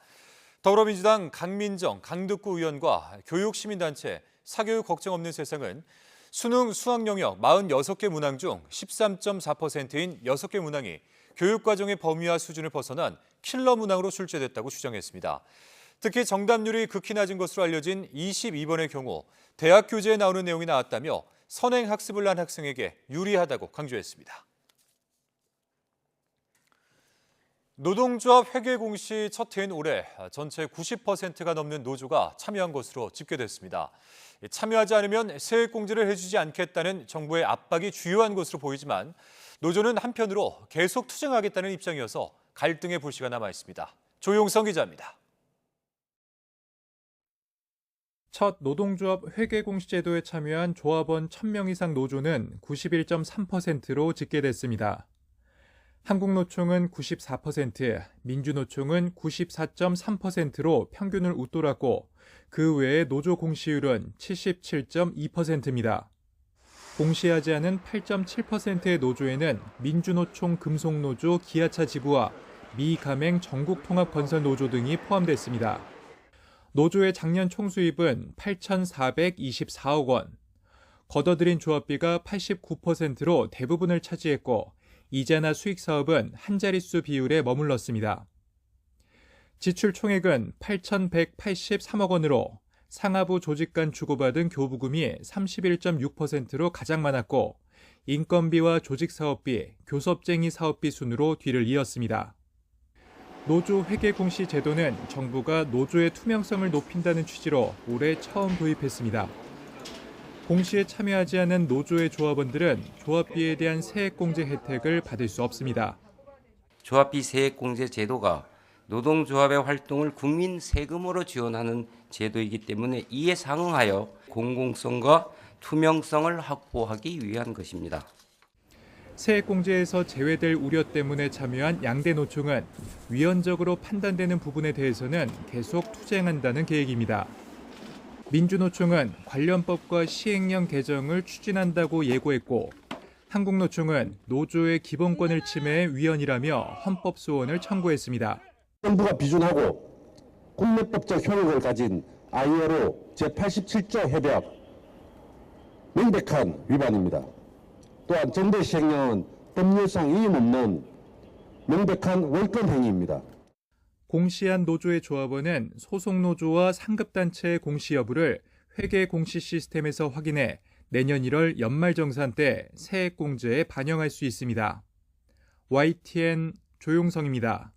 더불어민주당 강민정 강덕구 의원과 교육시민단체 사교육 걱정 없는 세상은 수능 수학 영역 46개 문항 중 13.4%인 6개 문항이 교육과정의 범위와 수준을 벗어난 킬러 문항으로 출제됐다고 주장했습니다. 특히 정답률이 극히 낮은 것으로 알려진 22번의 경우 대학 교재에 나오는 내용이 나왔다며 선행학습을 한 학생에게 유리하다고 강조했습니다. 노동조합 회계 공시 첫 해인 올해 전체 90%가 넘는 노조가 참여한 것으로 집계됐습니다. 참여하지 않으면 세액공제를 해주지 않겠다는 정부의 압박이 주요한 것으로 보이지만 노조는 한편으로 계속 투쟁하겠다는 입장이어서 갈등의 불씨가 남아 있습니다. 조용성 기자입니다. 첫 노동조합 회계공시제도에 참여한 조합원 1,000명 이상 노조는 91.3%로 집계됐습니다. 한국노총은 94%, 민주노총은 94.3%로 평균을 웃돌았고 그 외에 노조 공시율은 77.2%입니다. 공시하지 않은 8.7%의 노조에는 민주노총 금속노조 기아차 지부와 미가맹 전국통합건설노조 등이 포함됐습니다. 노조의 작년 총수입은 8,424억 원, 걷어들인 조합비가 89%로 대부분을 차지했고 이자나 수익 사업은 한 자릿수 비율에 머물렀습니다. 지출 총액은 8,183억 원으로 상하부 조직 간 주고받은 교부금이 31.6%로 가장 많았고 인건비와 조직 사업비, 교섭쟁이 사업비 순으로 뒤를 이었습니다. 노조 회계 공시 제도는 정부가 노조의 투명성을 높인다는 취지로 올해 처음 도입했습니다. 공시에 참여하지 않은 노조의 조합원들은 조합비에 대한 세액공제 혜택을 받을 수 없습니다. 조합비 세액공제 제도가 노동조합의 활동을 국민 세금으로 지원하는 제도이기 때문에 이에 상응하여 공공성과 투명성을 확보하기 위한 것입니다. 세액공제에서 제외될 우려 때문에 참여한 양대 노총은 위헌적으로 판단되는 부분에 대해서는 계속 투쟁한다는 계획입니다. 민주노총은 관련법과 시행령 개정을 추진한다고 예고했고 한국노총은 노조의 기본권을 침해해 위헌이라며 헌법 소원을 청구했습니다. 정부가 비준하고 국내법적 효력을 가진 ILO 제87조 협약 명백한 위반입니다. 또한 정부 시행령은 법률상 이임없는 명백한 월권 행위입니다. 공시한 노조의 조합원은 소속 노조와 상급단체의 공시 여부를 회계 공시 시스템에서 확인해 내년 1월 연말정산 때 세액공제에 반영할 수 있습니다. YTN 조용성입니다.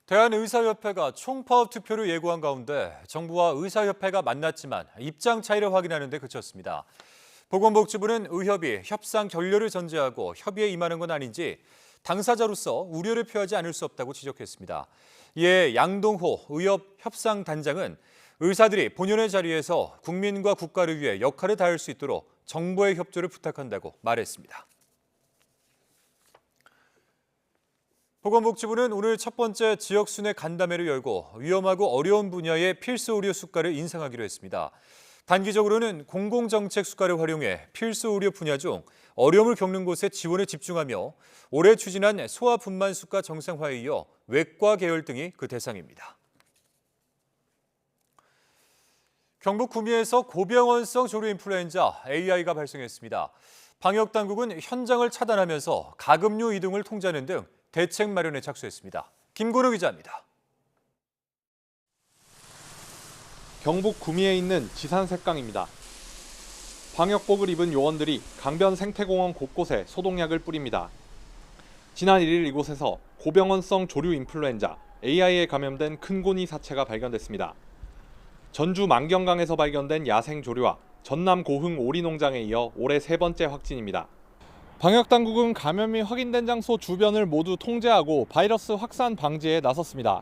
대한의사협회가 총파업 투표를 예고한 가운데 정부와 의사협회가 만났지만 입장 차이를 확인하는 데 그쳤습니다. 보건복지부는 의협이 협상 결렬을 전제하고 협의에 임하는 건 아닌지 당사자로서 우려를 표하지 않을 수 없다고 지적했습니다. 이에 양동호 의협 협상단장은 의사들이 본연의 자리에서 국민과 국가를 위해 역할을 다할 수 있도록 정부의 협조를 부탁한다고 말했습니다. 보건복지부는 오늘 첫 번째 지역순회 간담회를 열고 위험하고 어려운 분야의 필수 의료 수가를 인상하기로 했습니다. 단기적으로는 공공정책 수가를 활용해 필수 의료 분야 중 어려움을 겪는 곳에 지원에 집중하며 올해 추진한 소아분만 수가 정상화에 이어 외과 계열 등이 그 대상입니다. 경북 구미에서 고병원성 조류 인플루엔자 AI가 발생했습니다. 방역당국은 현장을 차단하면서 가금류 이동을 통제하는 등 대책 마련에 착수했습니다. 김건우 기자입니다. 경북 구미에 있는 지산색강입니다. 방역복을 입은 요원들이 강변 생태공원 곳곳에 소독약을 뿌립니다. 지난 1일 이곳에서 고병원성 조류 인플루엔자 AI에 감염된 큰 고니 사체가 발견됐습니다. 전주 만경강에서 발견된 야생 조류와 전남 고흥 오리농장에 이어 올해 세 번째 확진입니다. 방역당국은 감염이 확인된 장소 주변을 모두 통제하고 바이러스 확산 방지에 나섰습니다.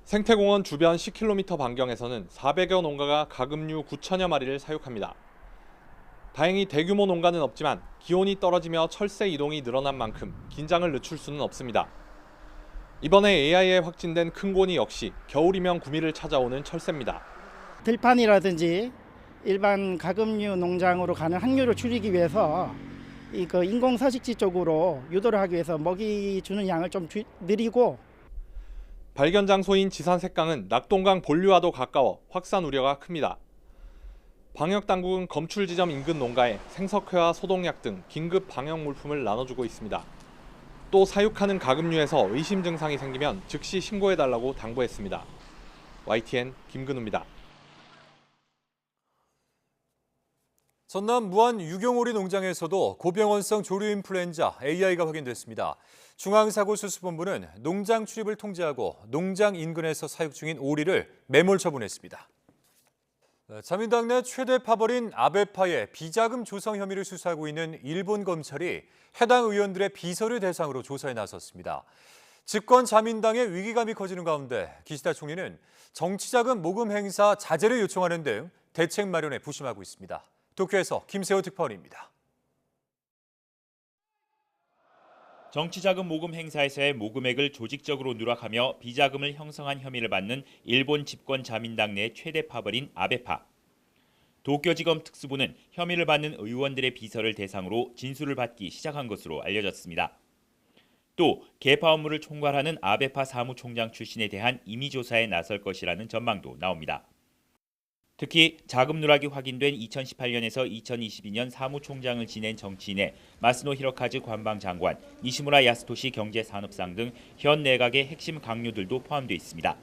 생태공원 주변 10km 반경에서는 400여 농가가 가금류 9천여 마리를 사육합니다. 다행히 대규모 농가는 없지만 기온이 떨어지며 철새 이동이 늘어난 만큼 긴장을 늦출 수는 없습니다. 이번에 AI에 확진된 큰 고니 역시 겨울이면 구미를 찾아오는 철새입니다. 들판이라든지 일반 가금류 농장으로 가는 항류를 줄이기 위해서 인공 서식지 쪽으로 유도를 하기 위해서 먹이 주는 양을 좀 늘리고, 발견 장소인 지산색강은 낙동강 본류와도 가까워 확산 우려가 큽니다. 방역당국은 검출 지점 인근 농가에 생석회와 소독약 등 긴급 방역 물품을 나눠주고 있습니다. 또 사육하는 가금류에서 의심 증상이 생기면 즉시 신고해달라고 당부했습니다. YTN 김근우입니다. 전남 무안 유경오리 농장에서도 고병원성 조류 인플루엔자 AI가 확인됐습니다. 중앙사고수습본부는 농장 출입을 통제하고 농장 인근에서 사육 중인 오리를 매몰 처분했습니다. 자민당 내 최대 파벌인 아베파의 비자금 조성 혐의를 수사하고 있는 일본 검찰이 해당 의원들의 비서를 대상으로 조사에 나섰습니다. 집권 자민당의 위기감이 커지는 가운데 기시다 총리는 정치자금 모금 행사 자제를 요청하는 등 대책 마련에 부심하고 있습니다. 도쿄에서 김세호 특파원입니다. 정치자금 모금 행사에서의 모금액을 조직적으로 누락하며 비자금을 형성한 혐의를 받는 일본 집권 자민당 내 최대 파벌인 아베파. 도쿄지검 특수부는 혐의를 받는 의원들의 비서를 대상으로 진술을 받기 시작한 것으로 알려졌습니다. 또 개파 업무를 총괄하는 아베파 사무총장 출신에 대한 임의 조사에 나설 것이라는 전망도 나옵니다. 특히 자금 누락이 확인된 2018년에서 2022년 사무총장을 지낸 정치인의 마스노 히로카즈 관방장관, 니시무라 야스토시 경제산업상 등 현 내각의 핵심 강요들도 포함되어 있습니다.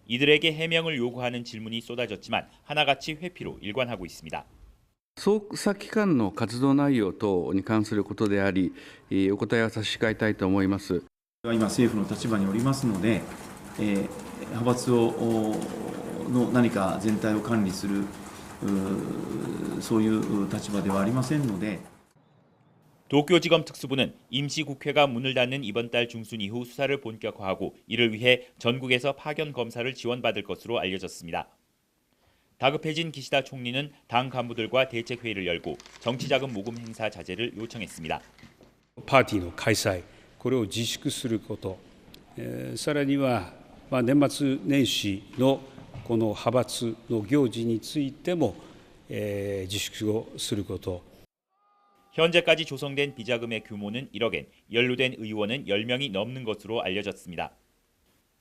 이들에게 해명을 요구하는 질문이 쏟아졌지만 하나같이 회피로 일관하고 있습니다. 捜査機関の活動内容等に関することであり、お答えを差し控えたいと思います。今政府の立場におりますので、派閥の何か全体を管理するそういう立場ではありませんので。 도쿄지검 특수부는 임시국회가 문을 닫는 이번 달 중순 이후 수사를 본격화하고 이를 위해 전국에서 파견 검사를 지원받을 것으로 알려졌습니다. 다급해진 기시다 총리는 당 간부들과 대책회의를 열고 정치자금 모금 행사 자제를 요청했습니다. パーティーの開催、これを自粛すること、さらには年末年始のこの派閥の行事についても自粛をすること。 현재까지 조성된 비자금의 규모는 1억엔, 연루된 의원은 10명이 넘는 것으로 알려졌습니다.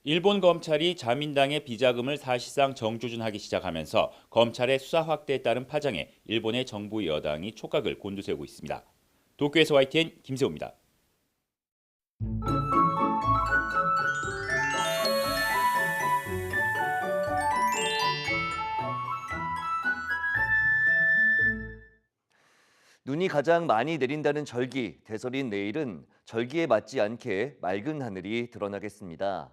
일본 검찰이 자민당의 비자금을 사실상 정조준하기 시작하면서 검찰의 수사 확대에 따른 파장에 일본의 정부 여당이 촉각을 곤두세우고 있습니다. 도쿄에서 YTN 김세호입니다. 눈이 가장 많이 내린다는 절기, 대설인 내일은 절기에 맞지 않게 맑은 하늘이 드러나겠습니다.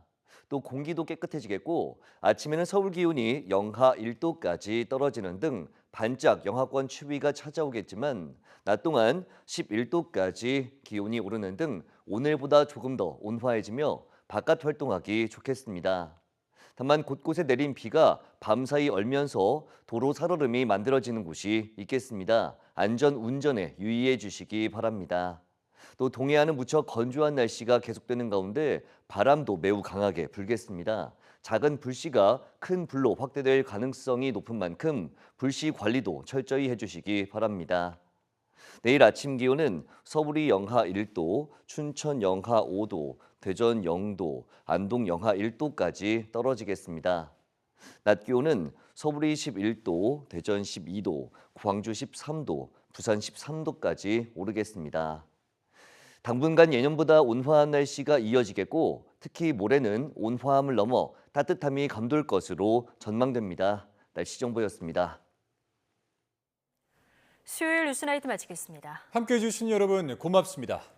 또 공기도 깨끗해지겠고 아침에는 서울 기온이 영하 1도까지 떨어지는 등 반짝 영하권 추위가 찾아오겠지만 낮 동안 11도까지 기온이 오르는 등 오늘보다 조금 더 온화해지며 바깥 활동하기 좋겠습니다. 다만 곳곳에 내린 비가 밤사이 얼면서 도로 살얼음이 만들어지는 곳이 있겠습니다. 안전 운전에 유의해 주시기 바랍니다. 또 동해안은 무척 건조한 날씨가 계속되는 가운데 바람도 매우 강하게 불겠습니다. 작은 불씨가 큰 불로 확대될 가능성이 높은 만큼 불씨 관리도 철저히 해주시기 바랍니다. 내일 아침 기온은 서울이 영하 1도, 춘천 영하 5도, 대전 0도, 안동 영하 1도까지 떨어지겠습니다. 낮 기온은 서울이 11도, 대전 12도, 광주 13도, 부산 13도까지 오르겠습니다. 당분간 예년보다 온화한 날씨가 이어지겠고 특히 모레는 온화함을 넘어 따뜻함이 감돌 것으로 전망됩니다. 날씨 정보였습니다. 수요일 뉴스나이트 마치겠습니다. 함께해 주신 여러분 고맙습니다.